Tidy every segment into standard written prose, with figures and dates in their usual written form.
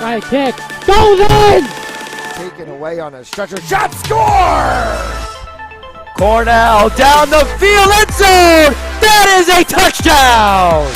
Right kick. Goes in! Taken away on a stretcher. Shot score! Cornell down the field, end zone! That is a touchdown!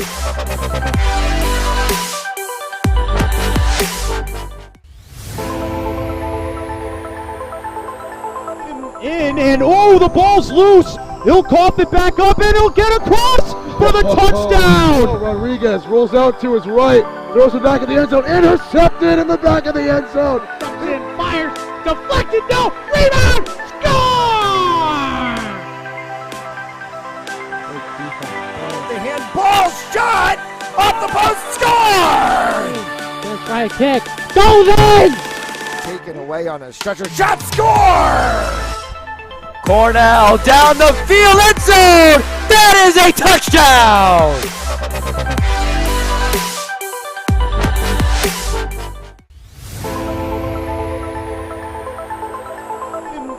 In and oh, the ball's loose. He'll cough it back up and he'll get across for the touchdown. Rodriguez rolls out to his right, throws it back in the end zone, intercepted in the back of the end zone. And fires, deflected, no, rebound, score! The handball shot off the post, score! Right kick, goes in! Taken away on a stretcher. Shot score! Cornell down the field, end zone! That is a touchdown!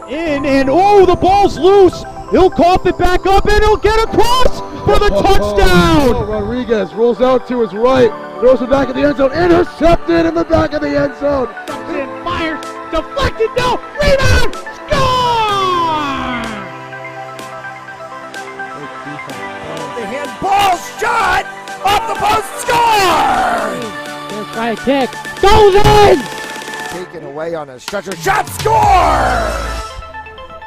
In and oh, the ball's loose. He'll cough it back up and he'll get across for the touchdown. Rodriguez rolls out to his right, throws it back in the end zone, intercepted in the back of the end zone. And fires, deflected, no, rebound, score! The handball shot off the post, score! Right kick, goes in! Taken away on a stretcher. Shot score!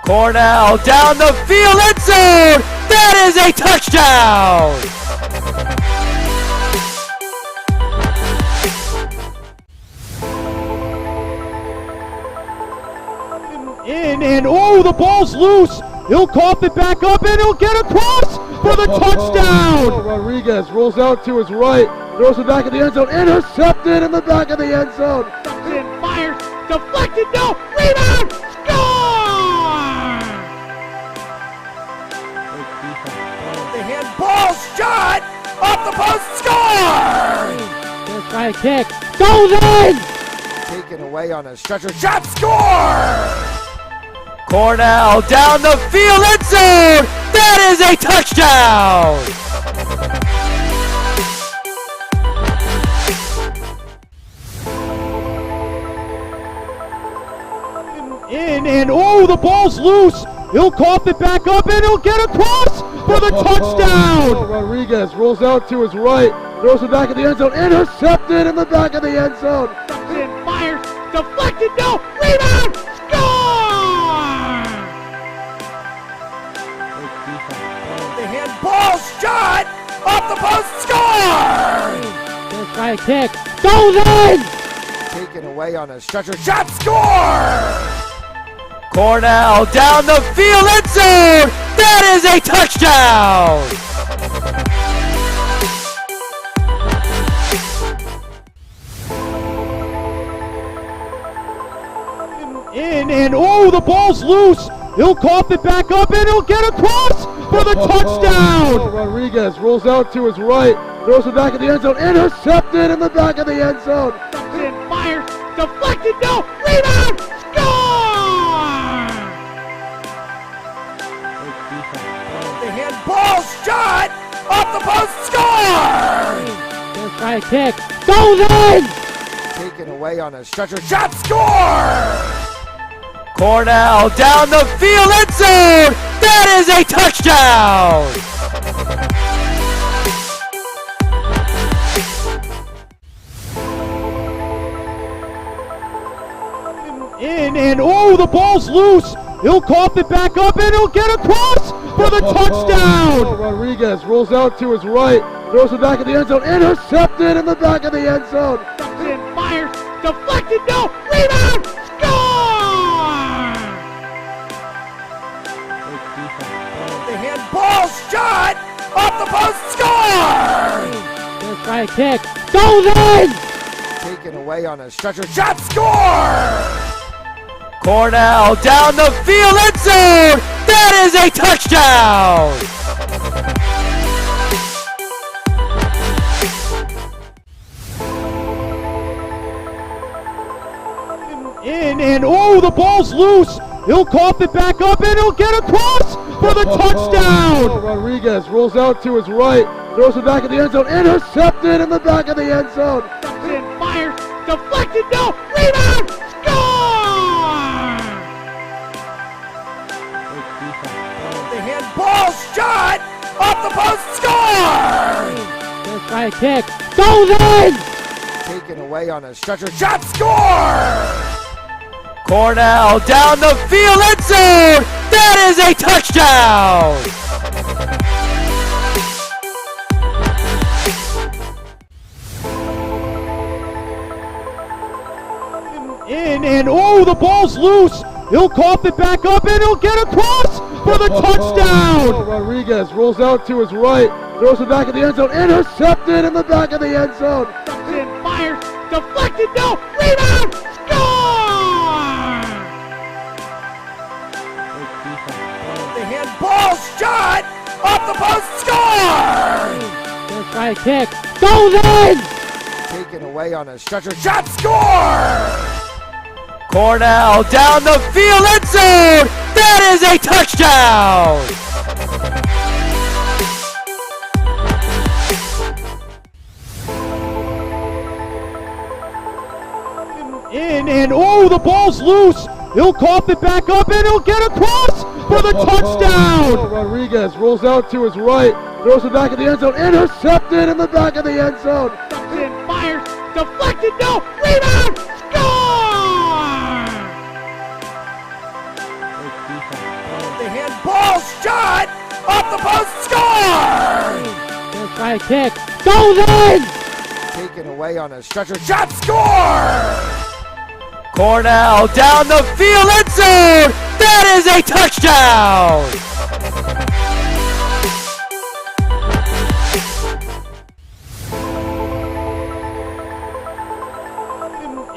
Cornell down the field, end zone! That is a touchdown! In and oh, the ball's loose. He'll cough it back up and he'll get across for the touchdown. Rodriguez rolls out to his right, throws it back in the end zone, intercepted in the back of the end zone. And fires, deflected, no, rebound, score! The handball shot off the post, score! Right kick, goes in! Taken away on a stretcher. Shot score! Cornell down the field, end zone! That is a touchdown! In and oh, the ball's loose. He'll cough it back up and he'll get across for the touchdown. Rodriguez rolls out to his right, throws it back in the end zone, intercepted in the back of the end zone. And fires, deflected, no, rebound, score! The handball shot off the post, score! Right kick, goes in! Taken away on a stretcher. Shot score! Cornell down the field, end zone! That is a touchdown! In and oh, the ball's loose. He'll cough it back up and he'll get across for the touchdown. Rodriguez rolls out to his right, throws it back in the end zone, intercepted in the back of the end zone. And fires, deflected, no, rebound, score! The handball shot off the post, score! Right kick, goes in! Taken away on a stretcher. Shot score! Cornell down the field, end zone! That is a touchdown! In and oh, the ball's loose. He'll cough it back up and he'll get across for the touchdown. Rodriguez rolls out to his right, throws it back in the end zone, intercepted in the back of the end zone. And fires, deflected, no, rebound, score! The handball shot off the post, score! Right kick, goes in! Taken away on a stretcher. Shot score! Cornell down the field, end zone! That is a touchdown! In and oh, the ball's loose. He'll cough it back up and he'll get across for the touchdown. Rodriguez rolls out to his right, throws it back in the end zone, intercepted in the back of the end zone. And fires, deflected, no, rebound, score! The handball shot off the post, score! Let's try a kick, goes in! Taken away on a stretcher shot, score! Cornell down the field, end zone. That is a touchdown. In, and oh, the ball's loose. He'll cough it back up, and he'll get across for the touchdown. Rodriguez rolls out to his right, throws it back in the end zone, intercepted in the back of the end zone. In, fires, deflected, no, rebound, score! The handball shot off the post, score! Let's try a kick, goes in! Taken away on a stretcher shot, score! Cornell down the field, end zone. That is a touchdown. In, and oh, the ball's loose. He'll cough it back up, and he'll get across for the touchdown. Rodriguez rolls out to his right, throws it back in the end zone, intercepted in the back of the end zone. In, fires, deflected, no, rebound, score! The handball shot off the post, score! Let's try a kick, goes in! Taken away on a stretcher shot, score! Cornell down the field, end zone. That is a touchdown.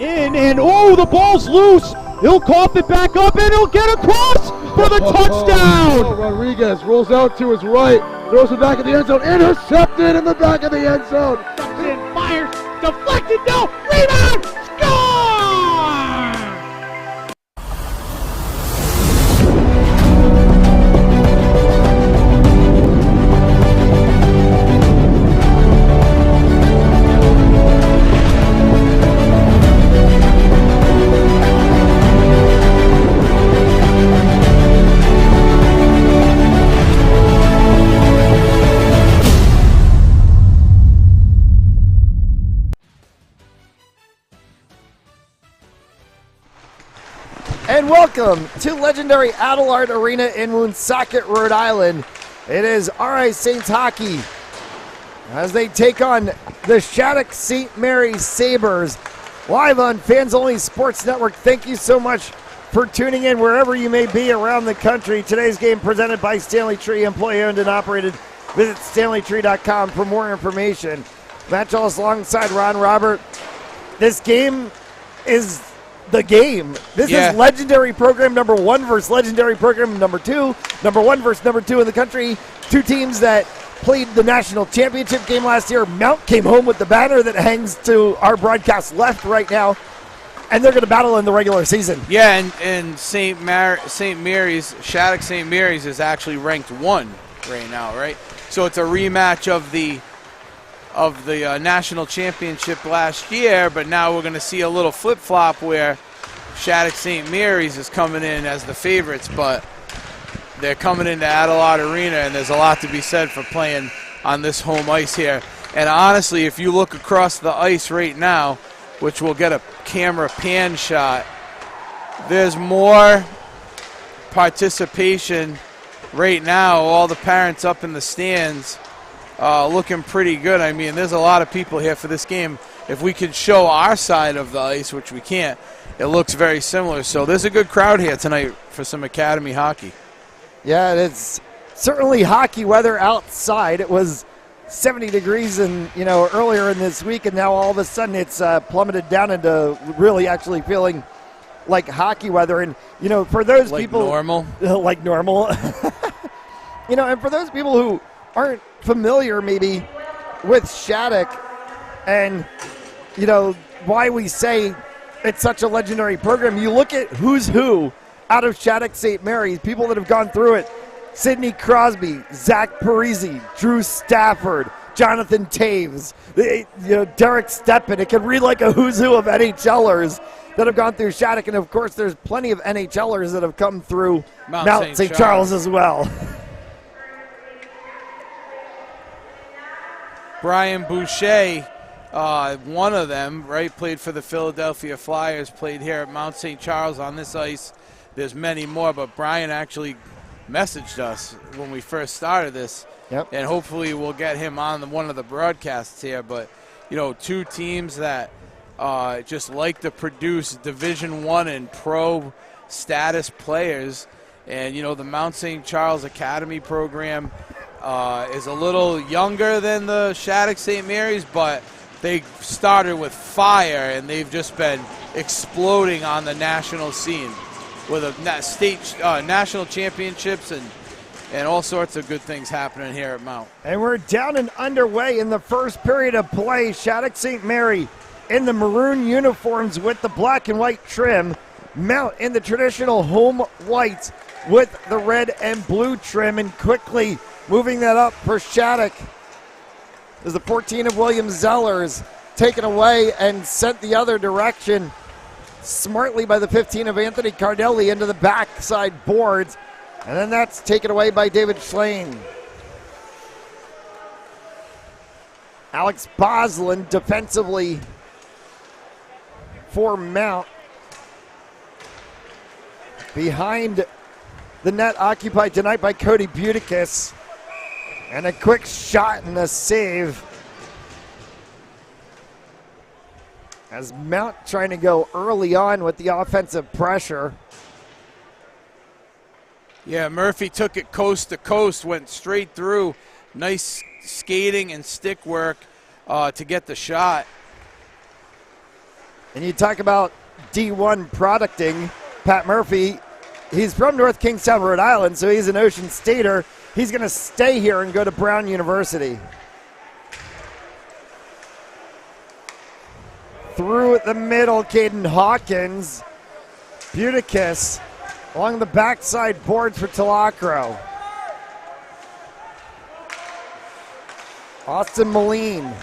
In, and oh, the ball's loose. He'll cough it back up, and he'll get across for the touchdown. Rodriguez rolls out to his right, throws it back in the end zone, intercepted in the back of the end zone. In, fires, deflected, no, rebound, score! And welcome to legendary Adelard Arena in Woonsocket, Rhode Island. It is RI Saints hockey as they take on the Shattuck St. Mary's Sabres live on Fans Only Sports Network. Thank you so much for tuning in wherever you may be around the country. Today's game presented by Stanley Tree, employee owned and operated. Visit StanleyTree.com for more information. Matt Ellis alongside Ron Robert. This game is the game. This is legendary program number 1 versus legendary program number 2. Number 1 versus number 2 in the country. Two teams that played the national championship game last year. Mount came home with the banner that hangs to our broadcast left right now, and they're going to battle in the regular season. Yeah, and St. Mary's, Shattuck St. Mary's is actually ranked 1 right now, right? So it's a rematch of the national championship last year, but now we're going to see a little flip-flop where Shattuck St. Mary's is coming in as the favorites, but they're coming into Adelard Arena, and there's a lot to be said for playing on this home ice here. And honestly, if you look across the ice right now, which we'll get a camera pan shot, there's more participation right now. All the parents up in the stands looking pretty good. I mean, there's a lot of people here for this game. If we could show our side of the ice, which we can't, it looks very similar. So there's a good crowd here tonight for some academy hockey. Yeah, it's certainly hockey weather outside. It was 70 degrees earlier in this week, and now all of a sudden it's plummeted down into really actually feeling like hockey weather. And for those people like normal, and for those people who aren't familiar maybe with Shattuck and why we say it's such a legendary program, you look at who's who out of Shattuck St. Mary's, people that have gone through it: Sidney Crosby, Zach Parisi, Drew Stafford, Jonathan Taves, Derek Steppen. It can read like a who's who of NHLers that have gone through Shattuck. And, of course, there's plenty of NHLers that have come through Mount St. Charles as well. Brian Boucher, one of them, right, played for the Philadelphia Flyers, played here at Mount St. Charles on this ice. There's many more, but Brian actually messaged us when we first started this. Yep. And hopefully we'll get him on one of the broadcasts here. But, two teams that just like to produce Division I and pro status players. And, the Mount St. Charles Academy program is a little younger than the Shattuck St. Mary's, but they started with fire, and they've just been exploding on the national scene with a state national championships and all sorts of good things happening here at Mount. And we're down and underway in the first period of play. Shattuck St. Mary in the maroon uniforms with the black and white trim. Mount in the traditional home whites with the red and blue trim. And quickly moving that up for Shattuck is the 14 of William Zellers, taken away and sent the other direction smartly by the 15 of Anthony Cardelli into the backside boards. And then that's taken away by David Schlane. Alex Boslin defensively for Mount. Behind the net occupied tonight by Cody Buticus. And a quick shot and a save. As Mount trying to go early on with the offensive pressure. Yeah, Murphy took it coast to coast, went straight through. Nice skating and stick work to get the shot. And you talk about D1 producting. Pat Murphy, he's from North Kingstown, Rhode Island, so he's an Ocean Stater. He's going to stay here and go to Brown University. Through the middle, Caden Hawkins. Buticus along the backside boards for Talacro. Austin Moline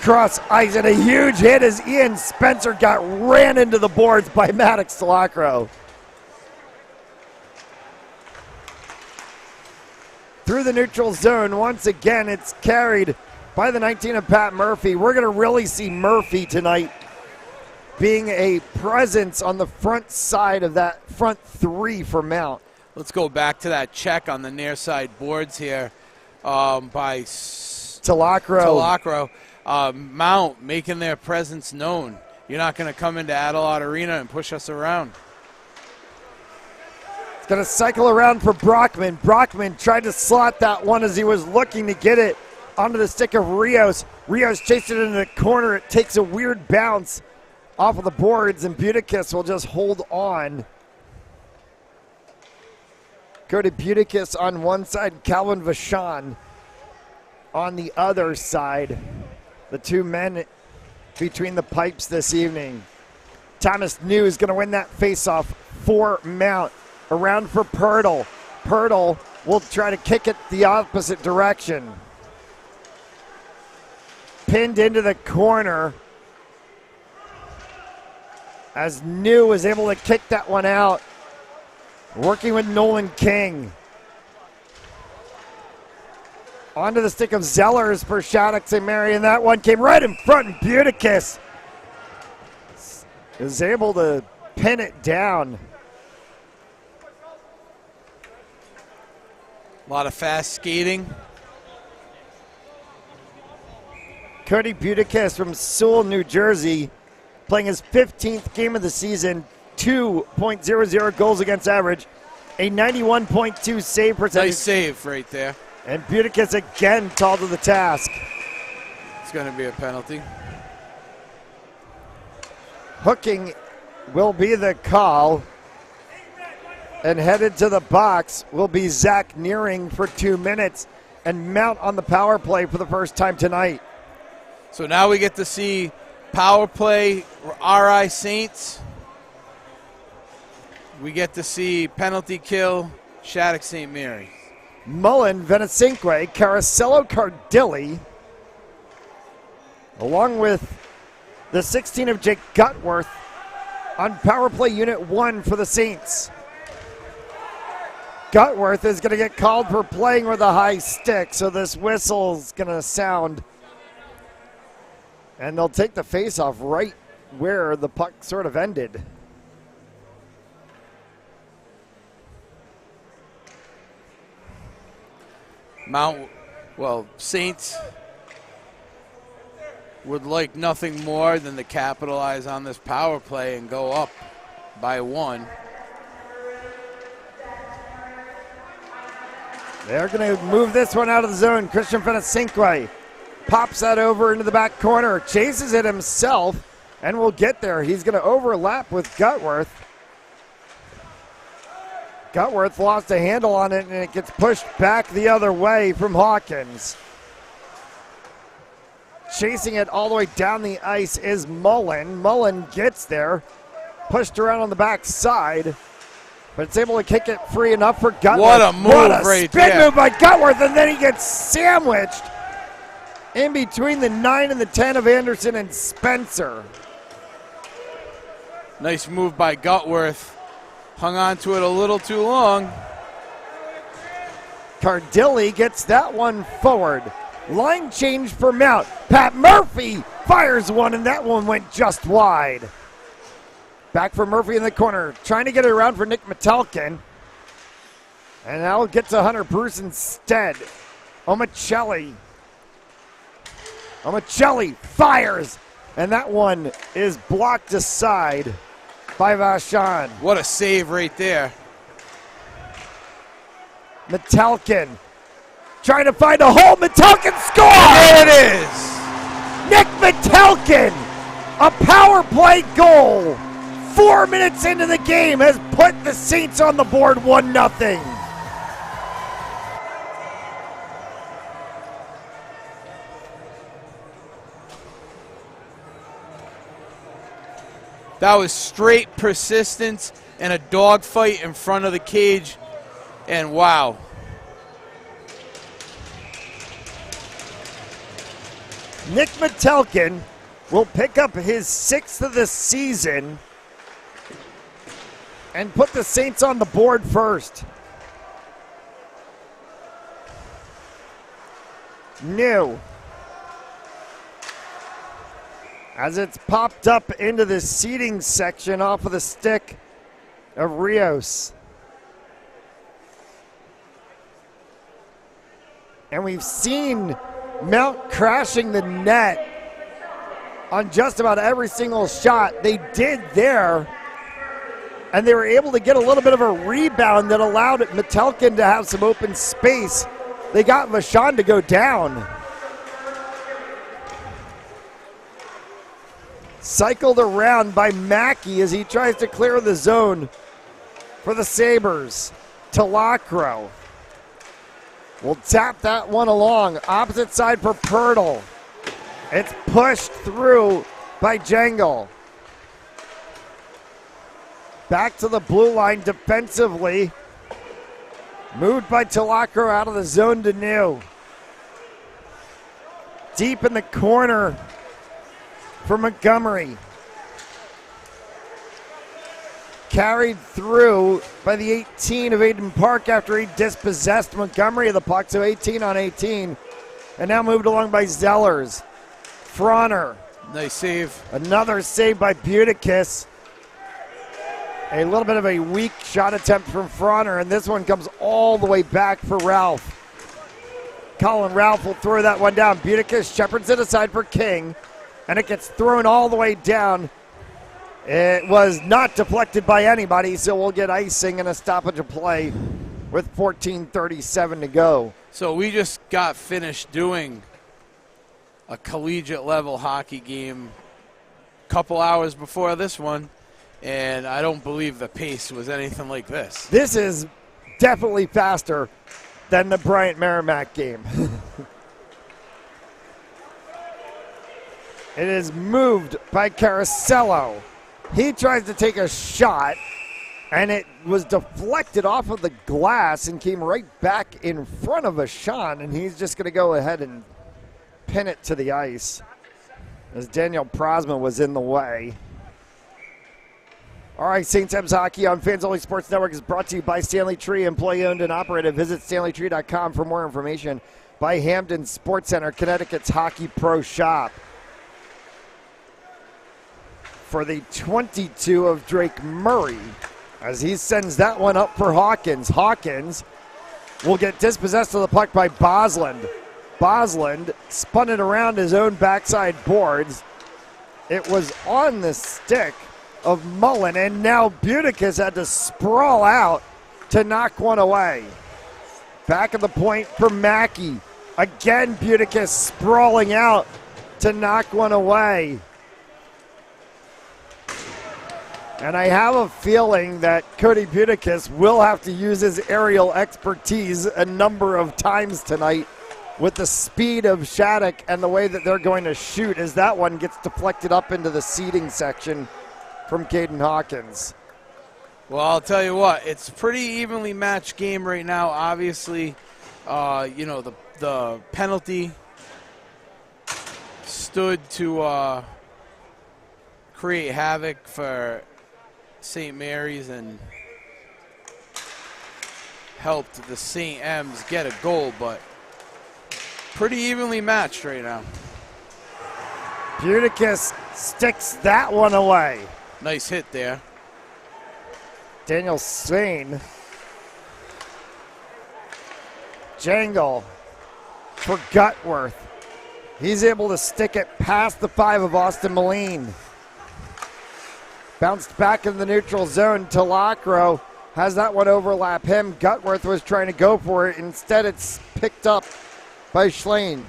cross ice and a huge hit as Ian Spencer got ran into the boards by Maddox Talacro. Through the neutral zone, once again, it's carried by the 19 of Pat Murphy. We're going to really see Murphy tonight being a presence on the front side of that front three for Mount. Let's go back to that check on the near side boards here by Talacro. Mount making their presence known. You're not going to come into Adelard Arena and push us around. It's going to cycle around for Brockman. Brockman tried to slot that one as he was looking to get it onto the stick of Rios. Rios chased it into the corner. It takes a weird bounce off of the boards, and Buticus will just hold on. Cody Buticus on one side, Calvin Vachon on the other side. The two men between the pipes this evening. Thomas New is going to win that faceoff for Mount. Around for Pirtle. Pirtle will try to kick it the opposite direction. Pinned into the corner as New was able to kick that one out. Working with Nolan King. Onto the stick of Zellers for Shattuck St. Mary, and that one came right in front, and Buticus is able to pin it down. A lot of fast skating. Cody Buticus from Sewell, New Jersey, playing his 15th game of the season, 2.00 goals against average, a 91.2 save percentage. Nice save right there. And Buticus again tall to the task. It's going to be a penalty. Hooking will be the call. And headed to the box will be Zach Nearing for 2 minutes. And Mount on the power play for the first time tonight. So now we get to see power play RI Saints. We get to see penalty kill Shattuck St. Mary. Mullen, Venecinque, Caracello, Cardilli, along with the 16 of Jake Gutworth on power play unit 1 for the Saints. Gutworth is going to get called for playing with a high stick, so this whistle's going to sound. And they'll take the face-off right where the puck sort of ended. Saints would like nothing more than to capitalize on this power play and go up by 1. They're going to move this one out of the zone. Christian Fenecinque pops that over into the back corner, chases it himself, and will get there. He's going to overlap with Gutworth. Gutworth lost a handle on it, and it gets pushed back the other way from Hawkins. Chasing it all the way down the ice is Mullen. Mullen gets there, pushed around on the back side, but it's able to kick it free enough for Gutworth. What a move right there. Spin move by Gutworth, and then he gets sandwiched in between the 9 and the 10 of Anderson and Spencer. Nice move by Gutworth. Hung on to it a little too long. Cardilli gets that one forward. Line change for Mount. Pat Murphy fires one, and that one went just wide. Back for Murphy in the corner, trying to get it around for Nick Metelkin. And now it gets to Hunter Bruce instead. Omicelli fires, and that one is blocked aside by Vachon. What a save right there. Metelkin trying to find a hole. Metelkin scores! There it is! Nick Metelkin, a power play goal. 4 minutes into the game has put the Saints on the board 1-0. That was straight persistence and a dogfight in front of the cage. And wow. Nick Metelkin will pick up his 6th of the season and put the Saints on the board first. New. As it's popped up into the seating section off of the stick of Rios. And we've seen Mount crashing the net on just about every single shot they did there. And they were able to get a little bit of a rebound that allowed Metelkin to have some open space. They got Vachon to go down. Cycled around by Mackey as he tries to clear the zone for the Sabres. Talacro will tap that one along. Opposite side for Pirtle. It's pushed through by Jangle. Back to the blue line defensively. Moved by Talacro out of the zone to New. Deep in the corner for Montgomery. Carried through by the 18 of Aiden Park after he dispossessed Montgomery of the puck. So 18 on 18. And now moved along by Zellers. Frauner. Nice save. Another save by Butikis. A little bit of a weak shot attempt from Frauner, and this one comes all the way back for Ralph. Colin Ralph will throw that one down. Butikis shepherds it aside for King, and it gets thrown all the way down. It was not deflected by anybody, so we'll get icing and a stoppage of play with 14:37 to go. So we just got finished doing a collegiate level hockey game a couple hours before this one. And I don't believe the pace was anything like this. This is definitely faster than the Bryant Merrimack game. It is moved by Caracello. He tries to take a shot, and it was deflected off of the glass and came right back in front of Vachon, and he's just going to go ahead and pin it to the ice. as Daniel Prosma was in the way. All right, St. Thames Hockey on Fans Only Sports Network is brought to you by Stanley Tree, employee owned and operated. Visit StanleyTree.com for more information. By Hampden Sports Center, Connecticut's Hockey Pro Shop. For the 22 of Drake Murray, as he sends that one up for Hawkins. Hawkins will get dispossessed of the puck by Bosland. Bosland spun it around his own backside boards. It was on the stick of Mullen, and now Buticus had to sprawl out to knock one away. Back of the point for Mackey. Again, Buticus sprawling out to knock one away. And I have a feeling that Cody Buticus will have to use his aerial expertise a number of times tonight with the speed of Shattuck and the way that they're going to shoot, as that one gets deflected up into the seating section from Caden Hawkins. Well, I'll tell you what, it's a pretty evenly matched game right now. Obviously, the penalty stood to create havoc for St. Mary's and helped the St. M's get a goal, but pretty evenly matched right now. Buticus sticks that one away. Nice hit there. Daniel Swain. Jangle for Gutworth. He's able to stick it past the 5 of Austin Moline. Bounced back in the neutral zone. Talacro has that one overlap him. Gutworth was trying to go for it. Instead, it's picked up by Schlein.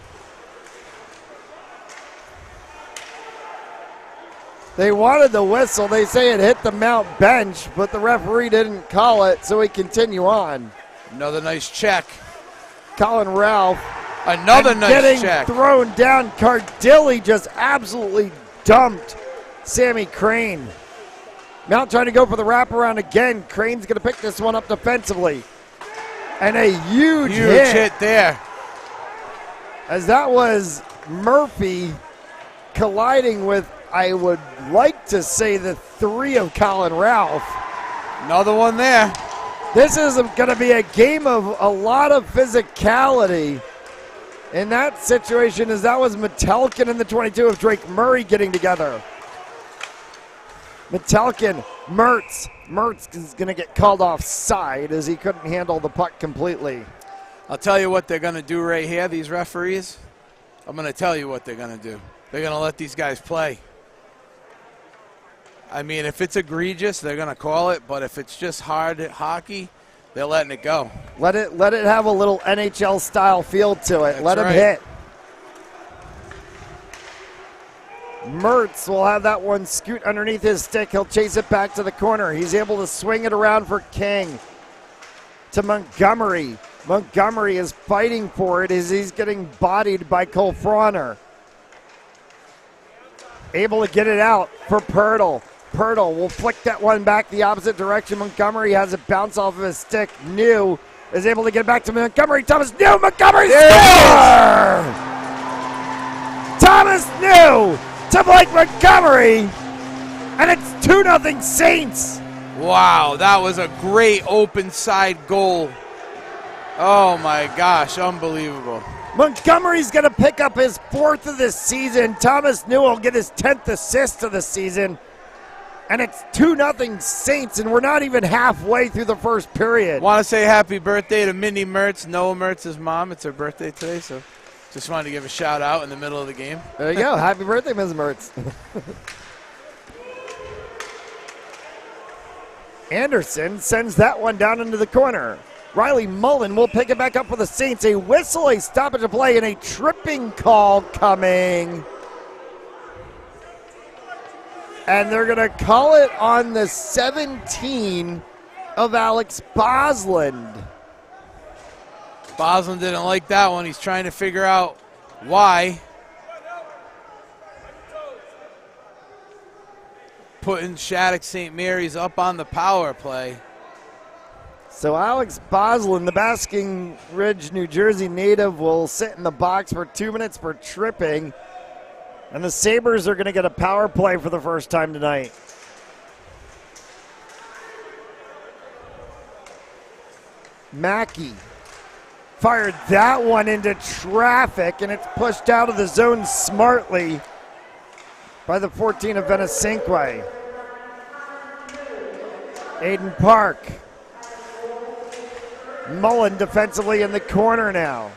They wanted the whistle. They say it hit the Mount bench, but the referee didn't call it, so we continue on. Another nice check. Colin Ralph. Another nice getting check. Thrown down. Cardilli just absolutely dumped Sammy Crane. Mount trying to go for the wraparound again. Crane's going to pick this one up defensively. And a huge hit there. As that was Murphy colliding with, I would like to say, the 3 of Colin Ralph. Another one there. This is going to be a game of a lot of physicality in that situation, as that was Metelkin and the 22 of Drake Murray getting together. Metelkin, Mertz. Mertz is going to get called offside as he couldn't handle the puck completely. I'll tell you what they're going to do right here, these referees. I'm going to tell you what they're going to do. They're going to let these guys play. I mean, if it's egregious, they're going to call it, but if it's just hard hockey, they're letting it go. Let it have a little NHL-style feel to it. That's let him right. hit. Mertz will have that one scoot underneath his stick. He'll chase it back to the corner. He's able to swing it around for King to Montgomery. Montgomery is fighting for it as he's getting bodied by Cole Frauner. Able to get it out for Pirtle. Pirtle will flick that one back the opposite direction. Montgomery has it bounce off of his stick. New is able to get it back to Montgomery. Thomas New. Montgomery score! Thomas New to Blake Montgomery. And it's 2-0 Saints. Wow, that was a great open side goal. Oh my gosh, unbelievable. Montgomery's going to pick up his 4th of the season. Thomas New will get his 10th assist of the season. And it's 2-0 Saints, and we're not even halfway through the first period. Want to say happy birthday to Mindy Mertz, Noah Mertz's mom. It's her birthday today, so just wanted to give a shout out in the middle of the game. There you go. Happy birthday, Ms. Mertz. Anderson sends that one down into the corner. Riley Mullen will pick it back up for the Saints. A whistle, a stoppage of play, and a tripping call coming. And they're going to call it on the 17 of Alex Bosland. Bosland didn't like that one. He's trying to figure out why. Putting Shattuck St. Mary's up on the power play. So Alex Bosland, the Basking Ridge, New Jersey native, will sit in the box for 2 minutes for tripping. And the Sabres are going to get a power play for the first time tonight. Mackey fired that one into traffic, and it's pushed out of the zone smartly by the 14 of Venesinque. Aiden Park. Mullen defensively in the corner now.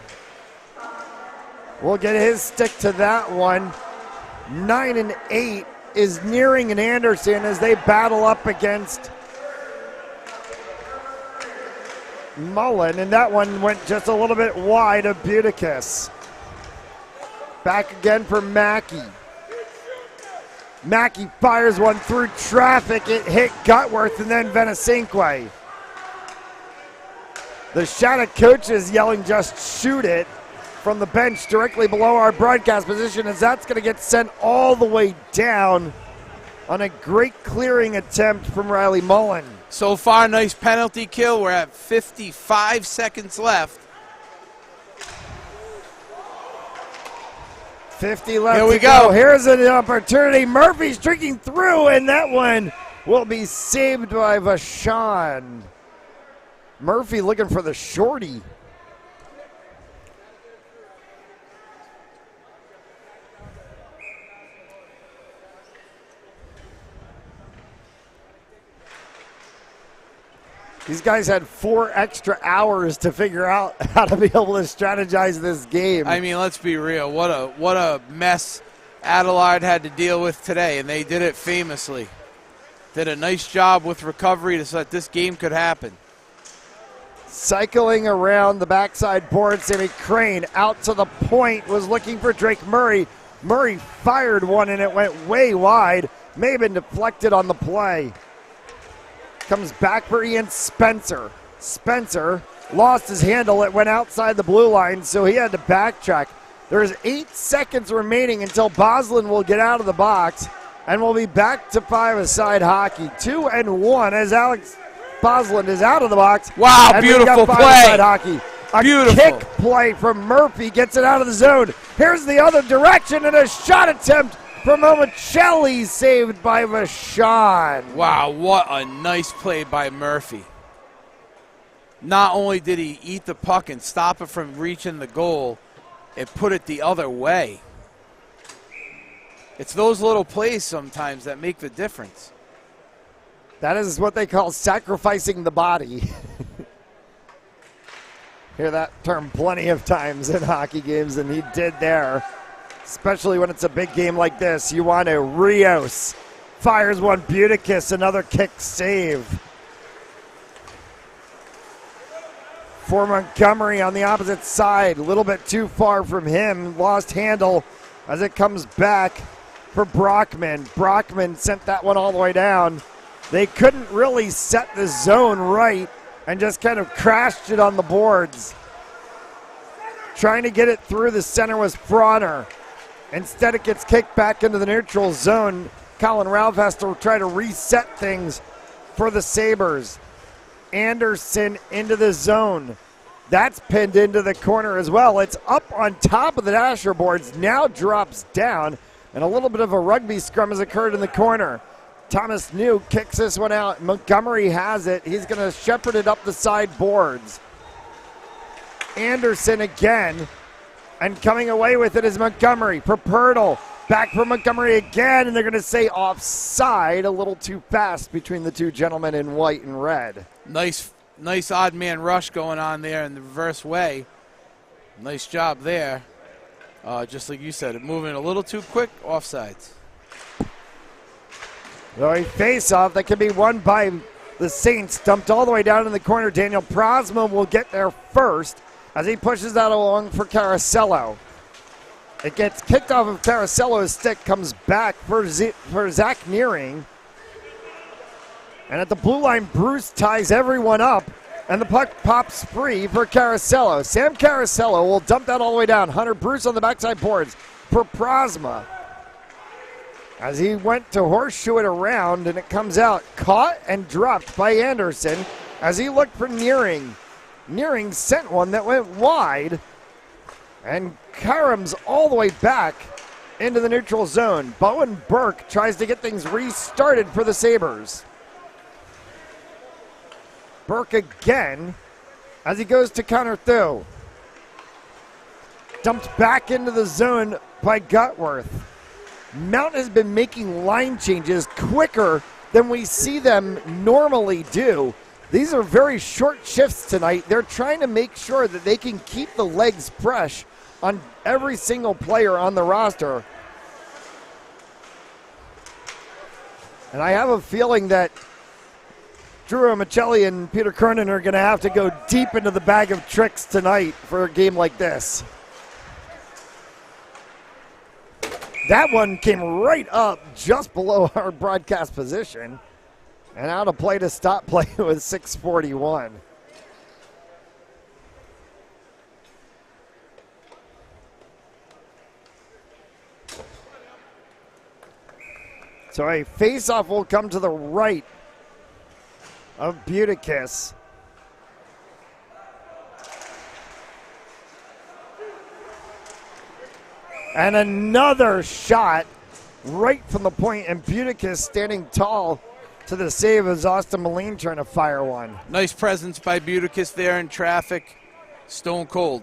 We'll get his stick to that one. 9 and 8 is Nearing and Anderson as they battle up against Mullen, and that one went just a little bit wide of Buticus. Back again for Mackey. Mackey fires one through traffic. It hit Gutworth and then Venesinque. The Shattuck coaches yelling, just shoot it, from the bench directly below our broadcast position, as that's going to get sent all the way down on a great clearing attempt from Riley Mullen. So far, nice penalty kill. We're at 55 seconds left. 50 left. Here we to go. go. Here's an opportunity. Murphy streaking through, and that one will be saved by Vachon. Murphy looking for the shorty. These guys had 4 extra hours to figure out how to be able to strategize this game. I mean, let's be real. What a mess Adelaide had to deal with today, and they did it famously. Did a nice job with recovery so that this game could happen. Cycling around the backside board, Sammy Crane out to the point, was looking for Drake Murray. Murray fired one, and it went way wide. May have been deflected on the play. Comes back for Ian Spencer. Spencer lost his handle. It went outside the blue line, so he had to backtrack. There's 8 seconds remaining until Boslin will get out of the box, and we'll be back to 5-a-side hockey. 2-1 as Alex Boslin is out of the box. Wow, and beautiful play. 5-a-side hockey. A Beautiful. kick play from Murphy gets it out of the zone. Here's the other direction, and a shot attempt from Omicelli, saved by Vachon. Wow, what a nice play by Murphy. Not only did he eat the puck and stop it from reaching the goal, it put it the other way. It's those little plays sometimes that make the difference. That is what they call sacrificing the body. Hear that term plenty of times in hockey games, and he did there. Especially when it's a big game like this. You want to. Rios fires one. Buticus, another kick save. For Montgomery on the opposite side. A little bit too far from him. Lost handle as it comes back for Brockman. Brockman sent that one all the way down. They couldn't really set the zone right and just kind of crashed it on the boards. Trying to get it through the center was Frauner. Instead, it gets kicked back into the neutral zone. Colin Ralph has to try to reset things for the Sabres. Anderson into the zone. That's pinned into the corner as well. It's up on top of the dasher boards, now drops down, and a little bit of a rugby scrum has occurred in the corner. Thomas New kicks this one out. Montgomery has it. He's going to shepherd it up the side boards. Anderson again. And coming away with it is Montgomery for Pirtle. Back for Montgomery again, and they're going to say offside, a little too fast between the two gentlemen in white and red. Nice odd man rush going on there in the reverse way. Nice job there. Just like you said, moving a little too quick, offsides. So a face-off that can be won by the Saints. Dumped all the way down in the corner. Daniel Prosma will get there first as he pushes that along for Caracello. It gets kicked off of Caracello's stick, comes back for Zach Nearing. And at the blue line, Bruce ties everyone up, and the puck pops free for Caracello. Sam Caracello will dump that all the way down. Hunter Bruce on the backside boards for Prosma. As he went to horseshoe it around, and it comes out, caught and dropped by Anderson as he looked for Nearing. Nearing sent one that went wide, and Karam's all the way back into the neutral zone. Bowen Burke tries to get things restarted for the Sabres. Burke again as he goes to counter through. Dumped back into the zone by Gutworth. Mount has been making line changes quicker than we see them normally do. These are very short shifts tonight. They're trying to make sure that they can keep the legs fresh on every single player on the roster. And I have a feeling that Drew Michelli and Peter Kernan are going to have to go deep into the bag of tricks tonight for a game like this. That one came right up just below our broadcast position. And out of play to stop play with 6:41. So a face-off will come to the right of Butikis. And another shot right from the point, and Butikis standing tall to the save as Austin Moline trying to fire one. Nice presence by Butikis there in traffic. Stone cold.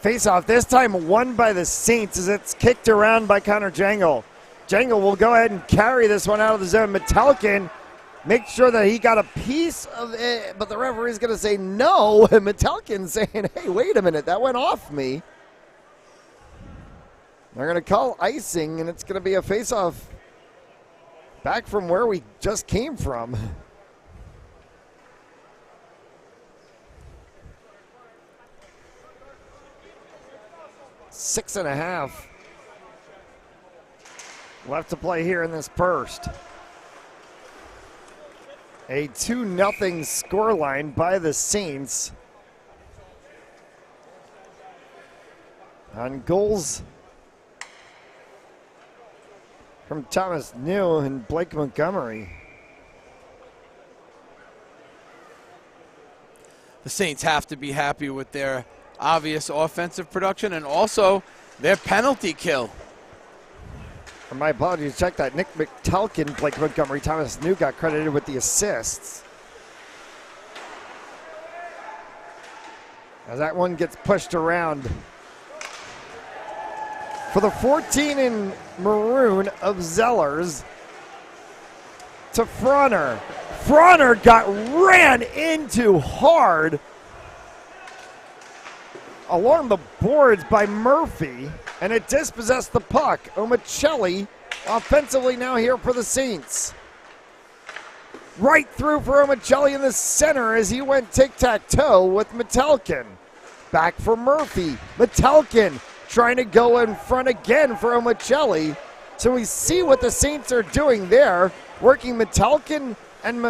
Face-off, this time won by the Saints as it's kicked around by Connor Jangle. Jangle will go ahead and carry this one out of the zone. Metelkin makes sure that he got a piece of it, but the referee's going to say no, and Metelkin saying, hey, wait a minute, that went off me. They're going to call icing, and it's going to be a face-off back from where we just came from. Six and a half left to play here in this first. A 2-0 scoreline by the Saints. On goals from Thomas New and Blake Montgomery. The Saints have to be happy with their obvious offensive production and also their penalty kill. My apologies, check that. Nick Metelkin, Blake Montgomery, Thomas New got credited with the assists. As that one gets pushed around. For the 14 in maroon of Zellers to Frauner. Frauner got ran into hard along the boards by Murphy, and it dispossessed the puck. Omicelli offensively now here for the Saints. Right through for Omicelli in the center as he went tic-tac-toe with Metelkin. Back for Murphy. Metelkin trying to go in front again for Omicelli. So we see what the Saints are doing there, working Metelkin and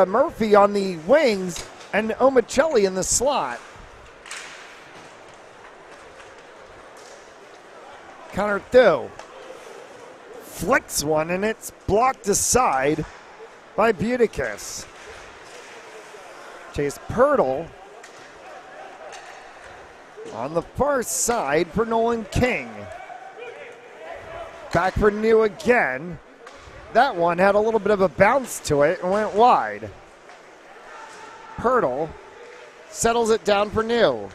Murphy on the wings and Omicelli in the slot. Connor Thieu flicks one, and it's blocked aside by Butikis. Chase Pirtle on the far side for Nolan King. Back for New again. That one had a little bit of a bounce to it and went wide. Pirtle settles it down for New.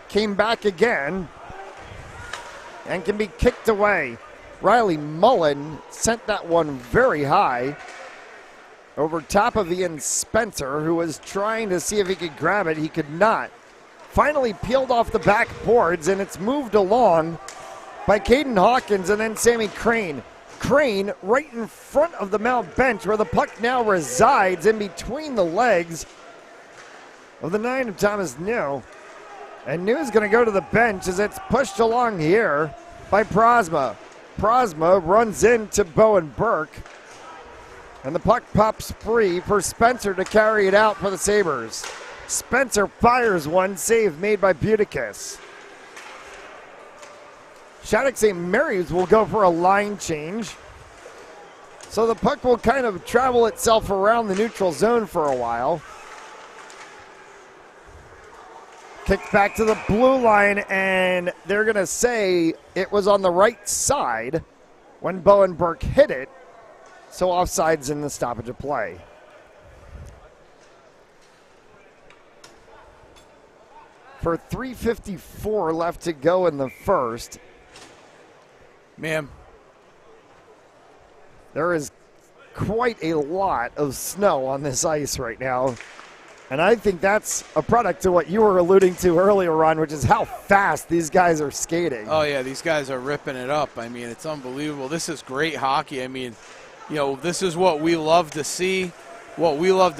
Came back again and can be kicked away. Riley Mullen sent that one very high over top of Ian Spencer, who was trying to see if he could grab it. He could not. Finally peeled off the backboards, and it's moved along by Caden Hawkins and then Sammy Crane. Crane right in front of the Mount bench where the puck now resides in between the legs of the 9 of Thomas New. And New is going to go to the bench as it's pushed along here by Prosma. Prosma runs into Bowen Burke. And the puck pops free for Spencer to carry it out for the Sabres. Spencer fires one, save made by Butikis. Shattuck St. Mary's will go for a line change. So the puck will kind of travel itself around the neutral zone for a while. Kicked back to the blue line, and they're going to say it was on the right side when Bowen Burke hit it. So offsides in the stoppage of play. For 3:54 left to go in the first. Ma'am. There is quite a lot of snow on this ice right now. And I think that's a product to what you were alluding to earlier, Ron, which is how fast these guys are skating. Oh, yeah, these guys are ripping it up. I mean, it's unbelievable. This is great hockey. I mean, you know, this is what we love to see, what we love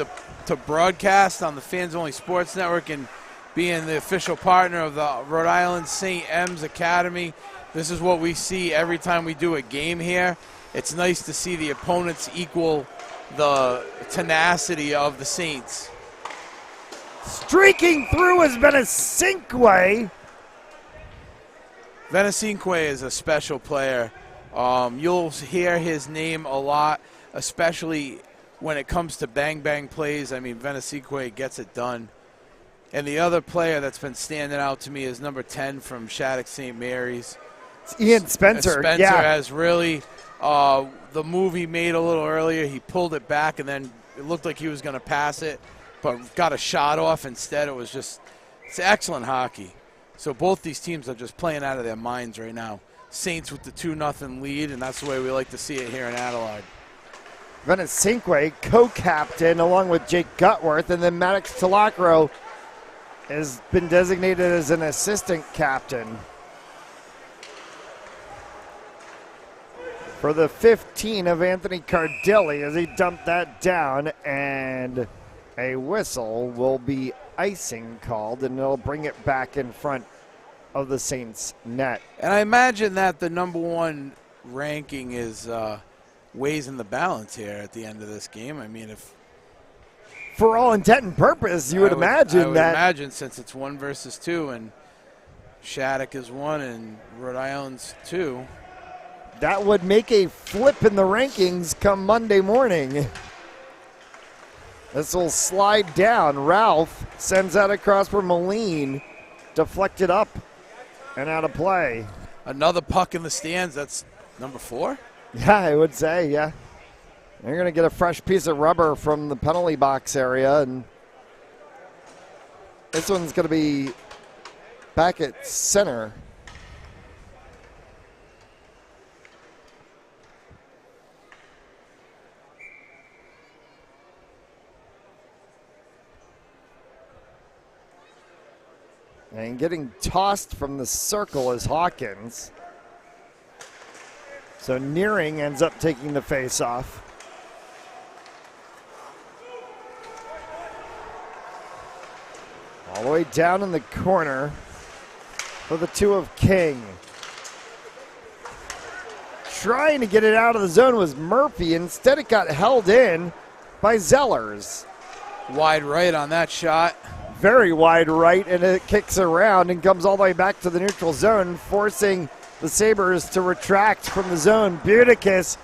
to broadcast on the Fans Only Sports Network, and being the official partner of the Rhode Island St. M's Academy. This is what we see every time we do a game here. It's nice to see the opponents equal the tenacity of the Saints. Streaking through has been a Cinque. Venecinque is a special player. You'll hear his name a lot, especially when it comes to bang-bang plays. I mean, Venecinque gets it done. And the other player that's been standing out to me is number 10 from Shattuck St. Mary's. It's Ian Spencer. Spencer yeah. has really, the move he made a little earlier, he pulled it back and then it looked like he was going to pass it, but got a shot off instead. It was just, it's excellent hockey. So both these teams are just playing out of their minds right now. Saints with the 2-0 lead, and that's the way we like to see it here in Adelaide. Venecinque, co-captain, along with Jake Gutworth, and then Maddox Talacro has been designated as an assistant captain. For the 15 of Anthony Cardilli as he dumped that down, and a whistle will be icing called, and it'll bring it back in front of the Saints net. And I imagine that the number one ranking is weighs in the balance here at the end of this game. I mean, if for all intent and purpose, you would imagine I would that. imagine, since it's 1 versus 2, and Shattuck is 1 and Rhode Island's 2. That would make a flip in the rankings come Monday morning. This will slide down. Ralph sends that across for Moline. Deflected up and out of play. Another puck in the stands. That's number 4? Yeah, I would say, yeah. They're going to get a fresh piece of rubber from the penalty box area, and this one's going to be back at center. And getting tossed from the circle is Hawkins. So Nearing ends up taking the face-off. All the way down in the corner for the 2 of King. Trying to get it out of the zone was Murphy. Instead, it got held in by Zellers. Wide right on that shot. Very wide right, and it kicks around and comes all the way back to the neutral zone, forcing the Sabres to retract from the zone. Budakis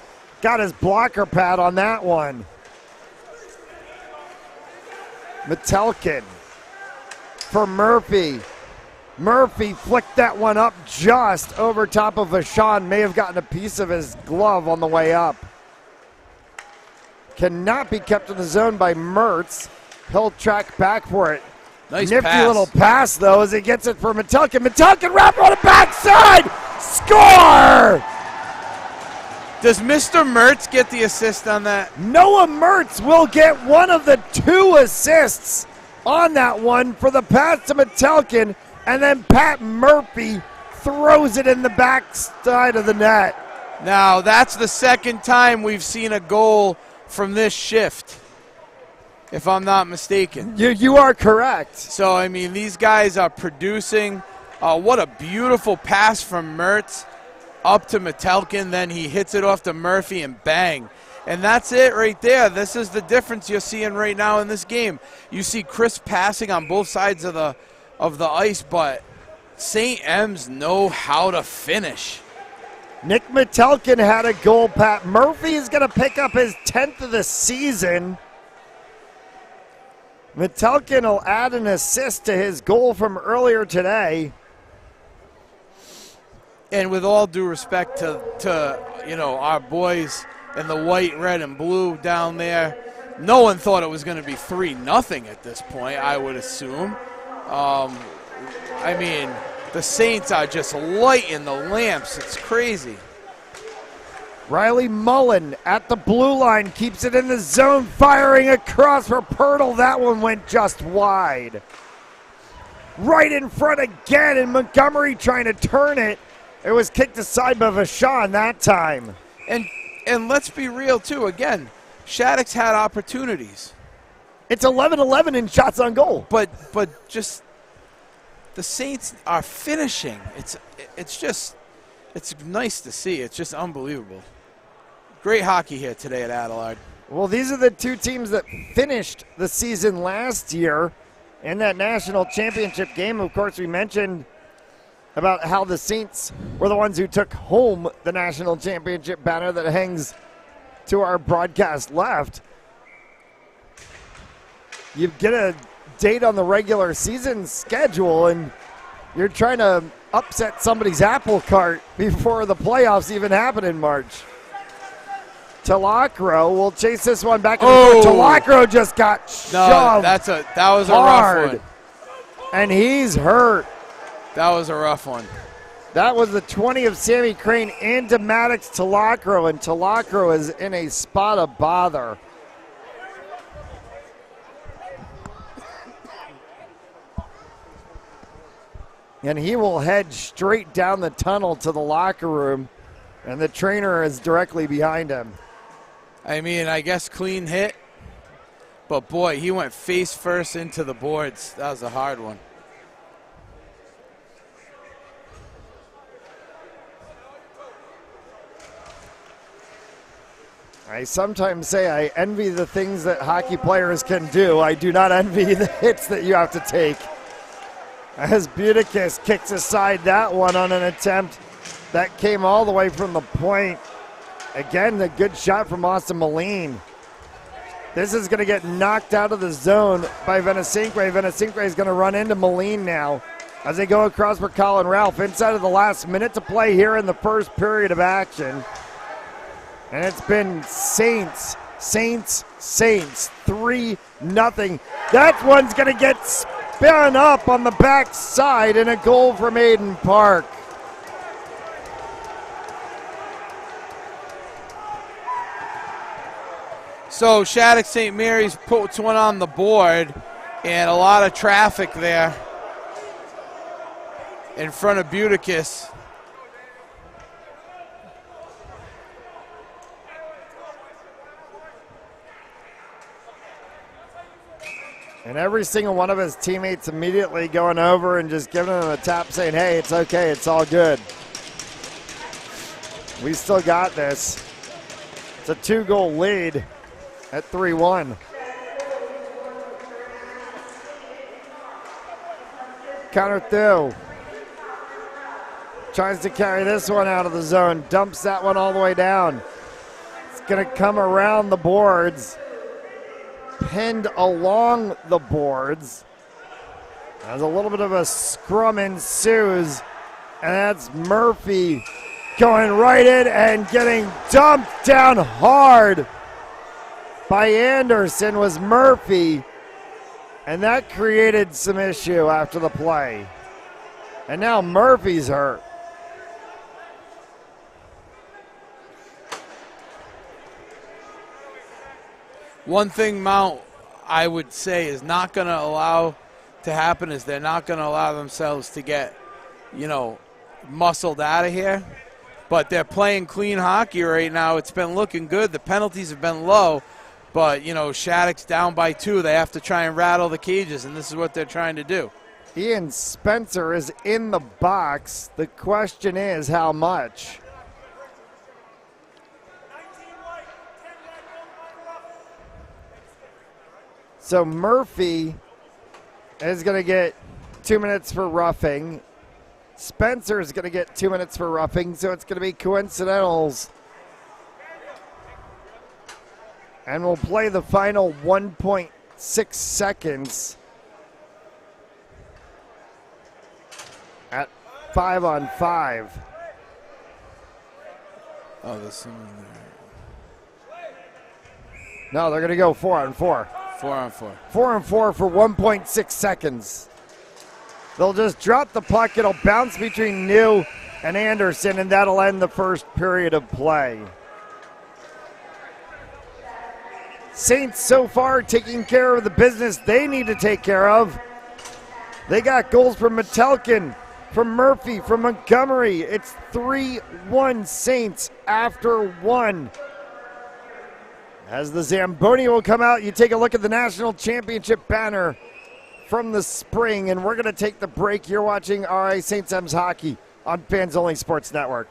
got his blocker pad on that one. Metelkin for Murphy. Murphy flicked that one up just over top of Vachon. May have gotten a piece of his glove on the way up. Cannot be kept in the zone by Mertz. He'll track back for it. Nice Nifty pass. little pass, though, as he gets it for Metelkin. Metelkin wrapped on the backside. Score! Does Mr. Mertz get the assist on that? Noah Mertz will get one of the 2 assists on that one for the pass to Metelkin, and then Pat Murphy throws it in the backside of the net. Now, that's the second time we've seen a goal from this shift, if I'm not mistaken. You are correct. So, I mean, these guys are producing. What a beautiful pass from Mertz up to Metelkin. Then he hits it off to Murphy, and bang. And that's it right there. This is the difference you're seeing right now in this game. You see crisp passing on both sides of the ice, but St. M's know how to finish. Nick Metelkin had a goal. Pat Murphy is going to pick up his 10th of the season. Metelkin will add an assist to his goal from earlier today. And with all due respect to our boys in the white, red, and blue down there, no one thought it was going to be 3-0 at this point, I would assume. I mean, the Saints are just lighting the lamps. It's crazy. Riley Mullen at the blue line, keeps it in the zone, firing across for Pirtle. That one went just wide. Right in front again, and Montgomery trying to turn it. It was kicked aside by Vachon that time. And let's be real, too. Again, Shattuck's had opportunities. It's 11-11 in shots on goal. But just the Saints are finishing. It's nice to see. It's just unbelievable. Great hockey here today at Adelaide. Well, these are the two teams that finished the season last year in that national championship game. Of course, we mentioned about how the Saints were the ones who took home the national championship banner that hangs to our broadcast left. You get a date on the regular season schedule, and you're trying to upset somebody's apple cart before the playoffs even happen in March. Talacro will chase this one back. Talacro just got shoved. That was a rough one. And he's hurt. That was a rough one. That was the 20 of Sammy Crane into Maddox Talacro, and Talacro is in a spot of bother. And he will head straight down the tunnel to the locker room, and the trainer is directly behind him. I mean, I guess clean hit, but boy, he went face first into the boards. That was a hard one. I sometimes say I envy the things that hockey players can do. I do not envy the hits that you have to take. As Butikis kicks aside that one on an attempt that came all the way from the point. Again, the good shot from Austin Moline. This is going to get knocked out of the zone by Venesinque. Venesinque is going to run into Moline now as they go across for Colin Ralph inside of the last minute to play here in the first period of action. And it's been Saints, 3-0. That one's going to get spun up on the backside, and a goal from Aiden Park. So Shattuck St. Mary's puts one on the board, and a lot of traffic there in front of Butikis. And every single one of his teammates immediately going over and just giving him a tap saying, hey, it's okay, it's all good. We still got this. It's a 2-goal lead at 3-1. Counter through. Tries to carry this one out of the zone. Dumps that one all the way down. It's going to come around the boards. Pinned along the boards. As a little bit of a scrum ensues. And that's Murphy going right in and getting dumped down hard by Anderson was Murphy. And that created some issue after the play. And now Murphy's hurt. One thing Mount, I would say, is not going to allow to happen is they're not going to allow themselves to get, muscled out of here. But they're playing clean hockey right now. It's been looking good. The penalties have been low. But, Shattuck's down by 2. They have to try and rattle the cages, and this is what they're trying to do. Ian Spencer is in the box. The question is how much? So Murphy is going to get 2 minutes for roughing. Spencer is going to get 2 minutes for roughing, so it's going to be coincidentals. And we'll play the final 1.5 1.6 seconds at 5-on-5. Oh, there's someone there. No, they're going to go 4-on-4. 4-on-4. 4-on-4 for 1.6 seconds. They'll just drop the puck. It'll bounce between New and Anderson, and that'll end the first period of play. Saints so far taking care of the business they need to take care of. They got goals from Metelkin, from Murphy, from Montgomery. It's 3-1 Saints after one. As the Zamboni will come out, you take a look at the national championship banner from the spring, and we're going to take the break. You're watching RI St. M's Hockey on Fans Only Sports Network.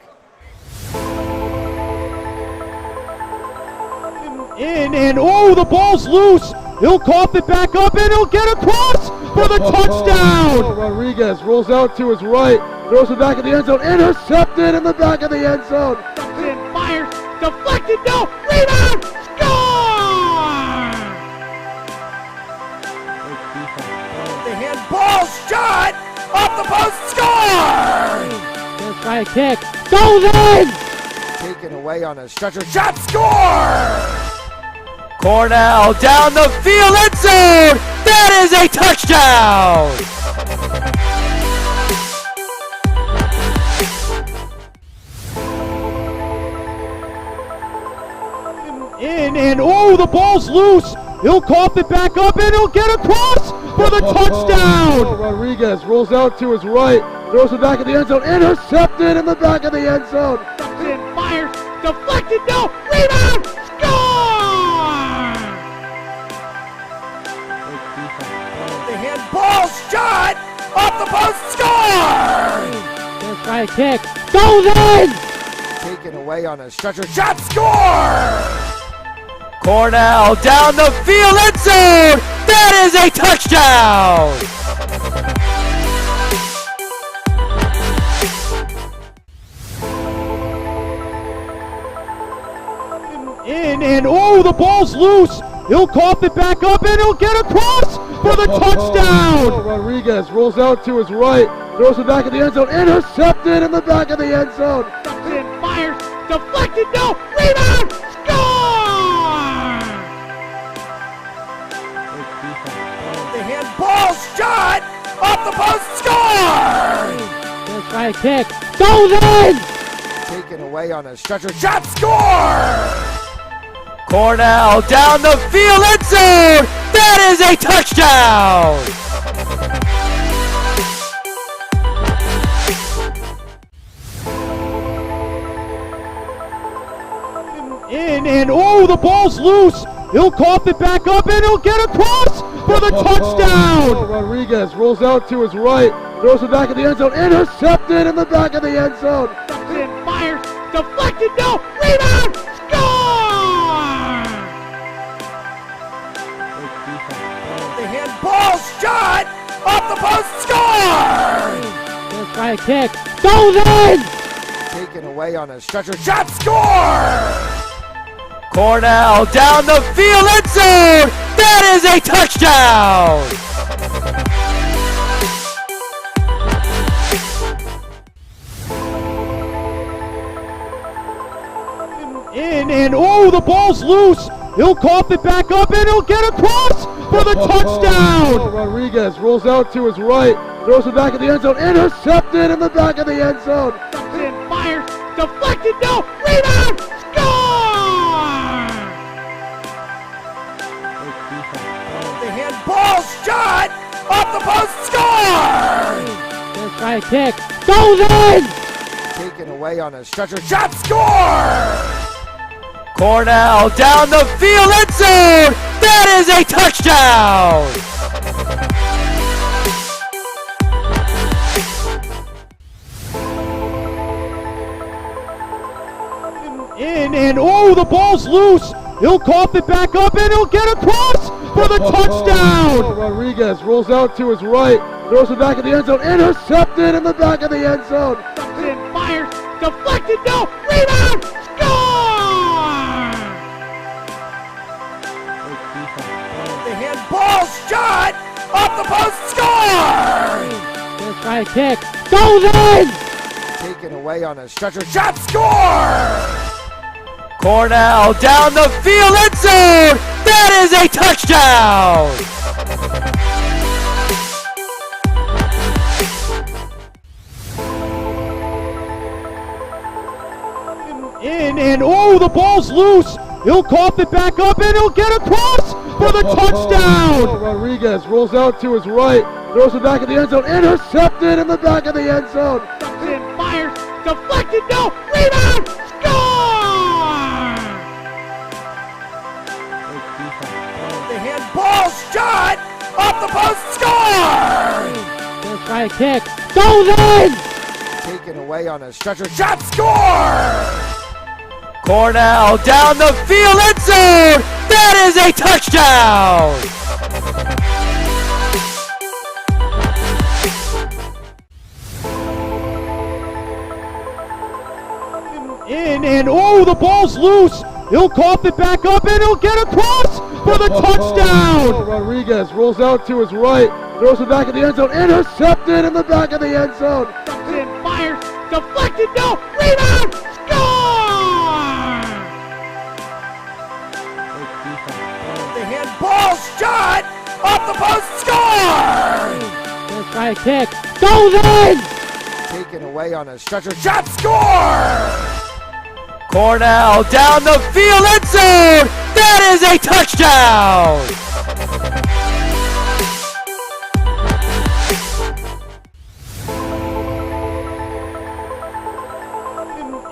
In, and oh, the ball's loose. He'll cough it back up, and he'll get across for the touchdown. Rodriguez rolls out to his right, throws it back in the end zone, intercepted in the back of the end zone. And fires, deflected, no, rebound, score! The handball shot off the post, score! Let's try a kick, goes in! Taken away on a stretcher, shot, score! Cornell down the field, end zone. That is a touchdown. In, and oh, the ball's loose. He'll cough it back up, and he'll get across for the touchdown. Rodriguez rolls out to his right, throws it back in the end zone, intercepted in the back of the end zone. And fires, deflected, no, rebound, score! The handball shot off the post, score! Let's try a kick, goes in! Taken away on a stretcher, shot, score! Cornell down the field, end zone. That is a touchdown. In, and oh, the ball's loose. He'll cough it back up, and he'll get across for the touchdown. Rodriguez rolls out to his right, throws it back in the end zone, intercepted in the back of the end zone. And fires, deflected, no, rebound, score! The handball shot off the post, score! Let's try a kick, goes in! Taken away on a stretcher, shot, score! Cornell down the field, end zone. That is a touchdown. In, and oh, the ball's loose. He'll cough it back up, and he'll get across for the touchdown. Rodriguez rolls out to his right, throws it back in the end zone, intercepted in the back of the end zone. And fires, deflected, no, rebound, score! The handball shot off the post, score! Let's try a kick, goes in! Taken away on a stretcher, shot, score! Cornell down the field, end zone. That is a touchdown. In, and oh, the ball's loose. He'll cough it back up, and he'll get across for the touchdown. Rodriguez rolls out to his right, throws it back in the end zone, intercepted in the back of the end zone. And fires, deflected, no, rebound, score! The handball shot off the post, score! Let's try a kick, goes in! Taken away on a stretcher, shot, score! Cornell down the field, end zone. That is a touchdown. In, and oh, the ball's loose. He'll cough it back up, and he'll get across for the touchdown. Rodriguez rolls out to his right, throws it back in the end zone, intercepted in the back of the end zone. And fires, deflected, no, rebound, score! The handball High kick. Goes in! Taken away on a stretcher. Shot score! Cornell down the field, end zone! That is a touchdown! In and oh, the ball's loose. He'll cough it back up and he'll get across for the touchdown. Rodriguez rolls out to his right, throws it back in the end zone, intercepted in the back of the end zone. And fires, deflected, no, rebound, score! The handball shot off the post, score! First try kick, goes in! Taken away on a stretcher. Shot score! Cornell down the field, end zone! That is a touchdown! In and oh, the ball's loose. He'll cough it back up and he'll get across for the touchdown. Rodriguez rolls out to his right, throws it back in the end zone, intercepted in the back of the end zone. And fires, deflected, no, rebound, score! The handball shot off the post, score! First try kick, goes in! Taken away on a stretcher. Shot score! Cornell down the field, end zone! That is a touchdown!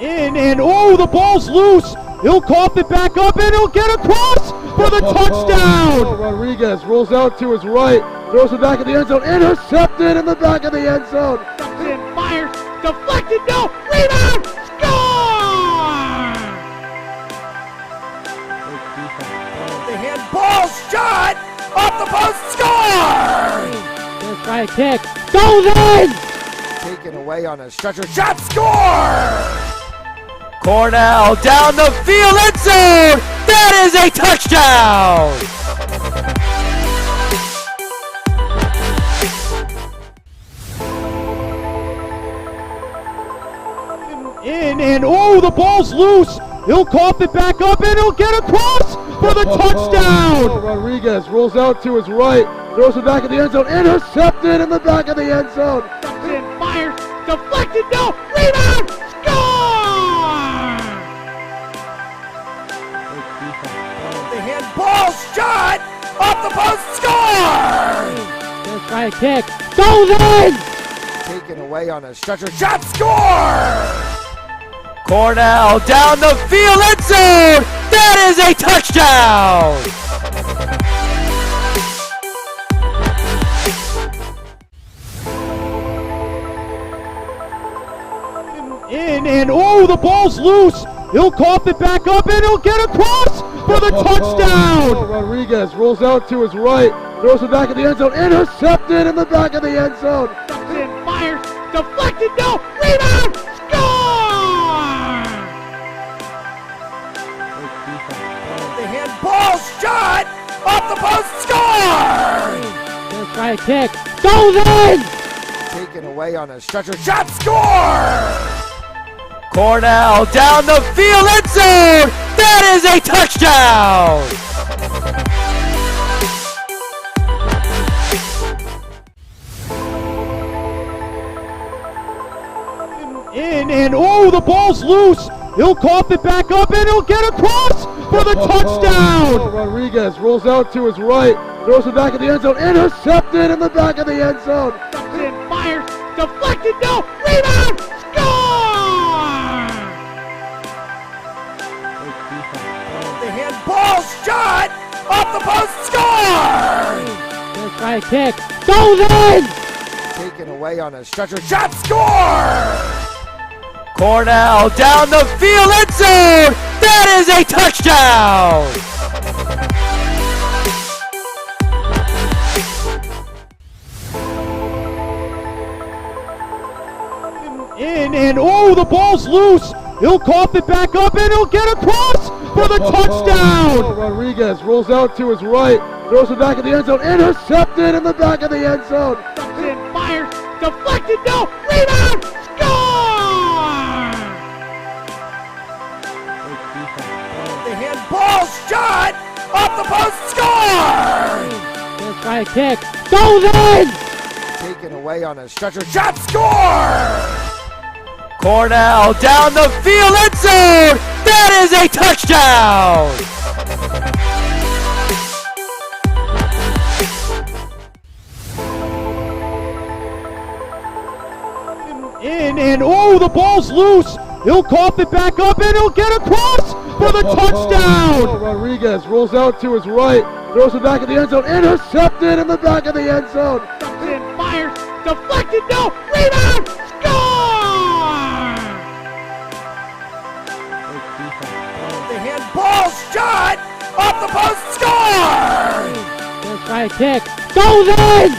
In and oh, the ball's loose. He'll cough it back up and he'll get across for the touchdown. Rodriguez rolls out to his right, throws it back in the end zone, intercepted in the back of the end zone. And fires, deflected, no, rebound, score! The handball shot off the post, score! First try kick, goes in! Taken away on a stretcher. Shot score! Cornell down the field, end zone! That is a touchdown! In and oh, the ball's loose. He'll cough it back up and he'll get across for the touchdown. Rodriguez rolls out to his right, throws it back in the end zone, intercepted in the back of the end zone. And fires, deflected, no, rebound, score! The handball shot off the post, score! First try kick, goes in! Taken away on a stretcher. Shot score! Cornell down the field, end zone! That is a touchdown! In and oh, the ball's loose. He'll cough it back up and he'll get across for the touchdown. Rodriguez rolls out to his right, throws it back in the end zone, intercepted in the back of the end zone. And fires, deflected, no, rebound, score! The handball shot off the post, score! First try kick, goes in! Taken away on a stretcher. Shot score! Cornell down the field, end zone! That is a touchdown! In and oh, the ball's loose. He'll cough it back up and he'll get across for the touchdown. Rodriguez rolls out to his right, throws it back in the end zone, intercepted in the back of the end zone. And fires, deflected, no, rebound, score! The handball shot off the post, score! First try kick, goes in! Taken away on a stretcher. Shot score! Cornell down the field, end zone! That is a touchdown! In and oh, the ball's loose. He'll cough it back up and he'll get across for the touchdown. Rodriguez rolls out to his right, throws it back in the end zone, intercepted in the back of the end zone. And fires, deflected, no, rebound, score! The handball shot off the post, score! Gonna try a kick, goes in! Taken away on a stretcher, shot, score! Cornell down the field, end zone. That is a touchdown. In, and oh, the ball's loose. He'll cough it back up, and he'll get across for the touchdown. Rodriguez rolls out to his right, throws it back in the end zone, intercepted in the back of the end zone. And fires, deflected, no, rebound, score! The handball shot off the post, score! Gonna try a kick, goes in!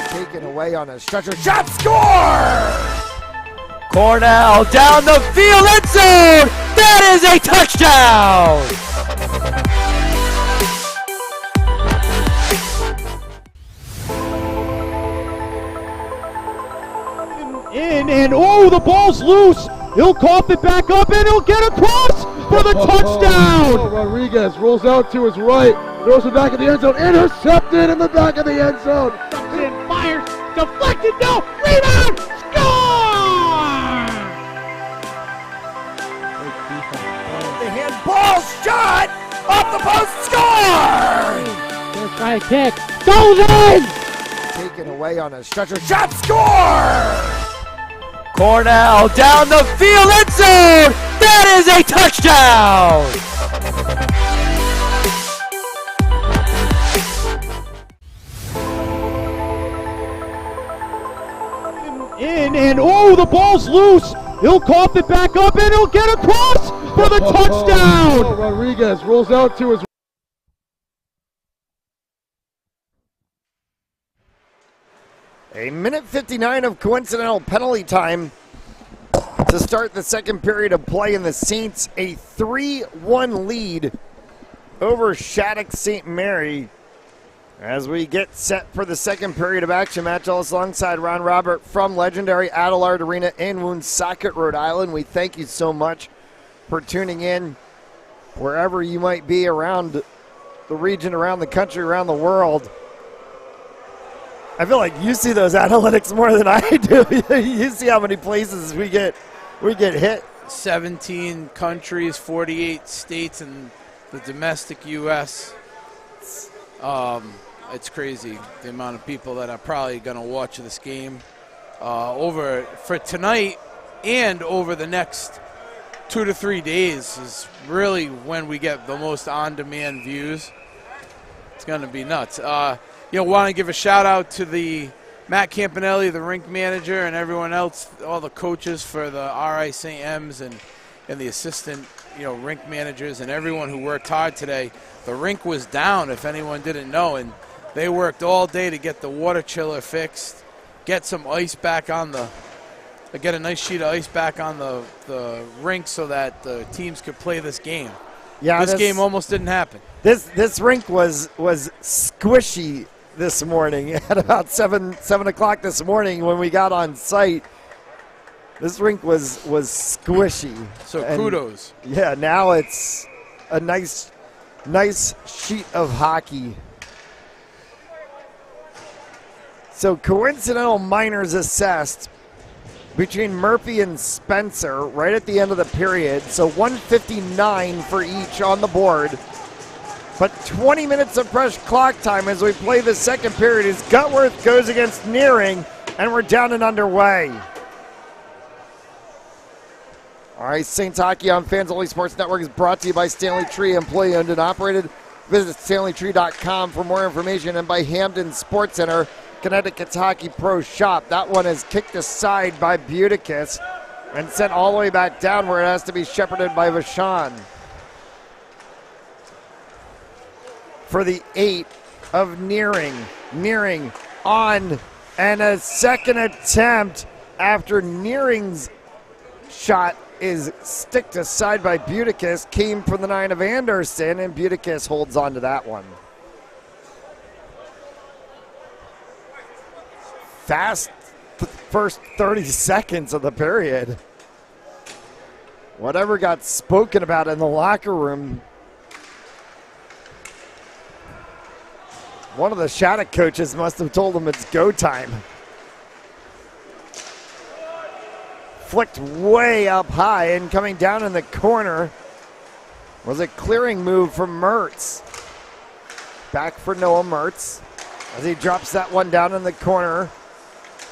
Taken away on a stretcher, shot, score! Cornell down the field, end zone. That is a touchdown. In, and oh, the ball's loose. He'll cough it back up, and he'll get across for the touchdown. Rodriguez rolls out to his right, throws it back in the end zone, intercepted in the back of the end zone. And fires, deflected, no, rebound, score! The handball shot off the post, score! Gonna try a kick, goes in! Taken away on a stretcher, shot, score! Cornell down the field, end zone. That is a touchdown. In, and oh, the ball's loose. He'll cough it back up, and he'll get across for the touchdown. Rodriguez rolls out to his A minute 59 of coincidental penalty time to start the second period of play, in the Saints a 3-1 lead over Shattuck St. Mary. As we get set for the second period of action, Matt Ellis alongside Ron Robert from legendary Adelard Arena in Woonsocket, Rhode Island. We thank you so much for tuning in wherever you might be around the region, around the country, around the world. I feel like you see those analytics more than I do. You see how many places we get hit. 17 countries, 48 states, and the domestic U.S. It's crazy the amount of people that are probably going to watch this game over for tonight and over the next 2 to 3 days is really when we get the most on-demand views. It's going to be nuts. Want to give a shout out to the Matt Campanelli, the rink manager, and everyone else, all the coaches for the RI St. M's and the assistant, rink managers and everyone who worked hard today. The rink was down, if anyone didn't know, and they worked all day to get the water chiller fixed, get some ice back on get a nice sheet of ice back on the rink so that the teams could play this game. Yeah, this game almost didn't happen. This rink was squishy this morning at about 7 o'clock this morning when we got on site. This rink was squishy. So kudos. Yeah, now it's a nice sheet of hockey. So coincidental minors assessed between Murphy and Spencer right at the end of the period. So 159 for each on the board. But 20 minutes of fresh clock time as we play the second period as Gutworth goes against Nearing, and we're down and underway. All right, Saints Hockey on Fans Only Sports Network is brought to you by Stanley Tree, employee owned and operated. Visit StanleyTree.com for more information, and by Hamden Sports Center, Connecticut's Hockey Pro Shop. That one is kicked aside by Buticus and sent all the way back down where it has to be shepherded by Vachon. For the 8 of Nearing. Nearing on, and a second attempt after Nearing's shot is sticked aside by Buticus, came from the 9 of Anderson, and Buticus holds on to that one. first 30 seconds of the period. Whatever got spoken about in the locker room, one of the Shattuck coaches must have told him it's go time. Flicked way up high and coming down in the corner was a clearing move from Mertz. Back for Noah Mertz as he drops that one down in the corner.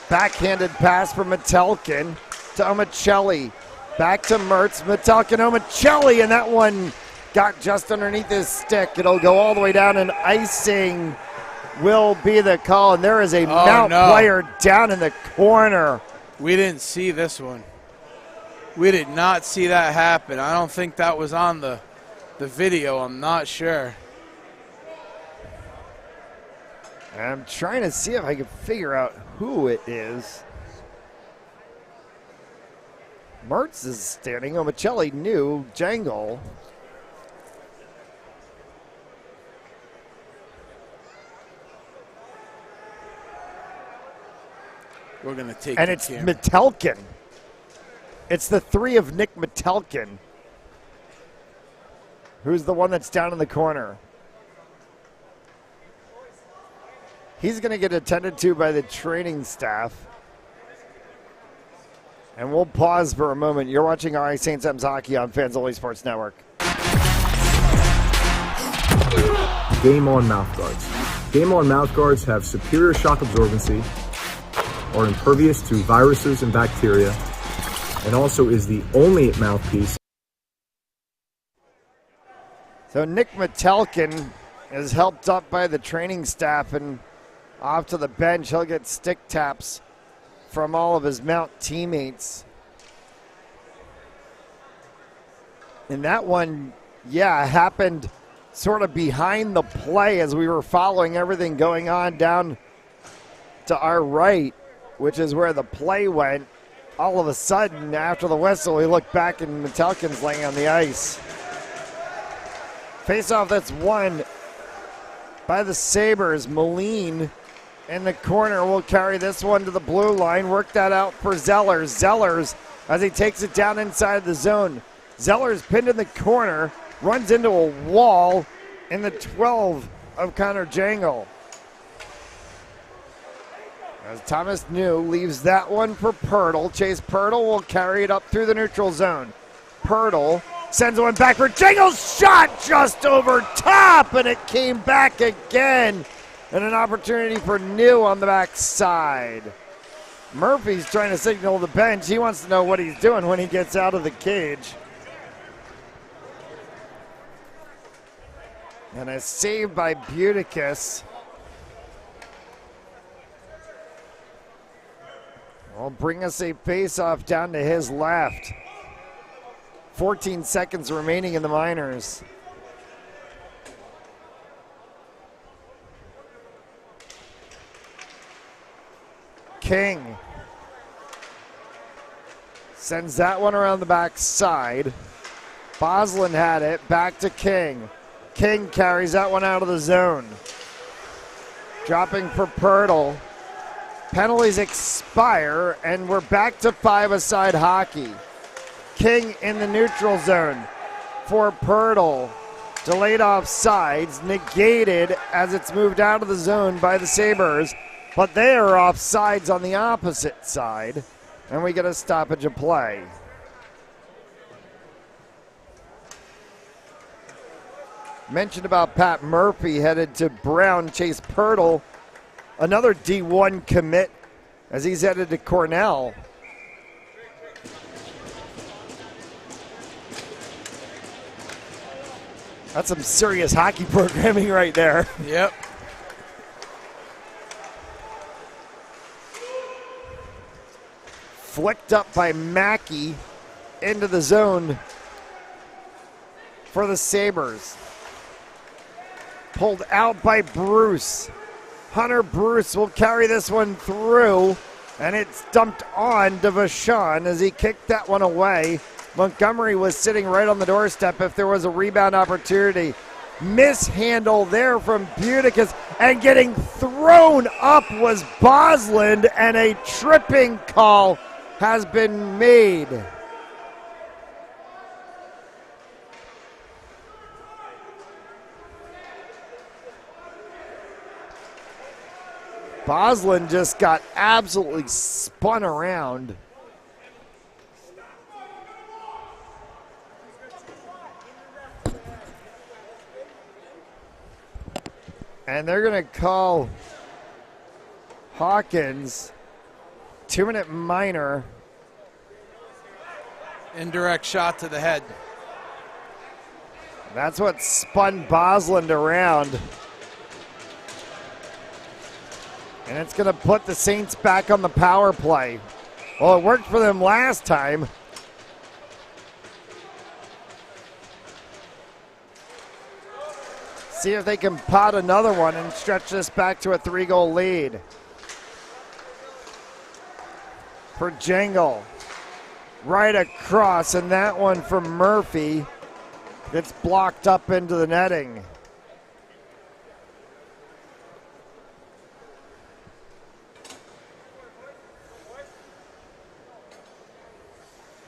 Backhanded pass from Metelkin to Omicelli. Back to Mertz, Metelkin, Omicelli, and that one got just underneath his stick. It'll go all the way down, and icing will be the call. And there is a Mount player down in the corner. We didn't see this one. We did not see that happen. I don't think that was on the video. I'm not sure. I'm trying to see if I can figure out who it is. Mertz is standing. Omicelli knew. Jangle. We're going to take And it's Metelkin. It's the three of Nick Metelkin, who's the one that's down in the corner. He's going to get attended to by the training staff. And we'll pause for a moment. You're watching RI St. Sams Hockey on Fanzoli Sports Network. Game On mouthguards. Game On mouthguards have superior shock absorbency, are impervious to viruses and bacteria, and also is the only mouthpiece. So Nick Metelkin is helped up by the training staff and off to the bench. He'll get stick taps from all of his Mount teammates. And that one, happened sort of behind the play as we were following everything going on down to our right, which is where the play went. All of a sudden, after the whistle, we look back and Metelkin's laying on the ice. Face-off that's won by the Sabres. Moline in the corner will carry this one to the blue line. Work that out for Zellers. Zellers, as he takes it down inside the zone. Zellers pinned in the corner, runs into a wall in the 12 of Connor Jangle. As Thomas New leaves that one for Pirtle. Chase Pirtle will carry it up through the neutral zone. Pirtle sends one back for Jangle's shot just over top, and it came back again. And an opportunity for New on the backside. Murphy's trying to signal the bench. He wants to know what he's doing when he gets out of the cage. And a save by Buticus. Will bring us a face-off down to his left. 14 seconds remaining in the minors. King sends that one around the backside. Boslin had it, back to King. King carries that one out of the zone. Dropping for Pirtle. Penalties expire, and we're back to five-a-side hockey. King in the neutral zone for Pirtle. Delayed offsides, negated as it's moved out of the zone by the Sabres. But they are offsides on the opposite side, and we get a stoppage of play. Mentioned about Pat Murphy headed to Brown. Chase Pirtle, another D1 commit as he's headed to Cornell. That's some serious hockey programming right there. Yep. Flicked up by Mackey into the zone for the Sabres. Pulled out by Bruce. Hunter Bruce will carry this one through, and it's dumped on to Vachon as he kicked that one away. Montgomery was sitting right on the doorstep if there was a rebound opportunity. mishandle there from Buticus, and getting thrown up was Bosland, and a tripping call has been made. Bosland just got absolutely spun around. And they're going to call Hawkins 2-minute minor. Indirect shot to the head. That's what spun Bosland around. And it's going to put the Saints back on the power play. Well, it worked for them last time. See if they can pot another one and stretch this back to a 3-goal lead. For Jangle. Right across, and that one from Murphy gets blocked up into the netting.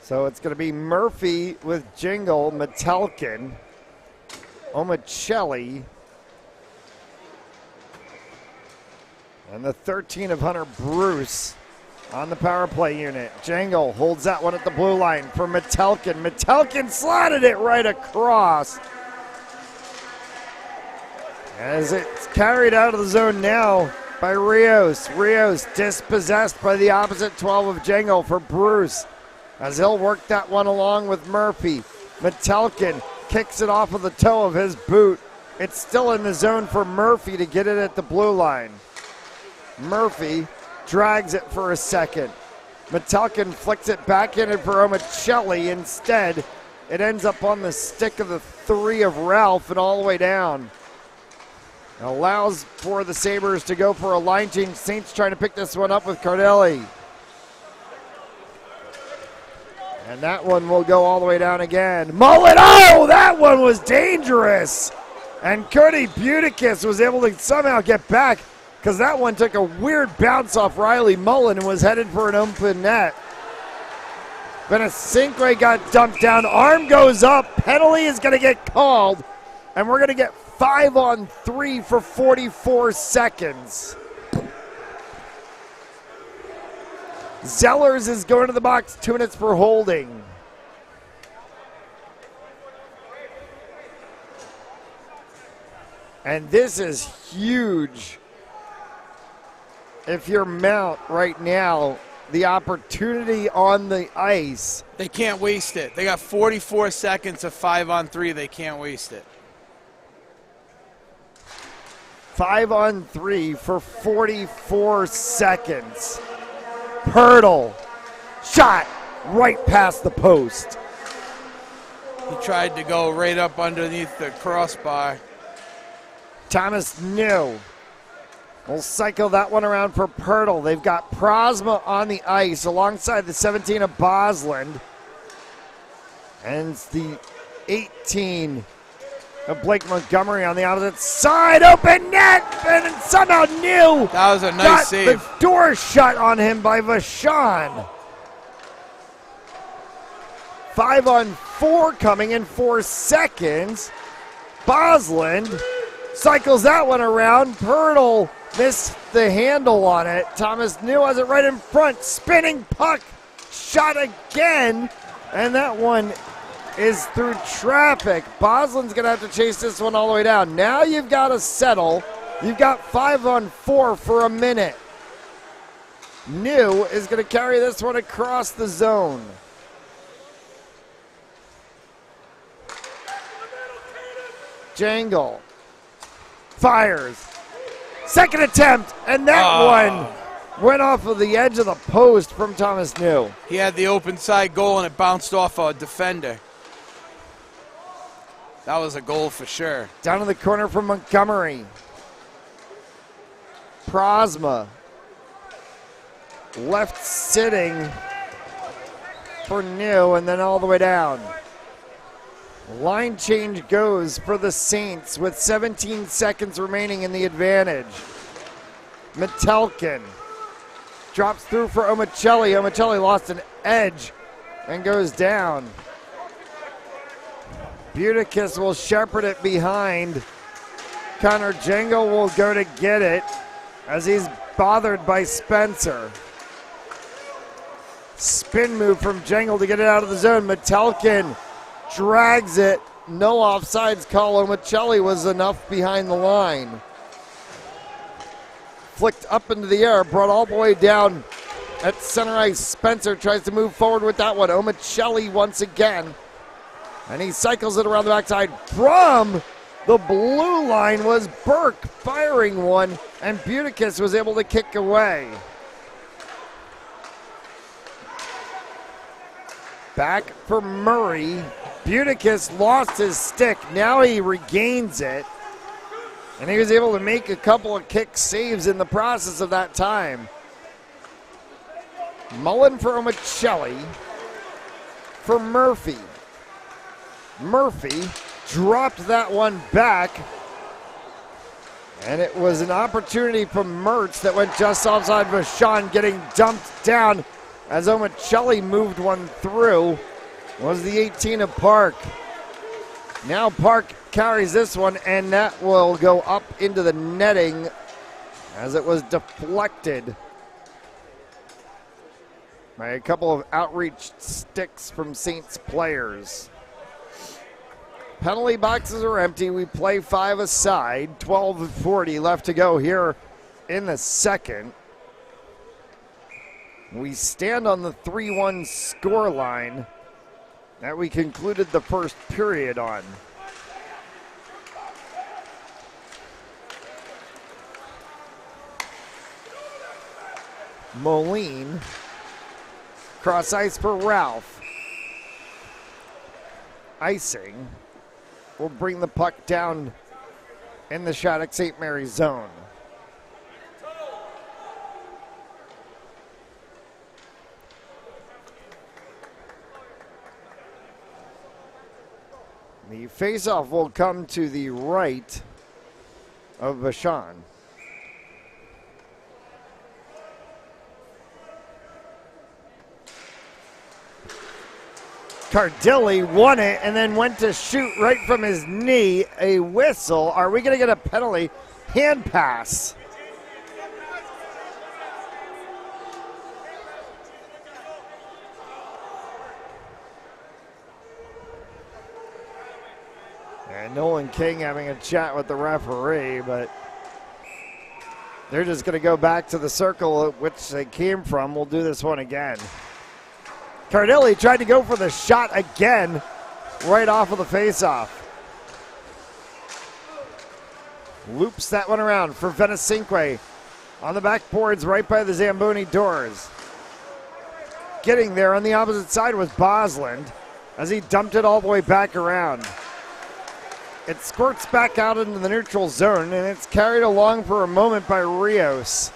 So it's going to be Murphy with Jingle, Metelkin, Omicelli, and the 13 of Hunter Bruce on the power play unit. Jangle holds that one at the blue line for Metelkin. Metelkin slotted it right across. As it's carried out of the zone now by Rios. Rios dispossessed by the opposite 12 of Jangle for Bruce, as he'll work that one along with Murphy. Metelkin kicks it off of the toe of his boot. It's still in the zone for Murphy to get it at the blue line. Murphy drags it for a second. Metelkin flicks it back in for Omicelli. Instead, it ends up on the stick of the 3 of Ralph and all the way down. It allows for the Sabres to go for a line change. Saints trying to pick this one up with Cardelli. And that one will go all the way down again. Mullet, oh, that one was dangerous. And Cody Buticus was able to somehow get back, because that one took a weird bounce off Riley Mullen and was headed for an open net. Benacinque got dumped down. Arm goes up. Penalty is going to get called. And we're going to get 5-on-3 for 44 seconds. Zellers is going to the box, 2 minutes for holding. And this is huge. If you're Mount right now, the opportunity on the ice. They can't waste it. They got 44 seconds of 5-on-3. They can't waste it. 5-on-3 for 44 seconds. Pirtle, shot right past the post. He tried to go right up underneath the crossbar. Thomas New will cycle that one around for Pirtle. They've got Prosma on the ice alongside the 17 of Bosland. And it's the 18 of Blake Montgomery on the opposite side. Open net, and somehow New That was a nice got save. the door shut on him by Vachon. 5-on-4 coming in 4 seconds. Bosland cycles that one around. Pirtle missed the handle on it. Thomas New has it right in front. Spinning puck, shot again, and that one is through traffic. Bosland's going to have to chase this one all the way down. Now you've got to settle. You've got 5-on-4 for a minute. New is going to carry this one across the zone. Jangle fires. Second attempt, and that one went off of the edge of the post from Thomas New. He had the open side goal, and it bounced off a defender. That was a goal for sure. Down in the corner from Montgomery. Prosma left sitting for New, and then all the way down. Line change goes for the Saints with 17 seconds remaining in the advantage. Metelkin drops through for Omicelli. Omicelli lost an edge and goes down. Buticus will shepherd it behind. Connor Jangle will go to get it as he's bothered by Spencer. Spin move from Jangle to get it out of the zone. Metelkin drags it. No offsides call. Omicelli was enough behind the line. Flicked up into the air, brought all the way down at center ice. Spencer tries to move forward with that one. Omicelli once again. And he cycles it around the backside. From the blue line was Burke firing one, and Buticus was able to kick away. Back for Murray. Buticus lost his stick. Now he regains it. And he was able to make a couple of kick saves in the process of that time. Mullen for Omicelli. For Murphy. Murphy dropped that one back. And it was an opportunity from Mertz that went just offside. Vachon getting dumped down as Omicelli moved one through. Was the 18 of Park. Now Park carries this one, and that will go up into the netting as it was deflected by a couple of outreach sticks from Saints players. Penalty boxes are empty. We play 5 aside. 12:40 left to go here in the second. We stand on the 3-1 score line that we concluded the first period on. Moline, cross ice for Ralph. Icing will bring the puck down in the Shattuck St. Mary's zone. The faceoff will come to the right of Vachon. Cardilli won it and then went to shoot right from his knee. A whistle. Are we going to get a penalty? Hand pass. And Nolan King having a chat with the referee, but they're just going to go back to the circle at which they came from. We'll do this one again. Cardilli tried to go for the shot again, right off of the faceoff. Loops that one around for Venecinque on the backboards right by the Zamboni doors. Getting there on the opposite side was Bosland as he dumped it all the way back around. It squirts back out into the neutral zone, and it's carried along for a moment by Rios.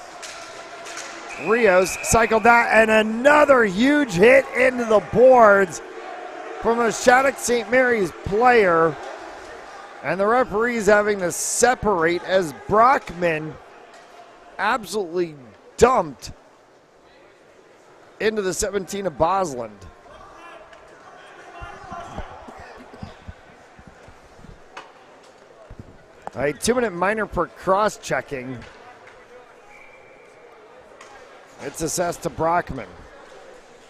Rios cycled that, and another huge hit into the boards from a Shattuck St. Mary's player. And the referee's having to separate as Brockman absolutely dumped into the 17 of Bosland. A 2-minute minor for cross-checking. It's assessed to Brockman.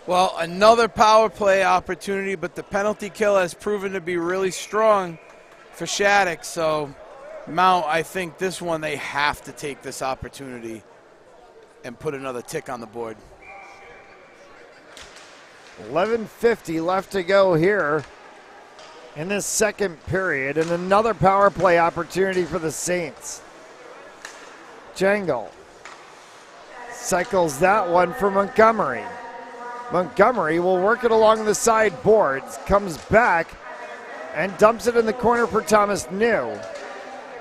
Well, another power play opportunity, but the penalty kill has proven to be really strong for Shattuck. So Mount, I think this one they have to take this opportunity and put another tick on the board. 11:50 left to go here in this second period, and another power play opportunity for the Saints. Jangle cycles that one for Montgomery. Montgomery will work it along the side boards, comes back and dumps it in the corner for Thomas New.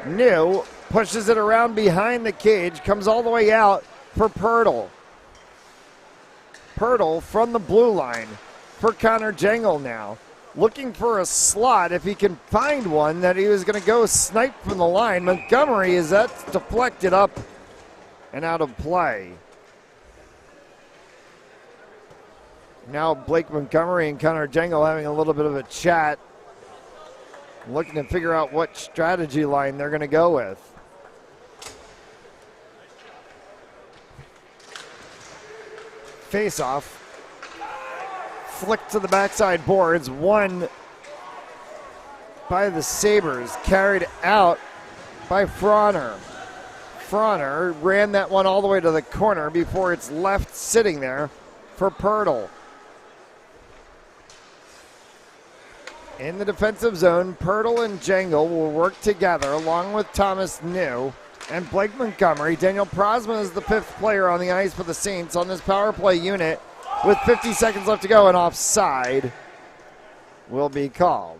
New pushes it around behind the cage, comes all the way out for Pirtle. Pirtle from the blue line for Connor Jangle now. looking for a slot if he can find one that he was going to go snipe from the line. Montgomery is that's deflected up and out of play. Now Blake Montgomery and Connor Jangle having a little bit of a chat, looking to figure out what strategy line they're going to go with. Face off. Flick to the backside boards. Won by the Sabres. Carried out by Frauner. Frauner ran that one all the way to the corner before it's left sitting there for Pirtle. In the defensive zone, Pirtle and Jangle will work together along with Thomas New and Blake Montgomery. Daniel Prosma is the 5th player on the ice for the Saints on this power play unit with 50 seconds left to go, and offside will be called.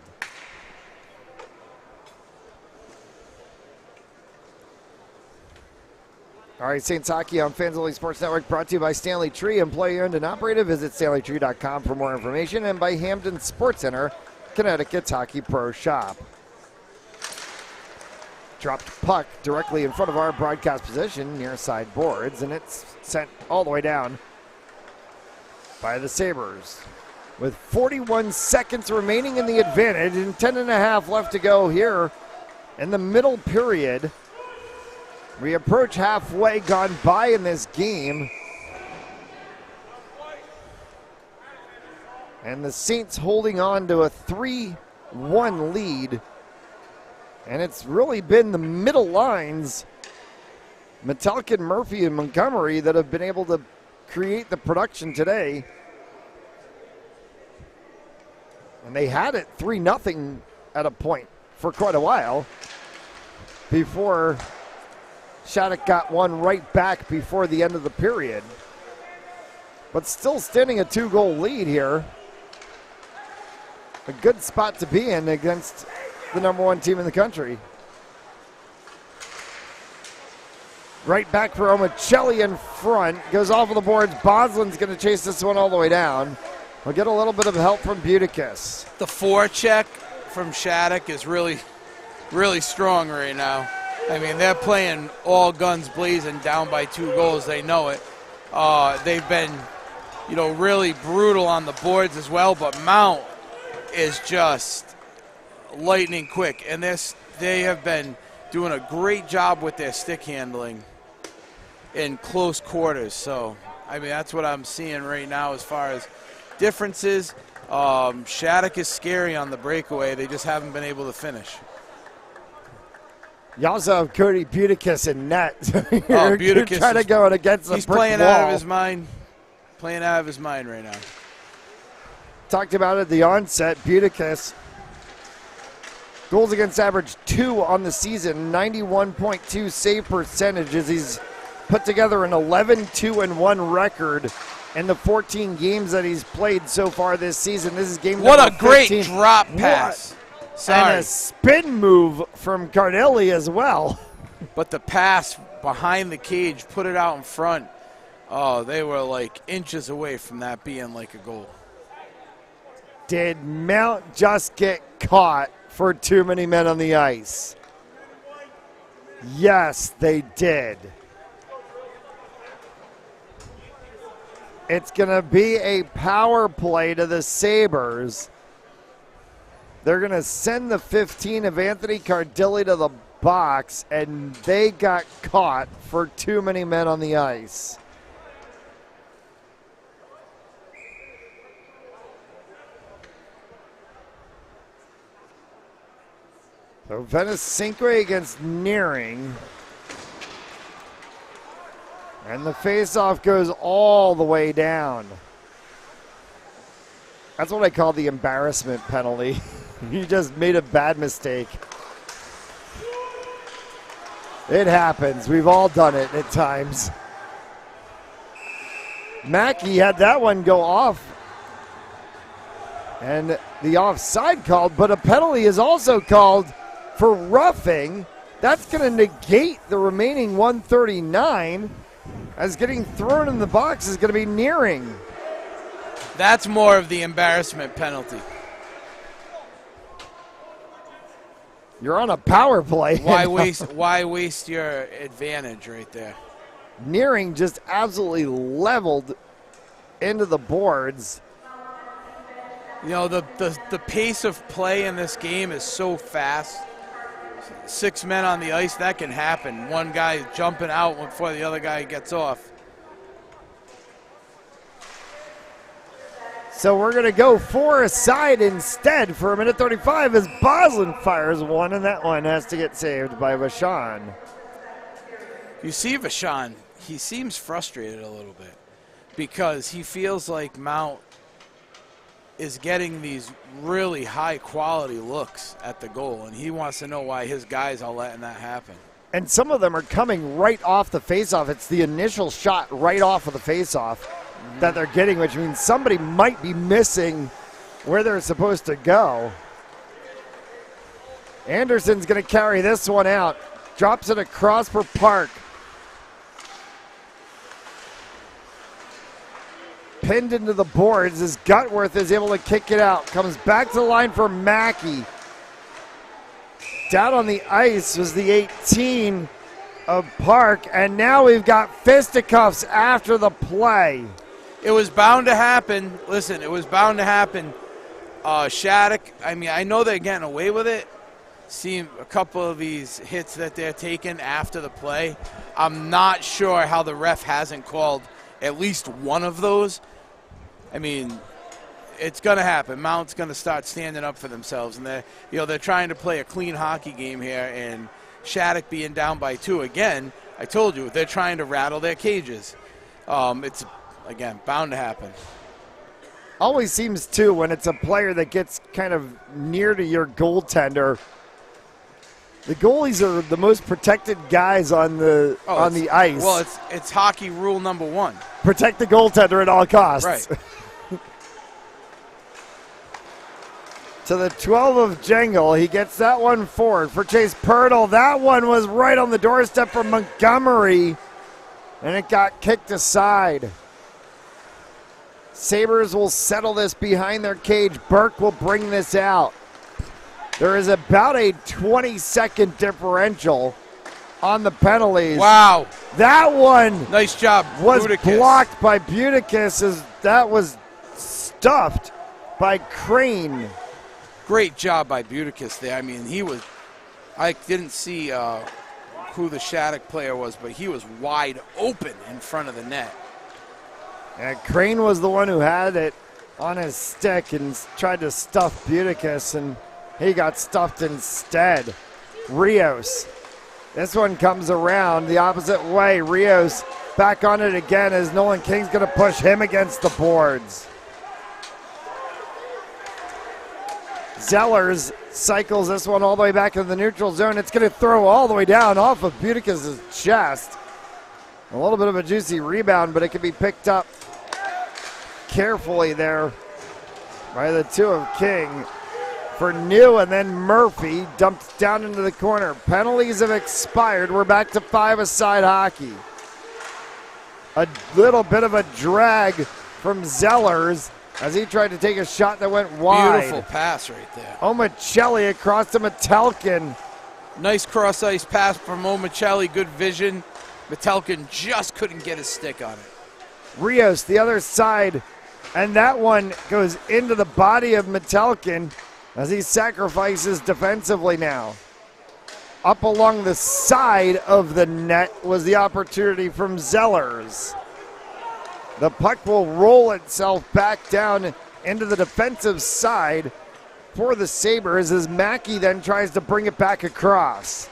All right, Saints Hockey on Fans Only Sports Network, brought to you by Stanley Tree, employee owned and operated. Visit StanleyTree.com for more information, and by Hamden Sports Center, Connecticut's Hockey Pro Shop. Dropped puck directly in front of our broadcast position near side boards, and it's sent all the way down by the Sabres. With 41 seconds remaining in the advantage and 10.5 left to go here in the middle period. We approach halfway gone by in this game. And the Saints holding on to a 3-1 lead. And it's really been the middle lines, Metallican, Murphy, and Montgomery, that have been able to create the production today. And they had it 3-0 at a point for quite a while before Shattuck got one right back before the end of the period. But still standing a 2-goal lead here. A good spot to be in against the number 1 team in the country. Right back for Omicelli in front. Goes off of the boards. Boslin's going to chase this one all the way down. We'll get a little bit of help from Buticus. The forecheck from Shattuck is really, really strong right now. I mean, they're playing all guns blazing, down by 2 goals. They know it. They've been, really brutal on the boards as well, but Mount is just lightning quick. And they have been doing a great job with their stick handling in close quarters. So, I mean, that's what I'm seeing right now as far as differences. Shattuck is scary on the breakaway. They just haven't been able to finish. You also have Cody Buticus in net. Buticus you're trying to go against the he's brick playing wall. out of his mind. Playing out of his mind right now. Talked about it at the onset. Buticus, goals against average 2 on the season, 91.2 save percentage as he's put together an 11-2-1 record in the 14 games that he's played so far this season. This is game what number a great 15. drop pass. Sorry. And a spin move from Cardelli as well. But the pass behind the cage, put it out in front. Oh, they were like inches away from that being like a goal. Did Mount just get caught for too many men on the ice? Yes, they did. It's going to be a power play to the Sabres. They're going to send the 15 of Anthony Cardilli to the box, and they got caught for too many men on the ice. So Venice Cinque against Nearing. And the faceoff goes all the way down. That's what I call the embarrassment penalty. You just made a bad mistake. It happens. We've all done it at times. Mackey had that one go off. And the offside called, but a penalty is also called for roughing. That's going to negate the remaining 139, as getting thrown in the box is going to be Nearing. That's more of the embarrassment penalty. You're on a power play. Why waste your advantage right there? Nearing just absolutely leveled into the boards. You know, the pace of play in this game is so fast. 6 men on the ice, that can happen. One guy jumping out before the other guy gets off. So we're going to go for a side instead for a minute 35 as Boslin fires one, and that one has to get saved by Vachon. You see Vachon, he seems frustrated a little bit because he feels like Mount is getting these really high-quality looks at the goal, and he wants to know why his guys are letting that happen. And some of them are coming right off the faceoff. It's the initial shot right off of the faceoff that they're getting, which means somebody might be missing where they're supposed to go. Anderson's going to carry this one out. Drops it across for Park. Pinned into the boards as Gutworth is able to kick it out. Comes back to the line for Mackey. Down on the ice was the 18 of Park, and now we've got fisticuffs after the play. It was bound to happen. Listen, it was bound to happen. Shattuck, I mean, I know they're getting away with it. Seeing a couple of these hits that they're taking after the play. I'm not sure how the ref hasn't called at least one of those. I mean, it's going to happen. Mount's going to start standing up for themselves, and they're trying to play a clean hockey game here. And Shattuck being down by 2 again. I told you they're trying to rattle their cages. It's again bound to happen. Always seems too when it's a player that gets kind of near to your goaltender. The goalies are the most protected guys on the ice. Well, it's hockey rule number 1. Protect the goaltender at all costs. Right. To the 12 of Jengle, he gets that one forward for Chase Pirtle. That one was right on the doorstep for Montgomery, and it got kicked aside. Sabres will settle this behind their cage. Burke will bring this out. There is about a 20-second differential on the penalties. Wow. That one nice job, was Budikas. blocked by Budikas as that was stuffed by Crane. Great job by Budikas there. I mean, I didn't see who the Shattuck player was, but he was wide open in front of the net. And Crane was the one who had it on his stick and tried to stuff Budikas, and he got stuffed instead. Rios. This one comes around the opposite way. Rios back on it again as Nolan King's going to push him against the boards. Zellers cycles this one all the way back into the neutral zone. It's going to throw all the way down off of Budikas' chest. A little bit of a juicy rebound, but it can be picked up carefully there by the 2 of King. For New, and then Murphy dumped down into the corner. Penalties have expired. We're back to 5-a-side hockey. A little bit of a drag from Zellers as he tried to take a shot that went wide. Beautiful pass right there. Omicelli across to Metelkin. Nice cross-ice pass from Omicelli. Good vision. Metelkin just couldn't get his stick on it. Rios, the other side, and that one goes into the body of Metelkin as he sacrifices defensively now. Up along the side of the net was the opportunity from Zellers. The puck will roll itself back down into the defensive side for the Sabres as Mackey then tries to bring it back across.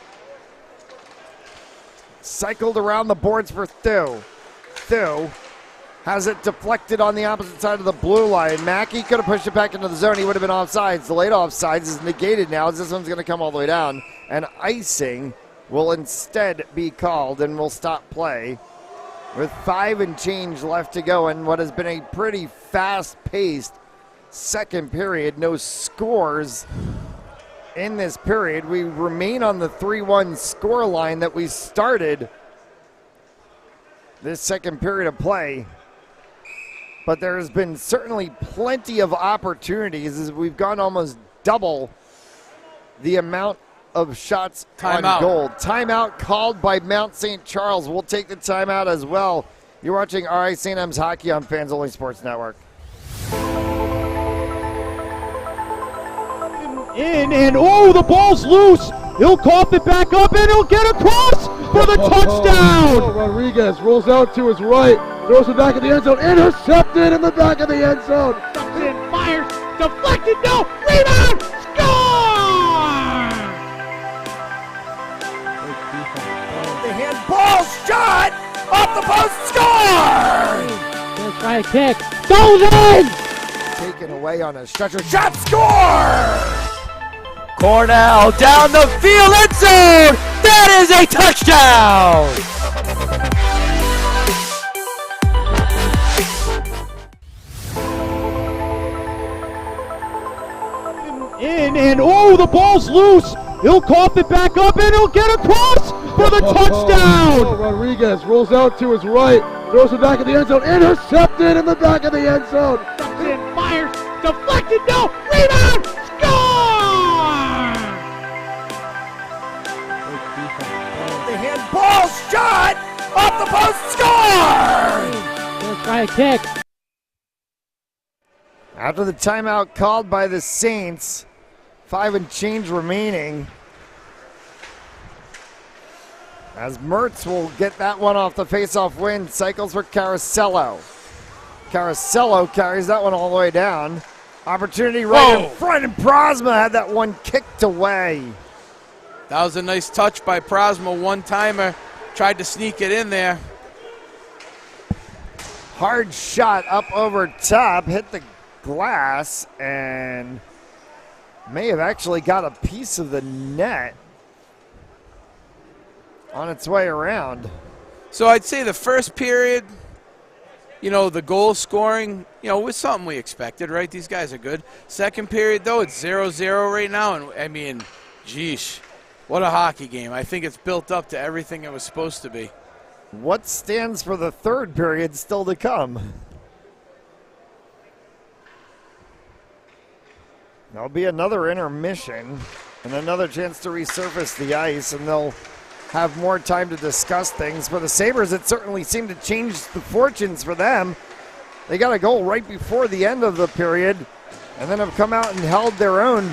Cycled around the boards for Thu. Thu has it deflected on the opposite side of the blue line. Mackey could have pushed it back into the zone. He would have been offsides. The late offsides is negated now as this one's going to come all the way down. And icing will instead be called and will stop play with 5 and change left to go in what has been a pretty fast-paced second period. No scores in this period. We remain on the 3-1 score line that we started this second period of play. But there has been certainly plenty of opportunities as we've gone almost double the amount of shots Timeout. on goal. Timeout called by Mount St. Charles. We'll take the timeout as well. You're watching RI St. M's Hockey on Fans Only Sports Network. And oh, the ball's loose. He'll cough it back up, and he'll get across for the touchdown. Rodriguez rolls out to his right, throws it back in the end zone, intercepted in the back of the end zone. Dumps it in, fires, deflected, no, rebound, score! The handball shot off the post, score! Gonna try a kick, goes in! Taken away on a stretcher, shot, score! Cornell down the field, end zone. That is a touchdown. And oh, the ball's loose. He'll cough it back up, and he'll get across for the touchdown. Rodriguez rolls out to his right, throws it back in the end zone, intercepted in the back of the end zone. Dumps it in, fires, deflected, no, rebound, score! The handball shot off the post, score! Gonna try a kick. After the timeout called by the Saints, 5 and change remaining. As Mertz will get that one off the faceoff win, cycles for Caracello. Caracello carries that one all the way down. Opportunity right in front, and Prosma had that one kicked away. That was a nice touch by Prosma, one-timer. Tried to sneak it in there. Hard shot up over top, hit the glass, and may have actually got a piece of the net on its way around. So I'd say the first period, you know, the goal scoring, you know, was something we expected, right? These guys are good. Second period, though, it's 0-0 right now, and I mean, geesh, what a hockey game. I think it's built up to everything it was supposed to be. What stands for the third period still to come? There'll be another intermission and another chance to resurface the ice, and they'll have more time to discuss things. For the Sabres, it certainly seemed to change the fortunes for them. They got a goal right before the end of the period, and then have come out and held their own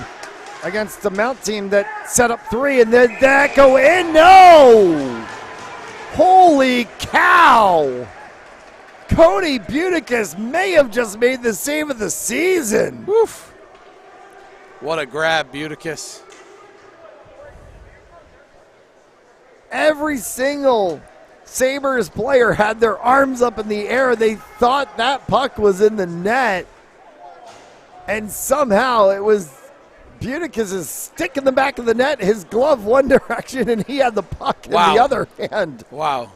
against the Mount team that set up 3, and then that go in. No! Holy cow! Cody Buticus may have just made the save of the season. Woof. What a grab, Buticus. Every single Sabres player had their arms up in the air. They thought that puck was in the net. And somehow it was Buticus' stick in the back of the net, his glove one direction, and he had the puck in the other hand. Wow.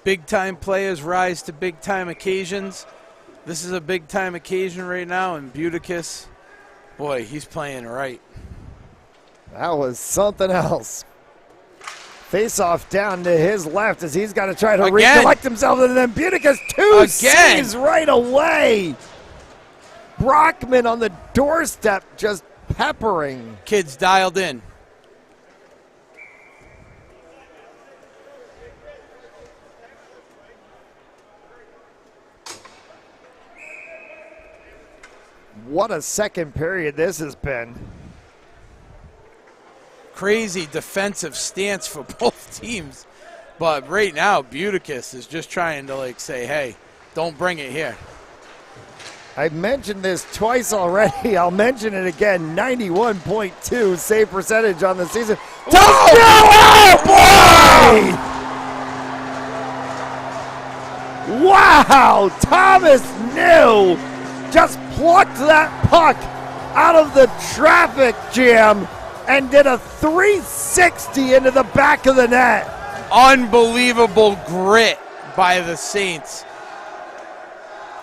Big-time players rise to big-time occasions. This is a big-time occasion right now, and Buticus, boy, he's playing right. That was something else. Face-off down to his left as he's got to try to recollect himself, and then Buticus saves right away. Brockman on the doorstep just peppering. Kids dialed in. What a second period this has been. Crazy defensive stance for both teams. But right now, Buticus is just trying to, like, say, hey, don't bring it here. I've mentioned this twice already. I'll mention it again. 91.2 save percentage on the season. Touchdown! Oh, boy! Wow! Thomas New just plucked that puck out of the traffic jam and did a 360 into the back of the net. Unbelievable grit by the Saints.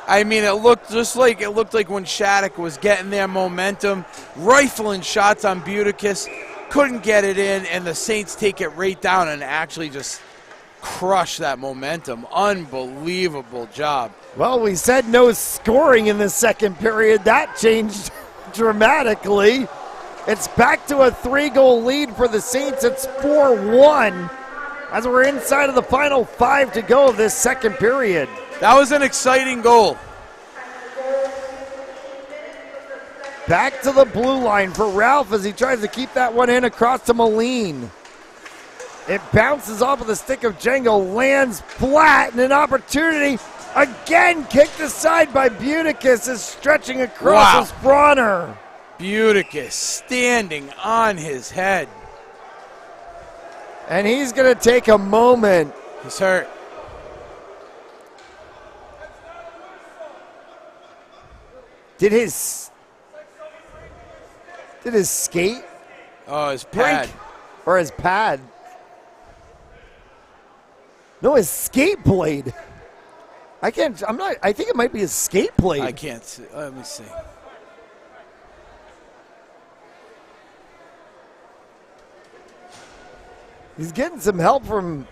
I mean, it looked like when Shattuck was getting their momentum, rifling shots on Buticus, couldn't get it in, and the Saints take it right down and actually just crush that momentum. Unbelievable job. Well, we said no scoring in the second period. That changed dramatically. It's back to a 3-goal lead for the Saints. It's 4-1 as we're inside of the final 5 to go of this second period. That was an exciting goal. Back to the blue line for Ralph as he tries to keep that one in across to Moline. It bounces off of the stick of Django, lands flat, and an opportunity again kicked aside by Buticus is stretching across his Bronner. Buticus standing on his head. And he's going to take a moment. He's hurt. Did his skate His pad. break? Or his pad? No, his skate blade. I think it might be his skate blade. I can't see. Let me see. He's getting some help from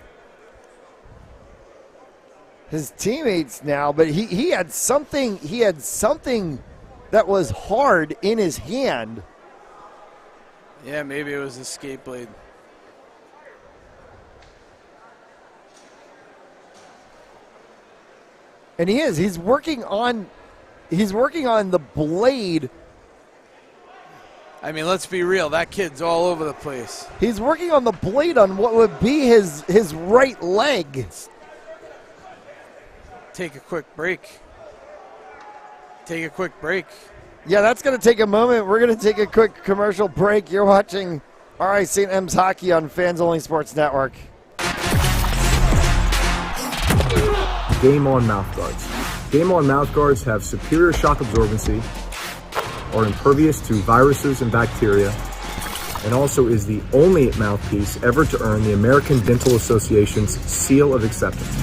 his teammates now, but he had something that was hard in his hand. Yeah, maybe it was the skate blade. And he's working on the blade. I mean, let's be real. That kid's all over the place. He's working on the blade on what would be his right leg. Take a quick break. Take a quick break. Yeah, that's going to take a moment. We're going to take a quick commercial break. You're watching RI St. M's Hockey on Fans Only Sports Network. Game On mouthguards. Game On mouthguards have superior shock absorbency, are impervious to viruses and bacteria, and also is the only mouthpiece ever to earn the American Dental Association's seal of acceptance.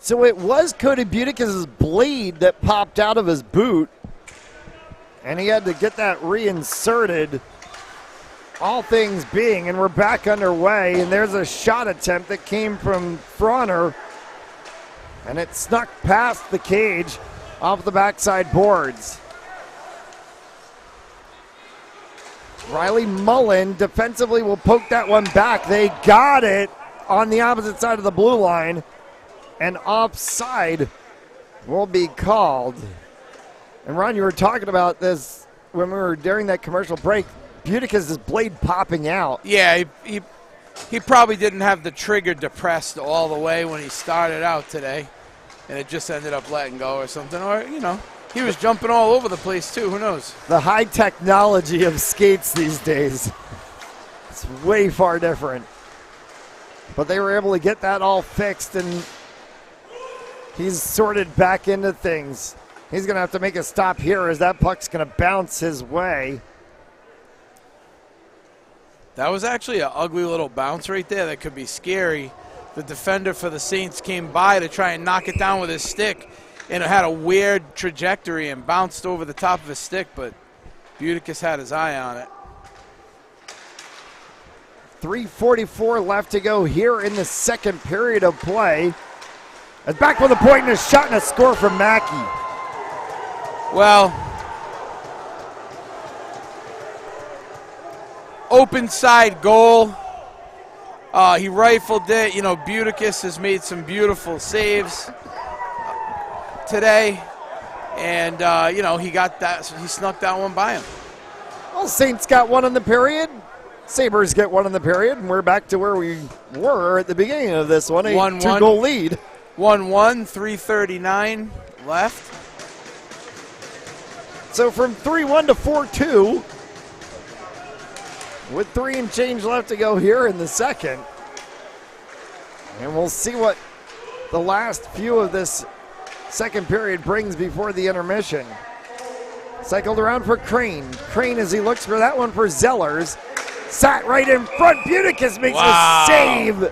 So it was Cody Buticus' blade that popped out of his boot, and he had to get that reinserted, all things being, and we're back underway, and there's a shot attempt that came from Bronner, and it snuck past the cage off the backside boards. Riley Mullen defensively will poke that one back. They got it on the opposite side of the blue line. And offside will be called. And Ron, you were talking about this when we were during that commercial break. Buticus' blade popping out. Yeah, he probably didn't have the trigger depressed all the way when he started out today, and it just ended up letting go or something. Or, he was jumping all over the place too. Who knows? The high technology of skates these days. It's way far different. But they were able to get that all fixed, and he's sorted back into things. He's going to have to make a stop here as that puck's going to bounce his way. That was actually an ugly little bounce right there that could be scary. The defender for the Saints came by to try and knock it down with his stick, and it had a weird trajectory and bounced over the top of his stick, but Buticus had his eye on it. 3:44 left to go here in the second period of play. As back with a point and a shot and a score from Mackey. Well, open side goal. He rifled it. Buticus has made some beautiful saves today. And, he got that. He snuck that one by him. Well, Saints got one in the period. Sabres get one in the period. And we're back to where we were at the beginning of this one. A 2-goal lead. 1-1, 3:39 left. So from 3-1 to 4-2, with 3 and change left to go here in the second. And we'll see what the last few of this second period brings before the intermission. Cycled around for Crane. Crane, as he looks for that one for Zellers. Sat right in front. Buticus makes a save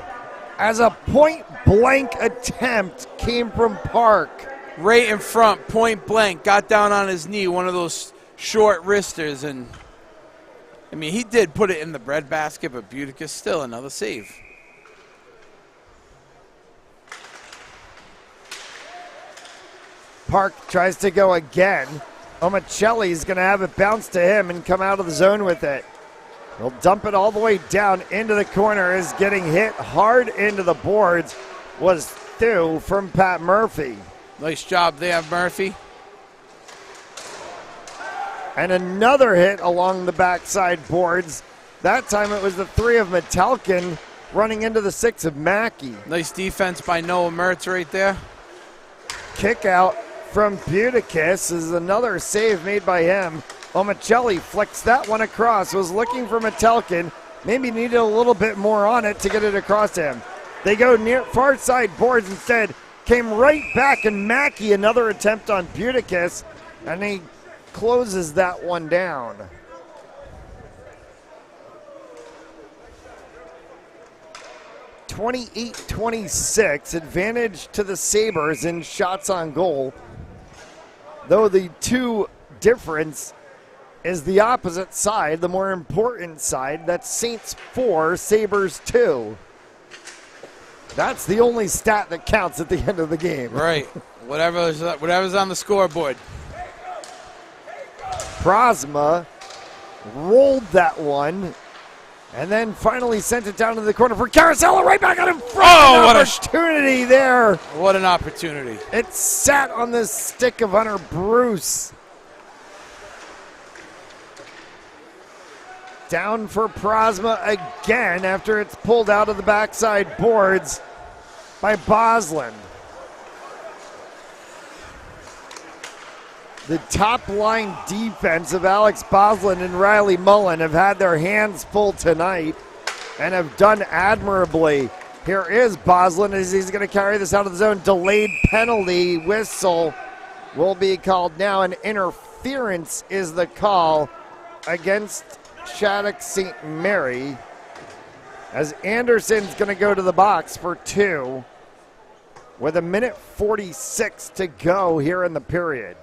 as a point-blank attempt came from Park. Right in front, point blank, got down on his knee, one of those short wristers, and I mean, he did put it in the breadbasket, but Buticus still another save. Park tries to go again. Omicelli's going to have it bounce to him and come out of the zone with it. He'll dump it all the way down into the corner. Is getting hit hard into the boards. Was through from Pat Murphy. Nice job there, Murphy. And another hit along the backside boards. That time it was the 3 of Metelkin running into the 6 of Mackey. Nice defense by Noah Mertz right there. Kick out from Buticus is another save made by him. Omicelli flicks that one across. Was looking for Metelkin. Maybe needed a little bit more on it to get it across to him. They go near far side boards instead. Came right back, and Mackey another attempt on Buticus, and he closes that one down. (28-26) advantage to the Sabres in shots on goal. Though the two difference is the opposite side, the more important side. That's Saints 4, Sabres 2. That's the only stat that counts at the end of the game. Right. Whatever's on the scoreboard. Prosma rolled that one and then finally sent it down to the corner for Carosella, right back on him front. Oh, what opportunity there. What an opportunity. It sat on the stick of Hunter Bruce. Down for Prosma again after it's pulled out of the backside boards by Bosland. The top line defense of Alex Bosland and Riley Mullen have had their hands full tonight and have done admirably. Here is Bosland as he's going to carry this out of the zone. Delayed penalty whistle will be called now, and interference is the call against Shattuck St. Mary as Anderson's going to go to the box for 2 with 1:46 to go here in the period.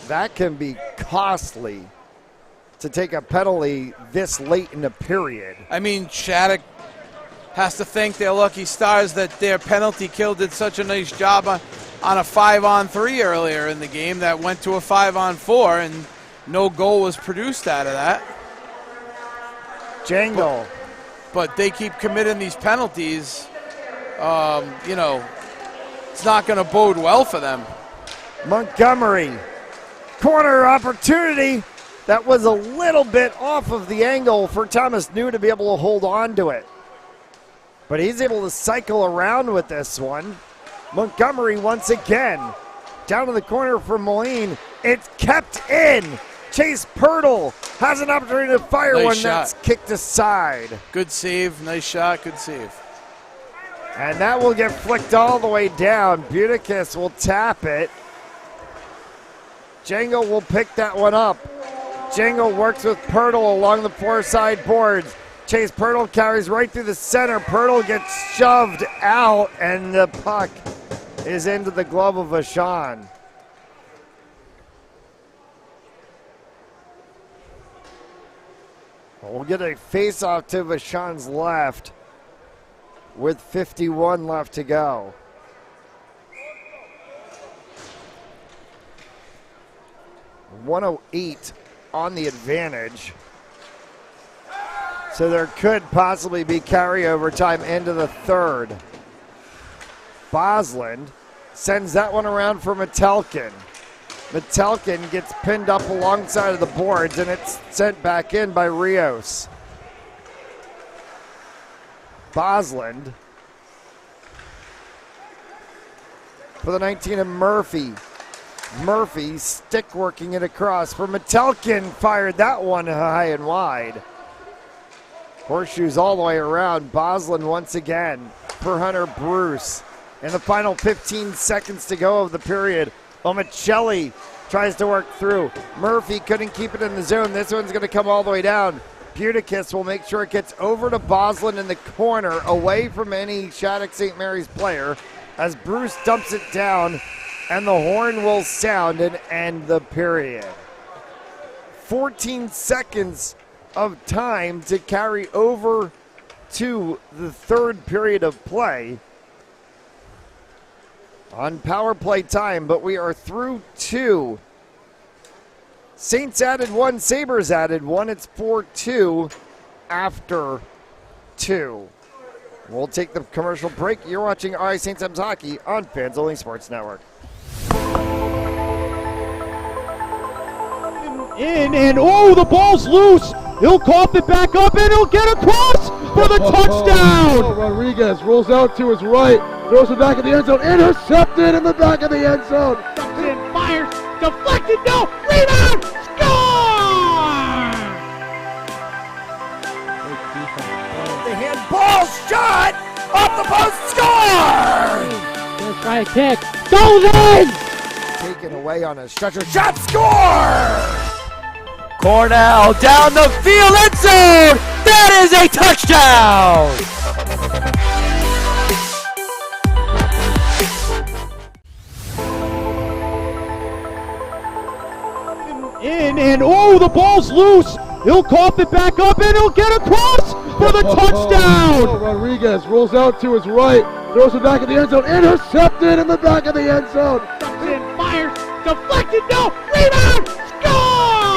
That can be costly to take a penalty this late in the period. I mean, Shattuck has to thank their lucky stars that their penalty kill did such a nice job on a 5-on-3 earlier in the game that went to a 5-on-4, and no goal was produced out of that. Jangle. But they keep committing these penalties. You know, it's not going to bode well for them. Montgomery. Corner opportunity. That was a little bit off of the angle for Thomas New to be able to hold on to it. But he's able to cycle around with this one. Montgomery once again. Down to the corner for Moline. It's kept in. Chase Pirtle has an opportunity to fire nice one shot. That's kicked aside. Good save. Nice shot. Good save. And that will get flicked all the way down. Buticus will tap it. Django will pick that one up. Django works with Pirtle along the four side boards. Chase Pirtle carries right through the center. Pirtle gets shoved out, and the puck is into the glove of Vachon. We'll get a face-off to Vachon's left with 51 left to go. .108 on the advantage. So there could possibly be carryover time into the third. Bosland sends that one around for Metelkin. Metelkin gets pinned up alongside of the boards, and it's sent back in by Rios. Bosland for the 19 of Murphy. Murphy stick working it across for Metelkin. Fired that one high and wide. Horseshoes all the way around. Bosland once again for Hunter Bruce. in the final 15 seconds to go of the period. Omicelli tries to work through. Murphy couldn't keep it in the zone. This one's going to come all the way down. Buticus will make sure it gets over to Boslin in the corner, away from any Shattuck St. Mary's player, as Bruce dumps it down, and the horn will sound and end the period. 14 seconds of time to carry over to the third period of play on power play time, but we are through 2. Saints added 1, Sabres added 1. It's 4-2 after 2. We'll take the commercial break. You're watching RI Saints M's Hockey on Fans Only Sports Network. And oh, the ball's loose. He'll cough it back up, and he'll get across for the touchdown. Rodriguez rolls out to his right, throws it back in the end zone, intercepted in the back of the end zone. And fires, deflected, no, rebound, score! The handball shot off the post, score! Gonna try a kick, goes in! Taken away on a stretcher, shot, score! Cornell down the field, end zone! That is a touchdown! And oh, the ball's loose. He'll cough it back up, and he'll get across for the touchdown. Rodriguez rolls out to his right, throws it back in the end zone, intercepted in the back of the end zone. And fires, deflected, no, rebound, score!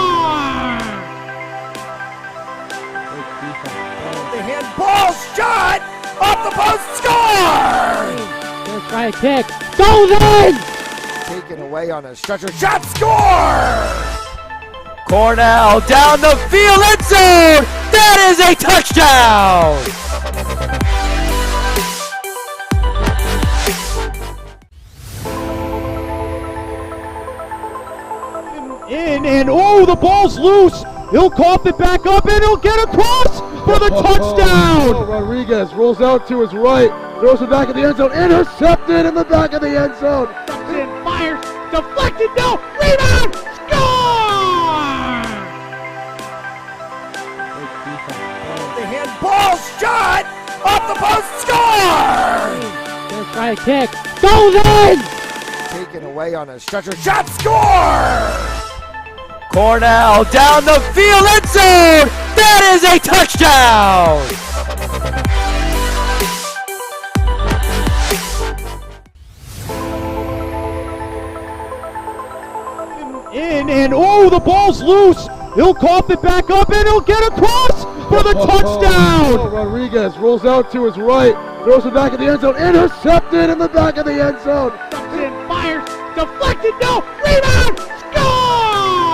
The handball shot off the post, score! Gonna try a kick, goes in! Taken away on a stretcher, shot, score! Cornell down the field, end zone! That is a touchdown! And oh, the ball's loose. He'll cough it back up, and he'll get across for the touchdown. Rodriguez rolls out to his right, throws it back in the end zone, intercepted in the back of the end zone. And fires, deflected, no, rebound, score! The handball shot off the post, score! Gonna try a kick, goes in! Taken away on a stretcher, shot, score! Cornell down the field, end zone! That is a touchdown! And oh, the ball's loose. He'll cough it back up, and he'll get across for the touchdown. Rodriguez rolls out to his right, throws it back in the end zone, intercepted in the back of the end zone. And fires, deflected, no, rebound, score!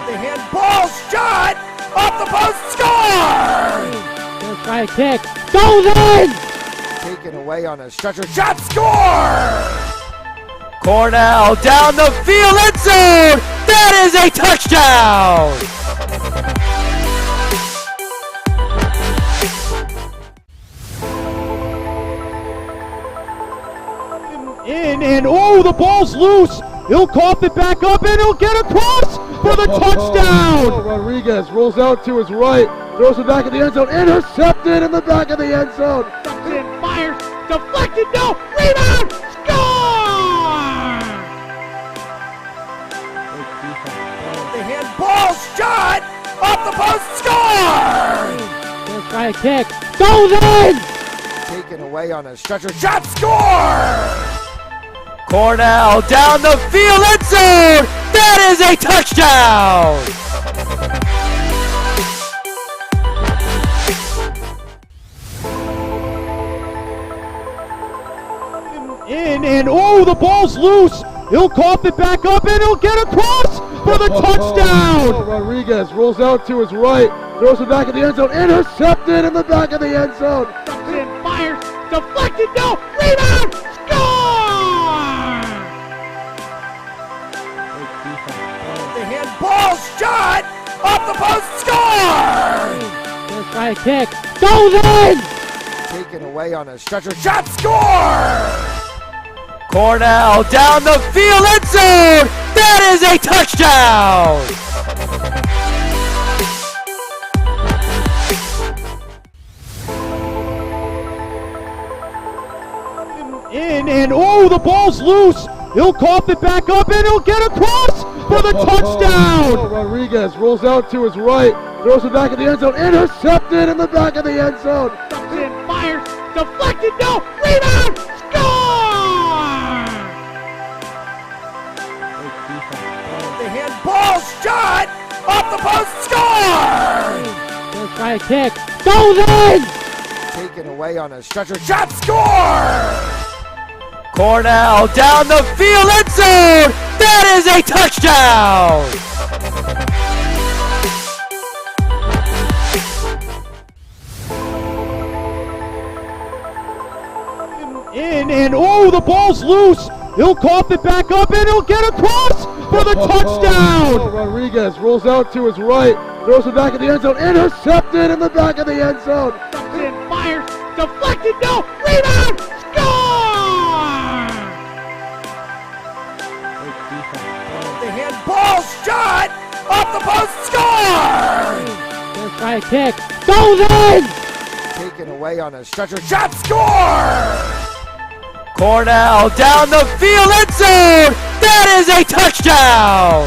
The handball shot off the post, score! Gonna try a kick, goes in! Taken away on a stretcher, shot, score! Cornell down the field, end zone! That is a touchdown! And oh, the ball's loose. He'll cough it back up, and he'll get across for the touchdown. Rodriguez rolls out to his right, throws it back in the end zone, intercepted in the back of the end zone. And fires, deflected, no, rebound, score! The handball shot off the post, score! Gonna try a kick, goes in! Taken away on a stretcher, shot, score! Cornell down the field, end zone! That is a touchdown! And oh, the ball's loose. He'll cough it back up, and he'll get across for the touchdown. Rodriguez rolls out to his right, throws it back in the end zone, intercepted in the back of the end zone. And fires, deflected, no, rebound, score! The handball shot off the post, score! Gonna try a kick, goes in! Taken away on a stretcher shot, score! Cornell down the field, end zone. That is a touchdown. In and oh, the ball's loose. He'll cough it back up and he'll get across for the touchdown. Rodriguez rolls out to his right, throws it back in the end zone, intercepted in the back of the end zone. And fires, deflected, no, rebound, score! The handball shot off the post, score! Let's try a kick, goes in! Taken away on a stretcher shot, score! Cornell down the field, end zone. That is a touchdown. In and oh, the ball's loose. He'll cough it back up and he'll get across for the touchdown. Rodriguez rolls out to his right, throws it back in the end zone, intercepted in the back of the end zone. And fires, deflected, no, rebound, score! The handball shot off the post, score! Let's try a kick, goes in! Taken away on a stretcher shot, score! Cornell down the field, end zone. That is a touchdown.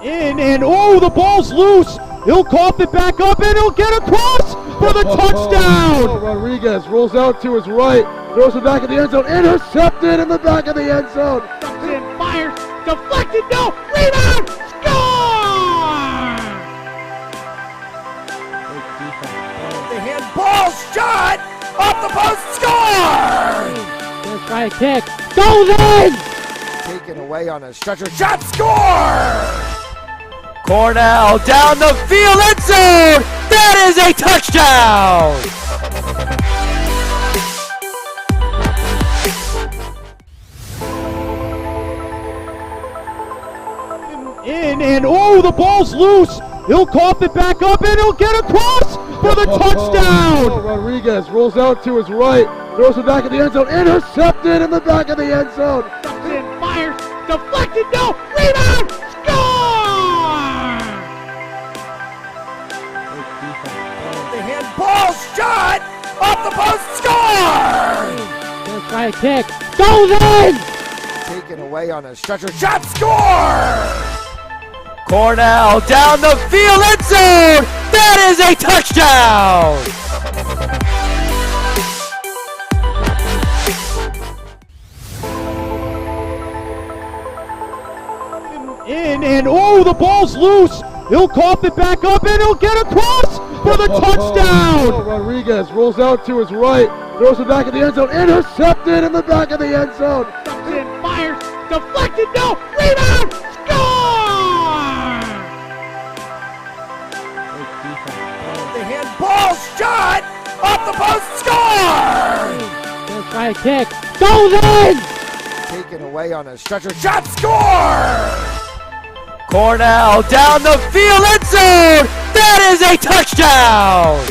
In and oh, the ball's loose. He'll cough it back up and he'll get across for the touchdown. Rodriguez rolls out to his right, throws it back in the end zone, intercepted in the back of the end zone. And fires, deflected, no, rebound, score! The handball shot off the post, score! Let's try a kick, goes in! Taken away on a stretcher shot, score! Cornell down the field, end zone. That is a touchdown. In and oh, the ball's loose. He'll cough it back up and he'll get across for the touchdown. Rodriguez rolls out to his right, throws it back in the end zone, intercepted in the back of the end zone. And fires, deflected, no, rebound, score! The handball shot off the post, score! Let's try a kick, goes in! Taken away on a stretcher shot, score! Cornell down the field, end zone. That is a touchdown. In and oh, the ball's loose. He'll cough it back up and he'll get across for the touchdown. Rodriguez rolls out to his right, throws it back in the end zone, intercepted in the back of the end zone. And fires, deflected, no, rebound, score! The handball shot off the post, score! Let's try a kick, goes in! Taken away on a stretcher shot, score! Cornell down the field, end zone. That is a touchdown.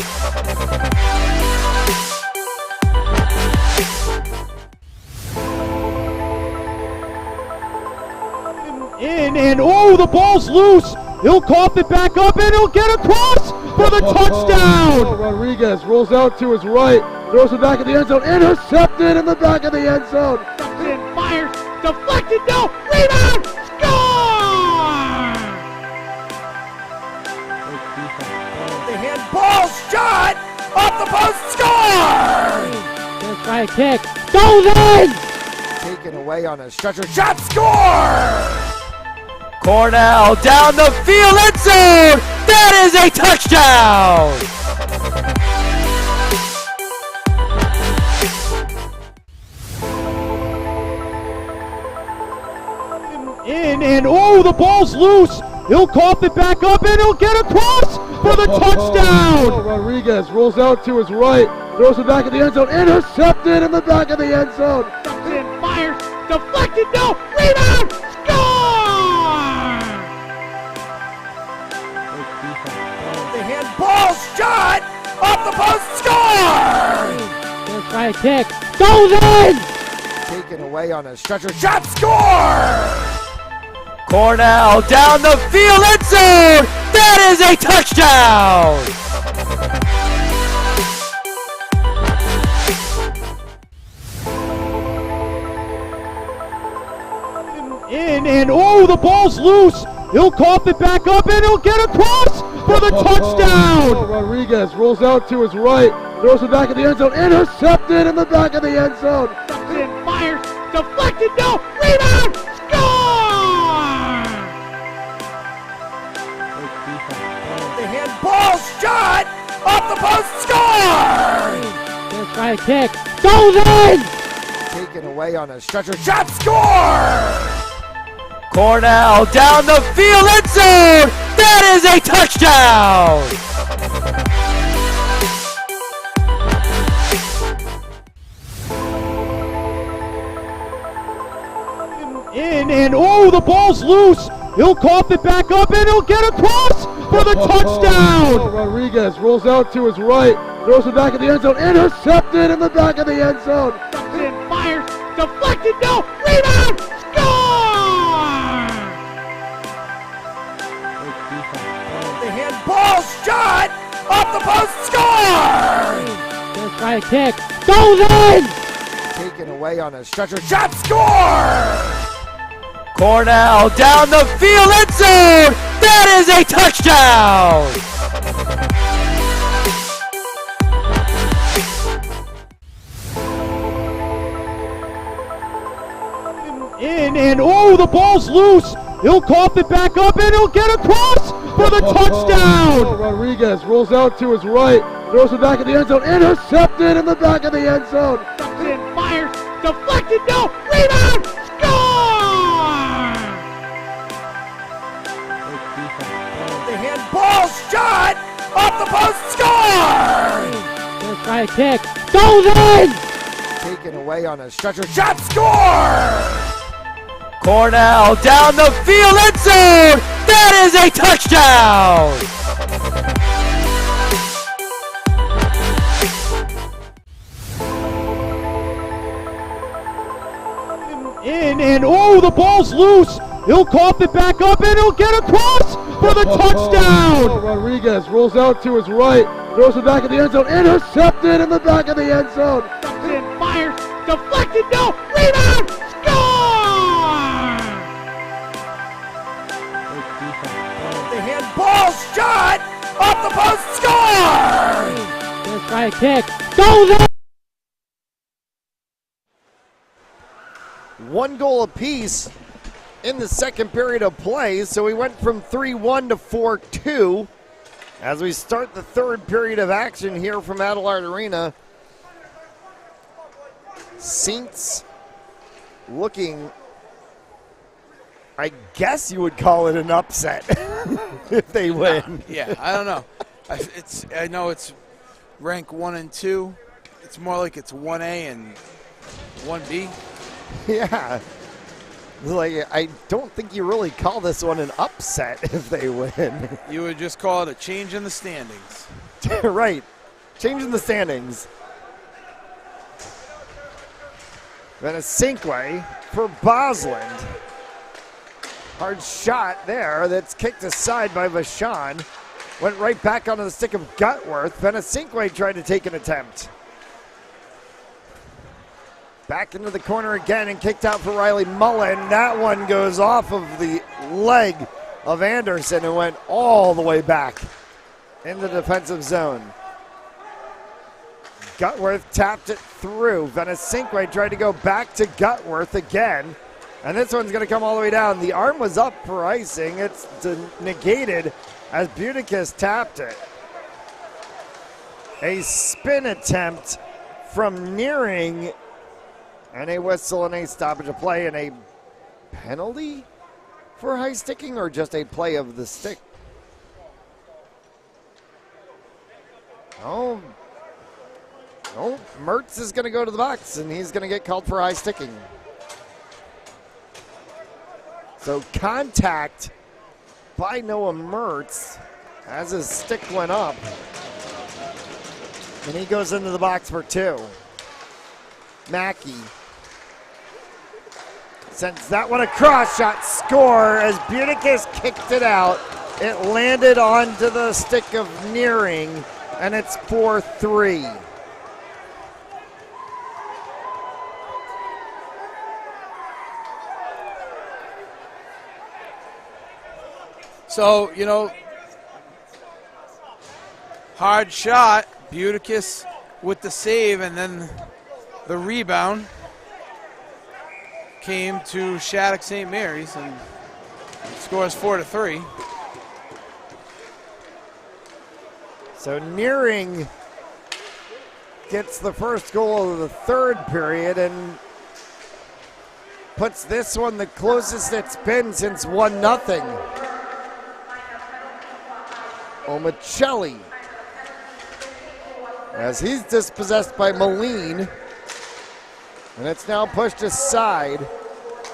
In and oh, the ball's loose. He'll cough it back up and he'll get across for the touchdown. Rodriguez rolls out to his right, throws it back in the end zone, intercepted in the back of the end zone. And fires, deflected, no, rebound, score! The handball shot off the post, score! Let's try a kick, goes in! Taken away on a stretcher shot, score! Cornell down the field, end zone. That is a touchdown. In and oh, the ball's loose. He'll cough it back up and he'll get across for the touchdown. Rodriguez rolls out to his right, throws it back in the end zone, intercepted in the back of the end zone. And fires, deflected, no, rebound, score! Right kick. Goes in! Taken away on a stretcher. Shot, score! Cornell down the field, end zone. That is a touchdown. In and oh, the ball's loose. He'll cough it back up and he'll get across for the touchdown. Rodriguez rolls out to his right, throws it back in the end zone, intercepted in the back of the end zone. And fires, deflected, no, rebound, score! The handball shot off the post, score! Right kick, goes in! Taken away on a stretcher. Shot, score! Cornell down the field, end zone. That is a touchdown. In and oh, the ball's loose. He'll cough it back up and he'll get across for the touchdown. Rodriguez rolls out to his right, throws it back in the end zone, intercepted in the back of the end zone. And fires, deflected, no, rebound, score! The handball shot off the post, score! Right kick, goes in! Taken away on a stretcher. Shot, score! Cornell down the field, end zone. That is a touchdown. In and oh, the ball's loose. He'll cough it back up and he'll get across for the touchdown. Rodriguez rolls out to his right, throws it back in the end zone, intercepted in the back of the end zone. And fires, deflected, no, rebound, score! The handball shot off the post, score! Right kick, goes in! Taken away on a stretcher. Shot, score! Cornell down the field, end zone. That is a touchdown. In and oh, the ball's loose. He'll cough it back up and he'll get across for the touchdown. Rodriguez rolls out to his right, throws it back in the end zone, intercepted in the back of the end zone. And fires, deflected, no, rebound, score! The handball shot off the post, score! Right kick, goes in! One goal apiece in the second period of play, so we went from 3-1 to 4-2 as we start the third period of action here from Adelard Arena. Saints looking, I guess you would call it an upset if they win. Yeah, I don't know. I know it's rank 1 and 2. It's more like it's 1A and 1B. Yeah. Like, I don't think you really call this one an upset if they win. You would just call it a change in the standings. Right. Change in the standings. Then a Sinkway for Bosland. Hard shot there that's kicked aside by Vachon. Went right back onto the stick of Gutworth. Then a Sinkway tried to take an attempt. Back into the corner again and kicked out for Riley Mullen. That one goes off of the leg of Anderson and went all the way back in the defensive zone. Gutworth tapped it through. Venesinkwe tried to go back to Gutworth again. And this one's going to come all the way down. The arm was up for icing. It's negated as Buticus tapped it. A spin attempt from Nearing. And a whistle and a stoppage of play and a penalty for high sticking, or just a play of the stick? Oh, Mertz is going to go to the box and he's going to get called for high sticking. So contact by Noah Mertz as his stick went up. And he goes into the box for 2. Mackey sends that one across, shot score as Buticus kicked it out. It landed onto the stick of Nearing, and it's 4-3. So, you know, hard shot, Buticus with the save, and then the rebound came to Shattuck St. Mary's and scores 4-3. So Nearing gets the first goal of the third period and puts this one the closest it's been since 1-0. Omicelli, as he's dispossessed by Moline, and it's now pushed aside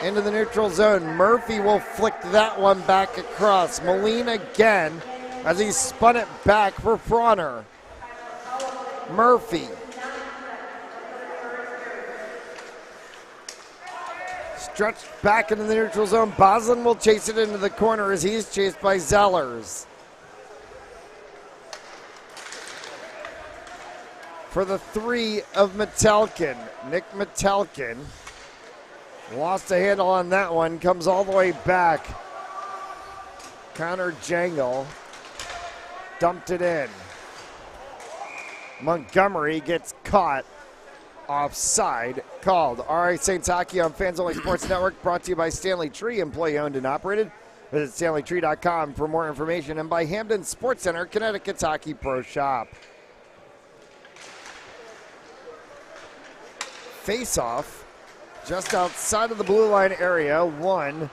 into the neutral zone. Murphy will flick that one back across. Moline again as he spun it back for Bronner. Murphy stretched back into the neutral zone. Boslin will chase it into the corner as he's chased by Zellers. For the three of Metelkin, Nick Metelkin lost a handle on that one, comes all the way back. Counter jangle, dumped it in. Montgomery gets caught, offside called. All right, Saints Hockey on Fans Only Sports Network, brought to you by Stanley Tree, employee owned and operated. Visit StanleyTree.com for more information, and by Hamden Sports Center, Connecticut's Hockey Pro Shop. Face-off just outside of the blue line area, won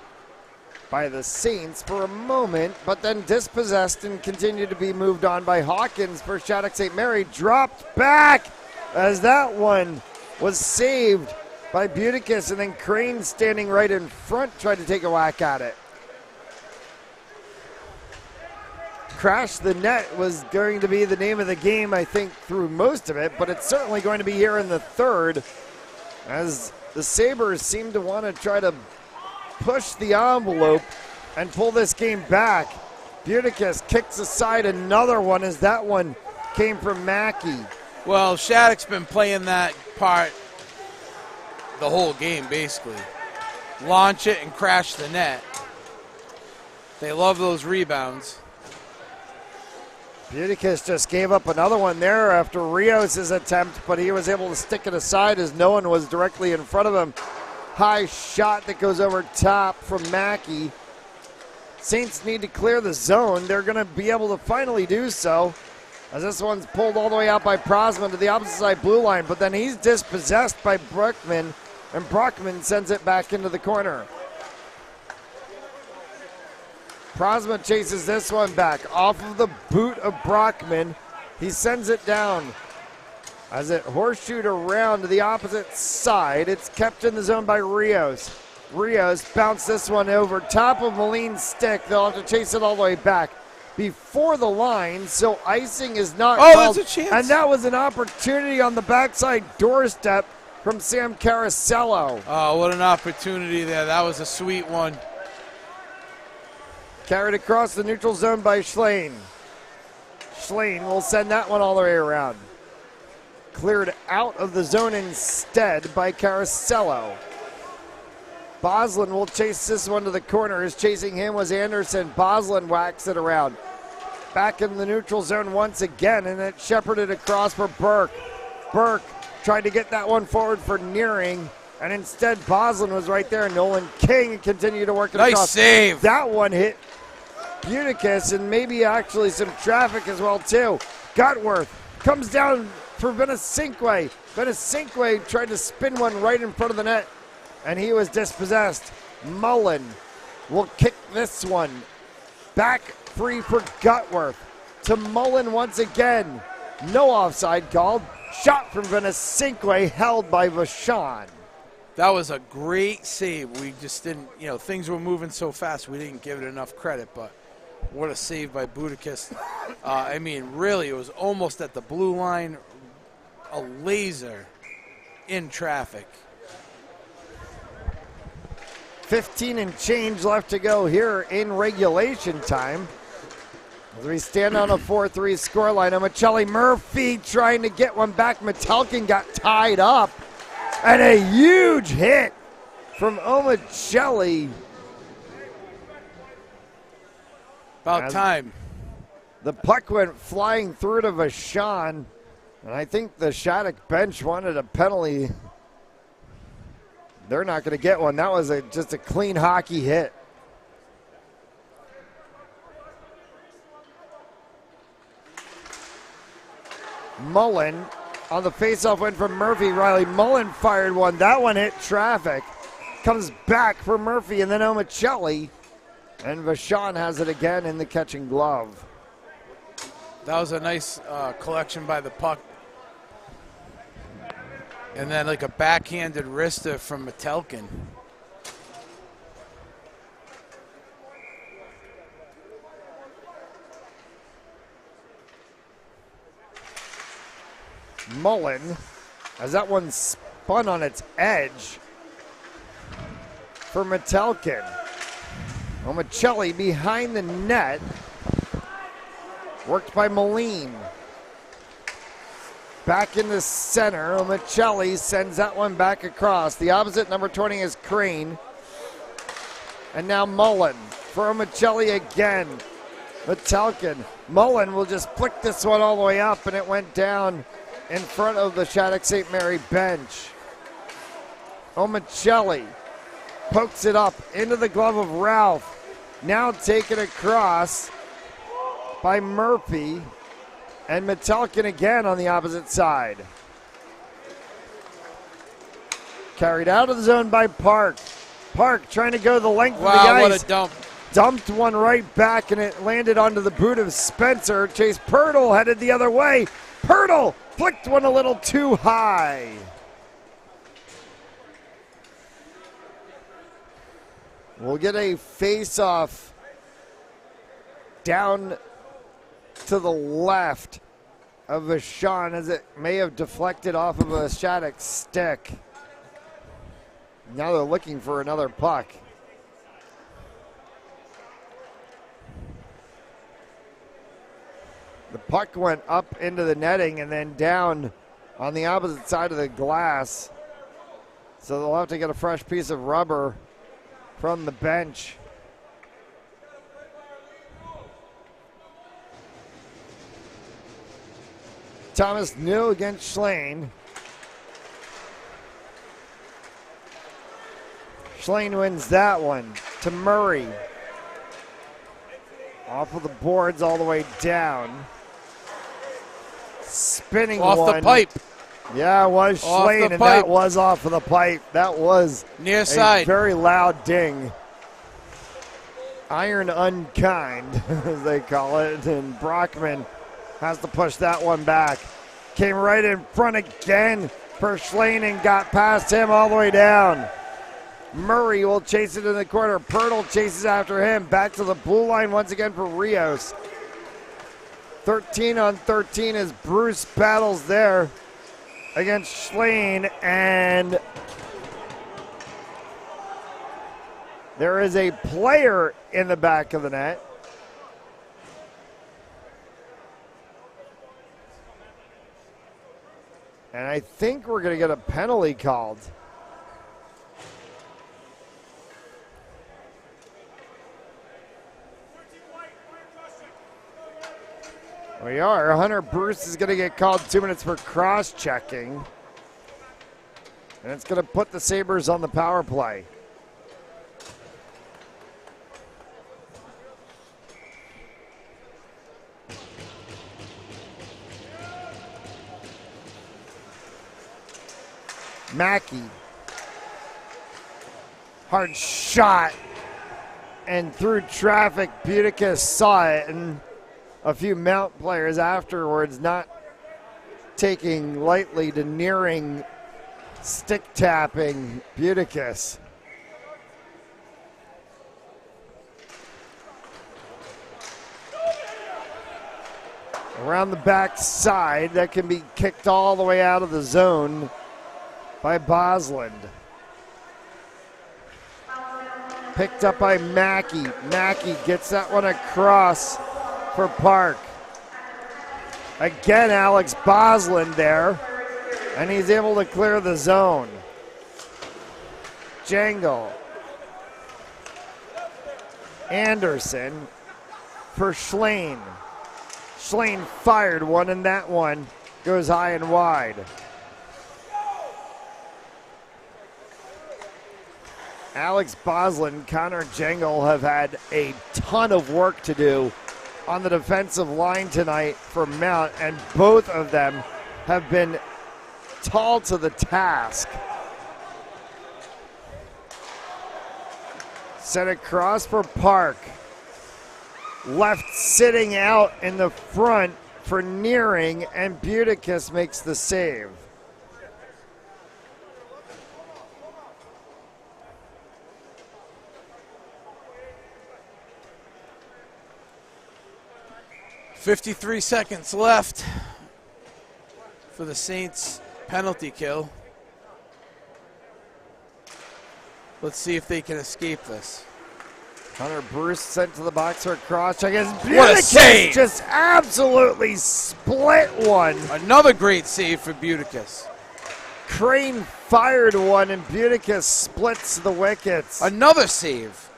by the Saints for a moment, but then dispossessed and continued to be moved on by Hawkins for Shattuck St. Mary. Dropped back as that one was saved by Buticus, and then Crane standing right in front tried to take a whack at it. Crash the net was going to be the name of the game, I think, through most of it, but it's certainly going to be here in the third, as the Sabres seem to want to try to push the envelope and pull this game back. Buticus kicks aside another one as that one came from Mackey. Well, Shattuck's been playing that part the whole game, basically. Launch it and crash the net. They love those rebounds. Buticus just gave up another one there after Rios' attempt, but he was able to stick it aside as no one was directly in front of him. High shot that goes over top from Mackey. Saints need to clear the zone. They're going to be able to finally do so, as this one's pulled all the way out by Prosman to the opposite side blue line, but then he's dispossessed by Brockman, and Brockman sends it back into the corner. Prosman chases this one back off of the boot of Brockman. He sends it down as it horseshoed around to the opposite side. It's kept in the zone by Rios. Rios bounced this one over top of Moline's stick. They'll have to chase it all the way back before the line, so icing is not called. That's a chance. And that was an opportunity on the backside doorstep from Sam Carasello. Oh, what an opportunity there. That was a sweet one. Carried across the neutral zone by Schlane. Schlane will send that one all the way around. Cleared out of the zone instead by Carasello. Boslin will chase this one to the corner. As chasing him was Anderson. Boslin whacks it around. Back in the neutral zone once again, and it shepherded across for Burke. Burke tried to get that one forward for Nearing, and instead Boslin was right there. Nolan King continued to work it across. Nice save. That one hit Buticus, and maybe actually some traffic as well too. Gutworth comes down for Benesinque. Benesinque tried to spin one right in front of the net, and he was dispossessed. Mullen will kick this one back free for Gutworth. To Mullen once again. No offside called. Shot from Benesinque held by Vachon. That was a great save. We just didn't, things were moving so fast we didn't give it enough credit, but what a save by Buticus. Really, it was almost at the blue line, a laser. in traffic. 15 and change left to go here in regulation time. As we stand on a 4-3 scoreline, Omicelli Murphy trying to get one back. Metelkin got tied up. And a huge hit from Omicelli. About time. The puck went flying through to Vachon. And I think the Shattuck bench wanted a penalty. They're not going to get one. That was just a clean hockey hit. Mullen on the faceoff went from Murphy. Riley Mullen fired one. That one hit traffic. Comes back for Murphy and then Omicelli. And Vachon has it again in the catching glove. That was a nice collection by the puck. And then like a backhanded wrister from Metelkin. Mullen, as that one spun on its edge for Metelkin. Omicelli behind the net. Worked by Moline. Back in the center. Omicelli sends that one back across. The opposite number 20 is Crane. And now Mullen for Omicelli again. Metelkin. Mullen will just flick this one all the way up, and it went down in front of the Shattuck St. Mary bench. Omicelli pokes it up into the glove of Ralph. Now taken across by Murphy. And Metelkin again on the opposite side. Carried out of the zone by Park. Park trying to go the length of the ice. Wow, what a dump. Dumped one right back, and it landed onto the boot of Spencer. Chase Pirtle headed the other way. Pirtle flicked one a little too high. We'll get a face-off down to the left of Vachon as it may have deflected off of a Shattuck stick. Now they're looking for another puck. The puck went up into the netting and then down on the opposite side of the glass. So they'll have to get a fresh piece of rubber from the bench. Thomas New against Schlane. Schlane wins that one to Murray. Off of the boards all the way down. Spinning off one. The pipe. Yeah, it was Off Schlane, the and pipe. that was off of the pipe. That was Near a side. very loud ding. Iron unkind, as they call it, and Brockman has to push that one back. Came right in front again for Schlane and got past him all the way down. Murray will chase it in the corner. Pirtle chases after him. Back to the blue line once again for Rios. 13 on 13 as Bruce battles there against Schlane, and there is a player in the back of the net. And I think we're going to get a penalty called. We are. Hunter Bruce is going to get called 2 minutes for cross-checking. And it's going to put the Sabres on the power play. Mackey. Hard shot. And through traffic, Buticus saw it. And a few Mount players afterwards not taking lightly to nearing stick tapping Buticus. Around the back side, that can be kicked all the way out of the zone. by Bosland. Picked up by Mackey. Mackey gets that one across for Park. Again, Alex Bosland there, and he's able to clear the zone. Jangle. Anderson for Schlane. Schlane fired one, and that one goes high and wide. Alex Bosland, Connor Jangle have had a ton of work to do on the defensive line tonight for Mount, and both of them have been tall to the task. Sent across for Park. Left sitting out in the front for Nearing, and Buticus makes the save. .53 seconds left for the Saints penalty kill. Let's see if they can escape this. Hunter Bruce sent to the box for a cross check. What a save! Just absolutely split one. Another great save for Buticus. Crane fired one, and Buticus splits the wickets. Another save.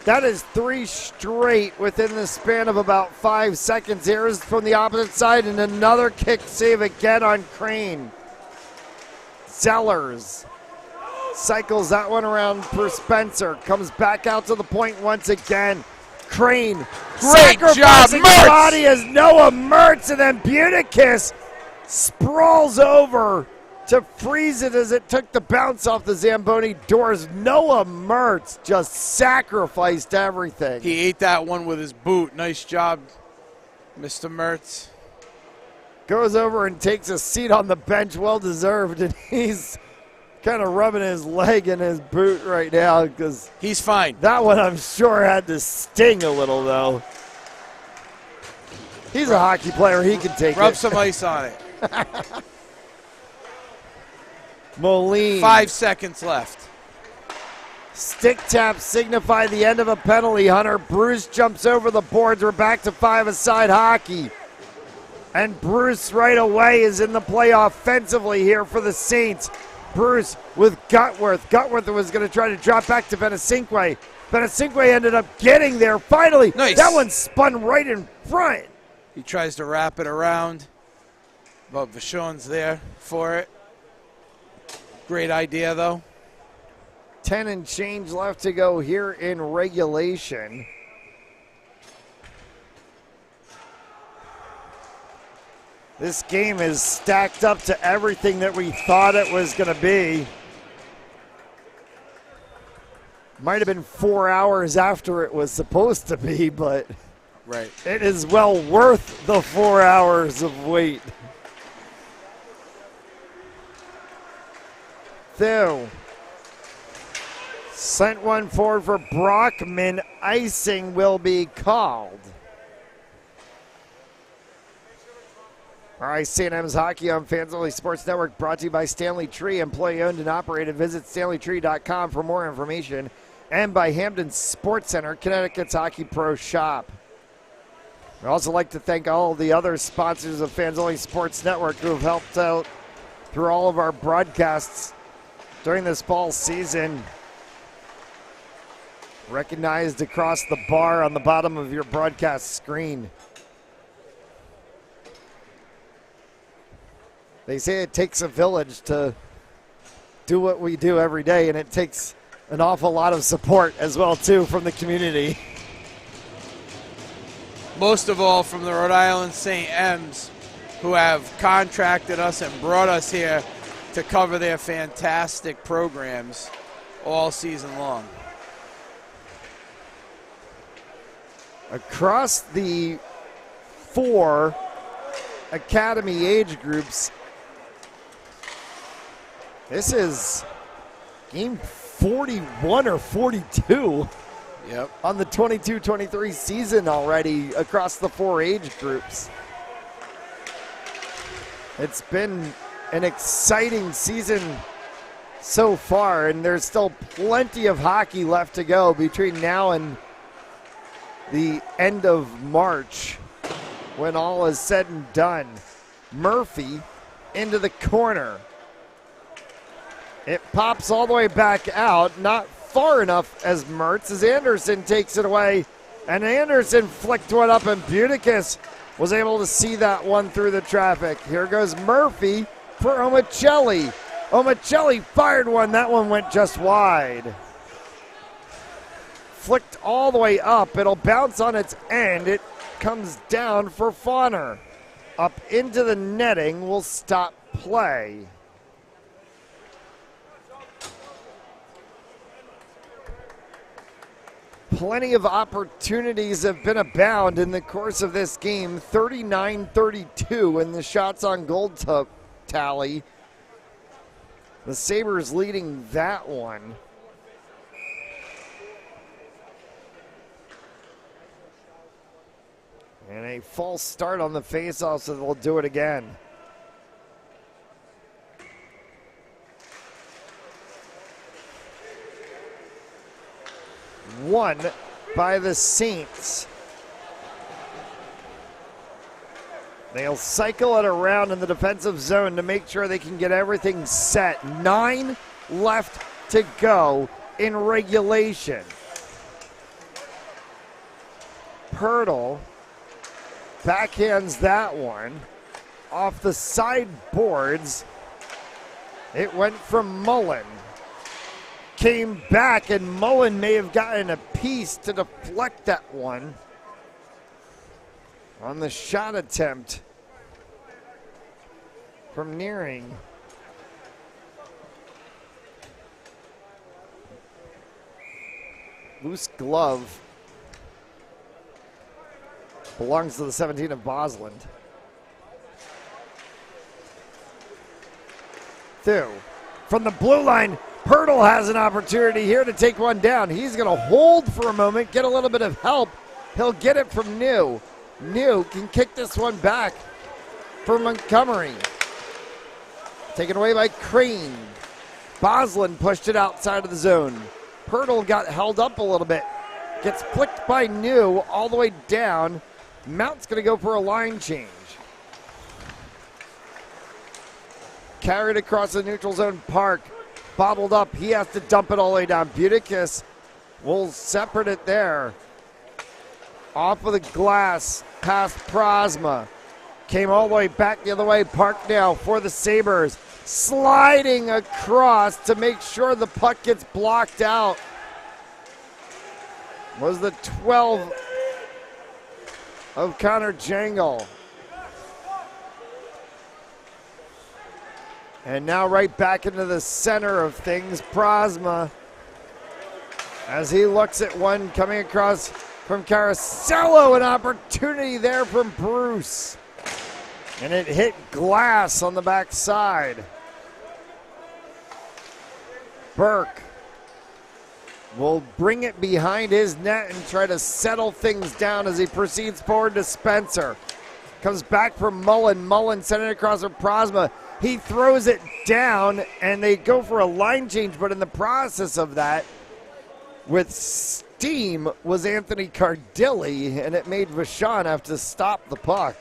That is 3 straight within the span of about 5 seconds. Here's from the opposite side, and another kick save again on Crane. Zellers cycles that one around for Spencer. Comes back out to the point once again. Crane. Great job, sacrificing Mertz. the body as Noah Mertz, and then Buticus sprawls over to freeze it as it took the bounce off the Zamboni doors. Noah Mertz just sacrificed everything. He ate that one with his boot. Nice job, Mr. Mertz. Goes over and takes a seat on the bench, well deserved, and he's kind of rubbing his leg in his boot right now because he's fine. That one I'm sure had to sting a little though. He's a hockey player, he can take Rub it. some ice on it. Moline. 5 seconds left. Stick tap signify the end of a penalty. Hunter Bruce jumps over the boards. We're back to 5-a-side hockey. And Bruce right away is in the play offensively here for the Saints. Bruce with Gutworth. Gutworth was going to try to drop back to Benesinque. Benesinque ended up getting there finally. Nice. That one spun right in front. He tries to wrap it around, but Vachon's there for it. Great idea, though. 10 and change left to go here in regulation. This game is stacked up to everything that we thought it was going to be. Might have been 4 hours after it was supposed to be, but right. It is well worth the 4 hours of wait. Theo sent one forward for Brockman. Icing will be called. All right, St. M's Hockey on Fans Only Sports Network, brought to you by Stanley Tree, employee owned and operated. Visit StanleyTree.com for more information. And by Hamden Sports Center, Connecticut's Hockey Pro Shop. I'd also like to thank all of the other sponsors of Fans Only Sports Network who have helped out through all of our broadcasts during this fall season. Recognized across the bar on the bottom of your broadcast screen. They say it takes a village to do what we do every day, and it takes an awful lot of support as well, too, from the community. Most of all from the Rhode Island St. M's, who have contracted us and brought us here to cover their fantastic programs all season long. Across the 4 academy age groups, this is game 41 or 42 on the 22-23 season already across the 4 age groups. It's been an exciting season so far, and there's still plenty of hockey left to go between now and the end of March when all is said and done. Murphy into the corner. It pops all the way back out, not far enough as Mertz, as Anderson takes it away, and Anderson flicked one up, and Buticus was able to see that one through the traffic. Here goes Murphy for Omicelli. Omicelli fired one. That one went just wide. Flicked all the way up. It'll bounce on its end. It comes down for Fauner. Up into the netting will stop play. Plenty of opportunities have been abound in the course of this game. 39-32 in the shots on goal tally. The Sabres leading that one. And a false start on the faceoff, so they'll do it again. One by the Saints. They'll cycle it around in the defensive zone to make sure they can get everything set. 9 left to go in regulation. Pirtle backhands that one off the sideboards. It went from Mullen. Came back, and Mullen may have gotten a piece to deflect that one on the shot attempt from Nearing. Loose glove. Belongs to the 17 of Bosland. Through. From the blue line, Pirtle has an opportunity here to take one down. He's going to hold for a moment, get a little bit of help. He'll get it from New. New can kick this one back for Montgomery. Taken away by Crane. Bosland pushed it outside of the zone. Pirtle got held up a little bit. Gets flicked by New all the way down. Mount's going to go for a line change. Carried across the neutral zone. Park bottled up. He has to dump it all the way down. Buticus will separate it there. Off of the glass, past Prosma. Came all the way back the other way. Park now for the Sabres. Sliding across to make sure the puck gets blocked out. Was the 12 of Connor Jangle. And now right back into the center of things, Prosma. As he looks at one coming across from Caracello, an opportunity there from Bruce. And it hit glass on the backside. Burke will bring it behind his net and try to settle things down as he proceeds forward to Spencer. Comes back from Mullen. Mullen sending it across for Prosma. He throws it down, and they go for a line change, but in the process of that, with steam, was Anthony Cardilli, and it made Vachon have to stop the puck.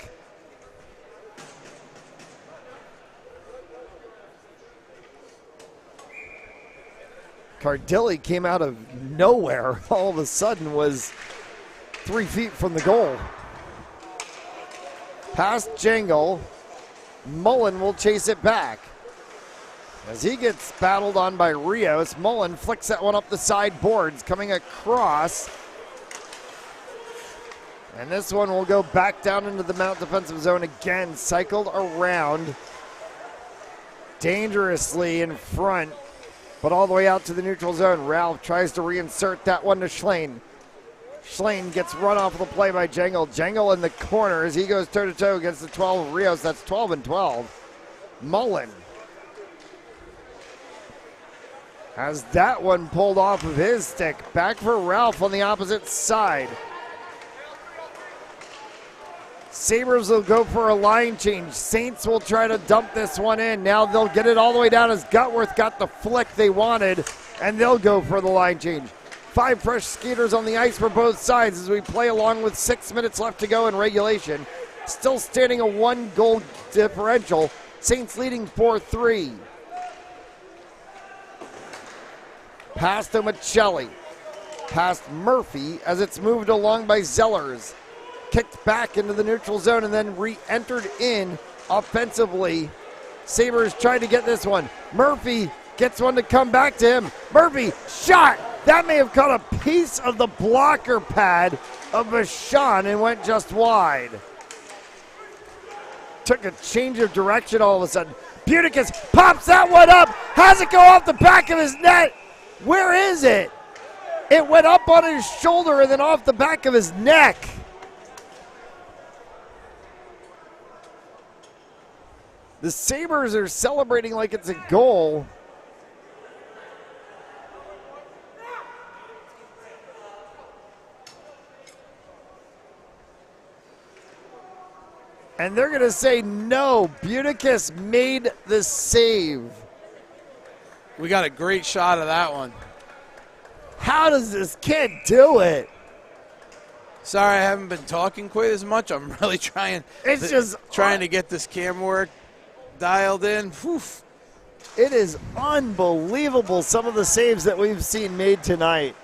Cardilli came out of nowhere, all of a sudden was 3 feet from the goal. Past Jangle. Mullen will chase it back. As he gets battled on by Rios, Mullen flicks that one up the sideboards, coming across. And this one will go back down into the Mount defensive zone again, cycled around dangerously in front, but all the way out to the neutral zone. Ralph tries to reinsert that one to Schlane. Schlane gets run off of the play by Jangle. Jangle in the corner as he goes toe-to-toe against the 12 of Rios. That's 12 and 12. Mullen has that one pulled off of his stick. Back for Ralph on the opposite side. Sabres will go for a line change. Saints will try to dump this one in. Now they'll get it all the way down as Gutworth got the flick they wanted, and they'll go for the line change. 5 fresh skaters on the ice for both sides as we play along with 6 minutes left to go in regulation. Still standing a 1-goal differential. Saints leading 4-3. Pass to Michelli. Past Murphy as it's moved along by Zellers. Kicked back into the neutral zone and then re-entered in offensively. Sabres tried to get this one. Murphy gets one to come back to him. Murphy, shot! That may have caught a piece of the blocker pad of Vachon and went just wide. Took a change of direction all of a sudden. Buticus pops that one up. Has it go off the back of his net? Where is it? It went up on his shoulder and then off the back of his neck. The Sabres are celebrating like it's a goal. And they're going to say no. Buticus made the save. We got a great shot of that one. How does this kid do it? Sorry, I haven't been talking quite as much. I'm really trying to get this camera work dialed in. Whew. It is unbelievable, some of the saves that we've seen made tonight.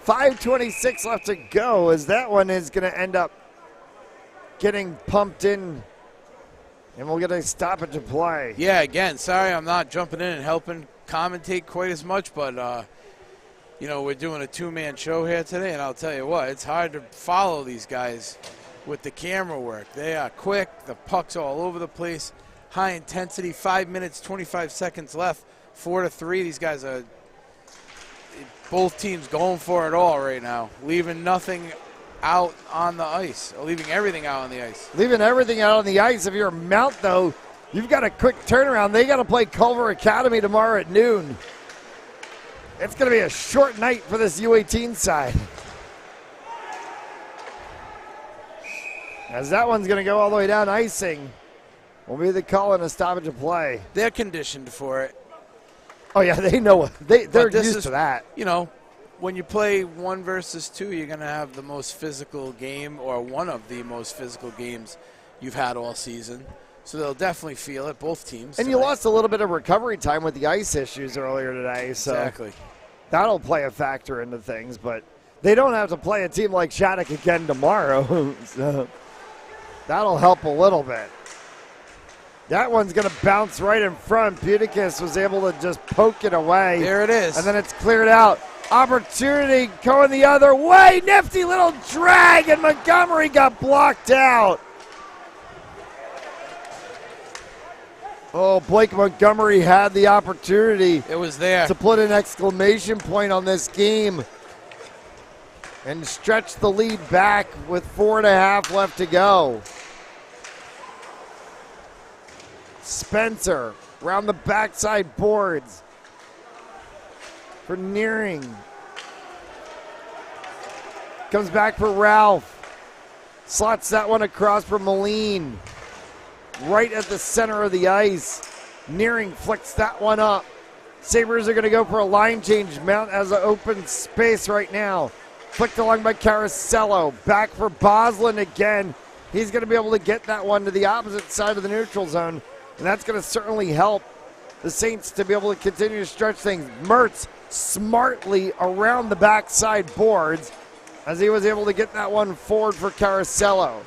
5:26 left to go as that one is going to end up getting pumped in, and we'll get a stoppage of play. Yeah, again, sorry I'm not jumping in and helping commentate quite as much, but, we're doing a two-man show here today, and I'll tell you what, it's hard to follow these guys with the camera work. They are quick. The puck's all over the place. High intensity, 5 minutes, 25 seconds left, 4-3. These guys are both teams going for it all right now, leaving nothing out on the ice, or leaving everything out on the ice. Leaving everything out on the ice. If you're Mount, though, you've got a quick turnaround. They got to play Culver Academy tomorrow at noon. It's going to be a short night for this U18 side. As that one's going to go all the way down, icing will be the call and a stoppage of play. They're conditioned for it. Oh, yeah, they know it. They're used to that. When you play 1 versus 2, you're going to have the most physical game, or one of the most physical games you've had all season. So they'll definitely feel it, both teams. And tonight. you lost a little bit of recovery time with the ice issues earlier today. So exactly. That'll play a factor into things. But they don't have to play a team like Shattuck again tomorrow. So that'll help a little bit. That one's going to bounce right in front. Buticus was able to just poke it away. There it is. And then it's cleared out. Opportunity going the other way. Nifty little drag, and Montgomery got blocked out. Oh, Blake Montgomery had the opportunity. It was there. To put an exclamation point on this game and stretch the lead back with 4.5 left to go. Spencer around the backside boards for Nearing. Comes back for Ralph. Slots that one across for Moline. Right at the center of the ice. Nearing flicks that one up. Sabres are going to go for a line change. Mount has an open space right now. Flicked along by Caracello. Back for Boslin again. He's going to be able to get that one to the opposite side of the neutral zone. And that's going to certainly help the Saints to be able to continue to stretch things. Mertz smartly around the backside boards as he was able to get that one forward for Caracello.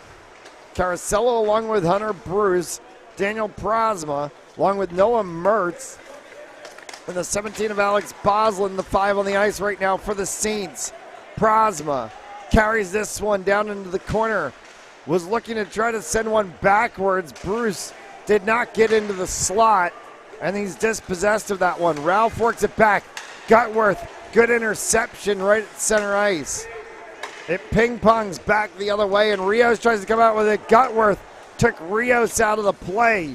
Caracello along with Hunter Bruce, Daniel Prosma, along with Noah Mertz, and the 17 of Alex Boslin, the 5 on the ice right now for the Saints. Prosma carries this one down into the corner. Was looking to try to send one backwards. Bruce did not get into the slot, and he's dispossessed of that one. Ralph works it back. Gutworth, good interception right at center ice. It ping-pongs back the other way, and Rios tries to come out with it. Gutworth took Rios out of the play.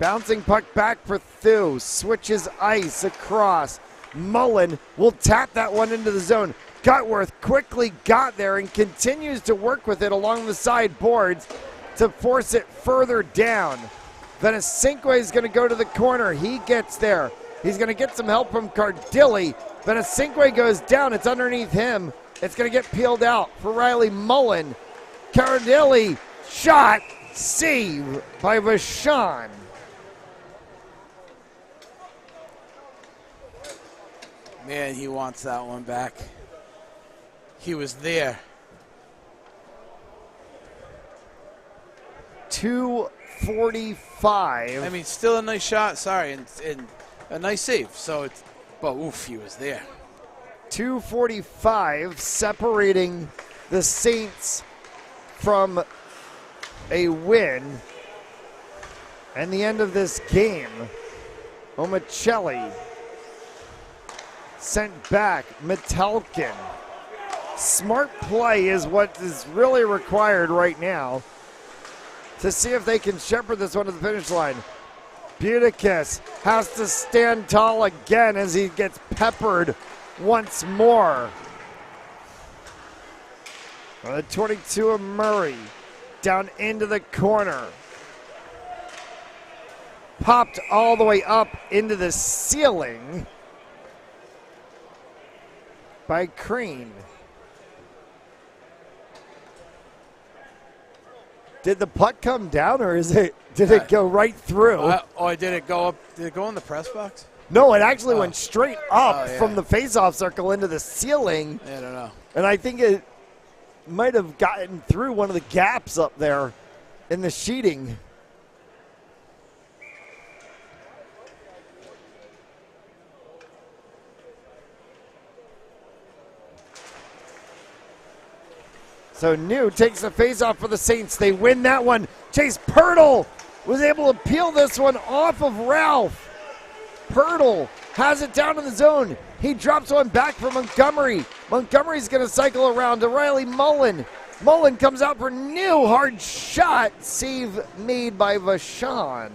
Bouncing puck back for Thew. Switches ice across. Mullen will tap that one into the zone. Gutworth quickly got there and continues to work with it along the side boards to force it further down. Venesinkwe is going to go to the corner. He gets there. He's going to get some help from Cardilli. Venesinkwe goes down. It's underneath him. It's going to get peeled out for Riley Mullen. Cardilli shot. Save by Vachon. Man, he wants that one back. He was there. 2:45. I mean, still a nice shot. Sorry, and a nice save. So it's, but oof, he was there. 2:45 separating the Saints from a win and the end of this game. Omicelli sent back. Metelkin. Smart play is what is really required right now to see if they can shepherd this one to the finish line. Buticus has to stand tall again as he gets peppered once more. The 22 of Murray down into the corner. Popped all the way up into the ceiling by Crane. Did the puck come down, or did it go right through? Did it go up? Did it go in the press box? No, it actually went straight up yeah. from the faceoff circle into the ceiling. I don't know. And I think it might have gotten through one of the gaps up there in the sheeting. So New takes the face-off for the Saints. They win that one. Chase Pirtle was able to peel this one off of Ralph. Pirtle has it down in the zone. He drops one back for Montgomery. Montgomery's going to cycle around to Riley Mullen. Mullen comes out for New. Hard shot. Save made by Vachon.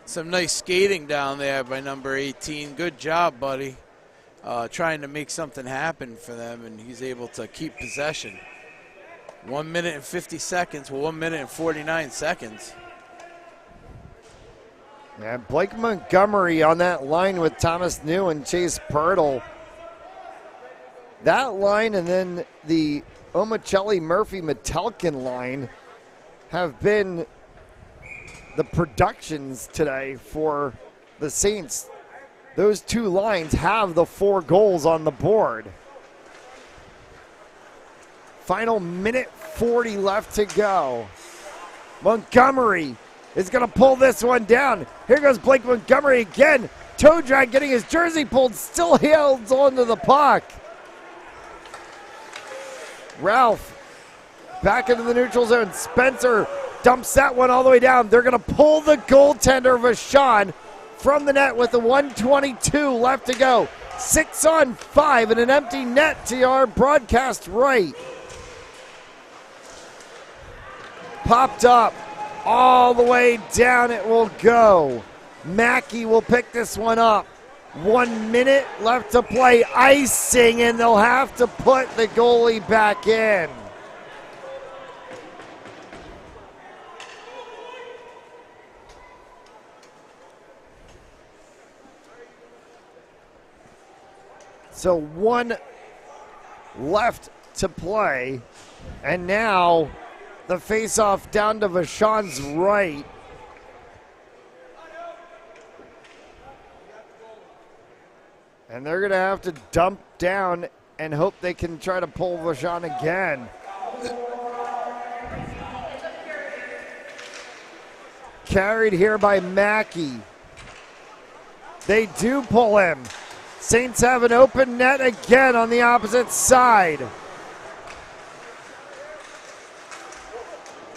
Some nice skating down there by number 18. Good job, buddy. Trying to make something happen for them, and he's able to keep possession. 1 minute and 50 seconds. Well, 1 minute and 49 seconds. Yeah, Blake Montgomery on that line with Thomas New and Chase Pirtle. That line and then the Omicelli Murphy Metelkin line have been the productions today for the Saints. Those two lines have the 4 goals on the board. Final minute 40 left to go. Montgomery is going to pull this one down. Here goes Blake Montgomery again. Toe drag getting his jersey pulled. Still holds onto the puck. Ralph back into the neutral zone. Spencer dumps that one all the way down. They're going to pull the goaltender Vachon from the net with the 1:22 left to go. 6-on-5 and an empty net to our broadcast right. Popped up all the way down it will go. Mackey will pick this one up. 1 minute left to play. Icing, and they'll have to put the goalie back in. So 1 left to play, and now the face-off down to Vachon's right. And they're going to have to dump down and hope they can try to pull Vachon again. Carried here by Mackey. They do pull him. Saints have an open net again on the opposite side.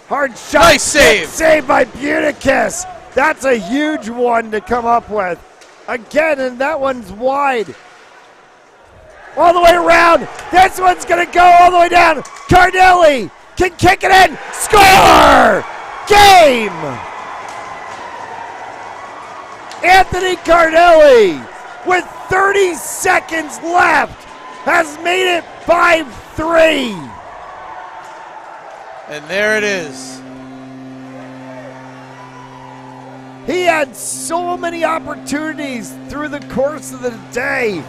Hard shot. Nice save. Saved by Buticus. That's a huge one to come up with. Again, and that one's wide. All the way around. This one's going to go all the way down. Cardilli can kick it in. Score! Game! Anthony Cardilli, with 30 seconds left, has made it 5-3. And there it is. He had so many opportunities through the course of the day.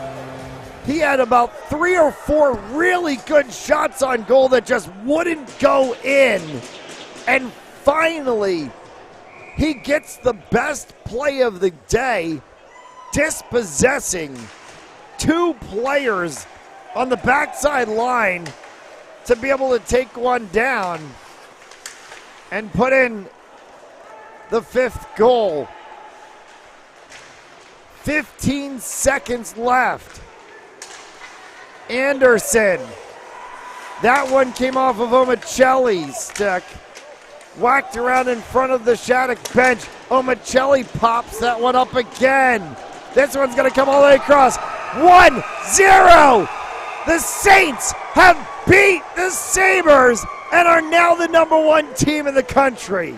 He had about 3 or 4 really good shots on goal that just wouldn't go in. And finally, he gets the best play of the day, dispossessing 2 players on the backside line to be able to take one down and put in the 5th goal. 15 seconds left. Anderson. That one came off of Omicelli's stick. Whacked around in front of the Shattuck bench. Omicelli pops that one up again. This one's going to come all the way across. 1-0. The Saints have beat the Sabres and are now the #1 team in the country.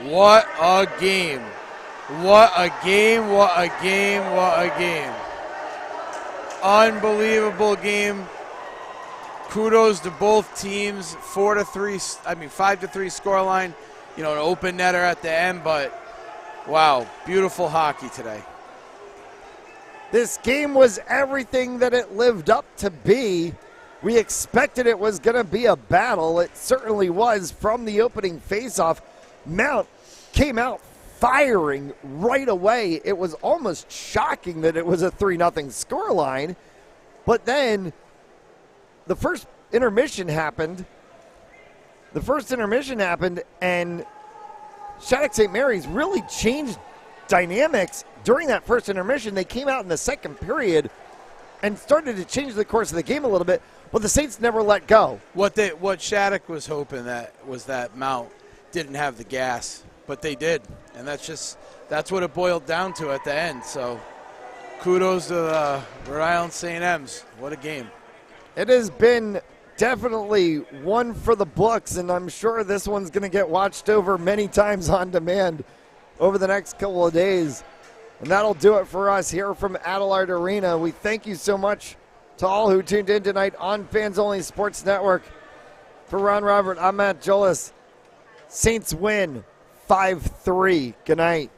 What a game. What a game, what a game, what a game. Unbelievable game. Kudos to both teams. 5-3 scoreline. You know, an open netter at the end, but wow, beautiful hockey today. This game was everything that it lived up to be. We expected it was going to be a battle. It certainly was from the opening faceoff. Mount came out firing right away. It was almost shocking that it was a 3-0 scoreline. But then the first intermission happened. And Shattuck St. Mary's really changed dynamics during that first intermission. They came out in the second period and started to change the course of the game a little bit, but the Saints never let go. What Shattuck was hoping that Mount didn't have the gas, but they did, and that's what it boiled down to at the end. So kudos to Rhode Island St. M's. What a game. It has been definitely one for the books, and I'm sure this one's going to get watched over many times on demand over the next couple of days. And that'll do it for us here from Adelard Arena. We thank you so much to all who tuned in tonight on Fans Only Sports Network. For Ron Robert, I'm Matt Jolis. Saints win 5-3. Good night.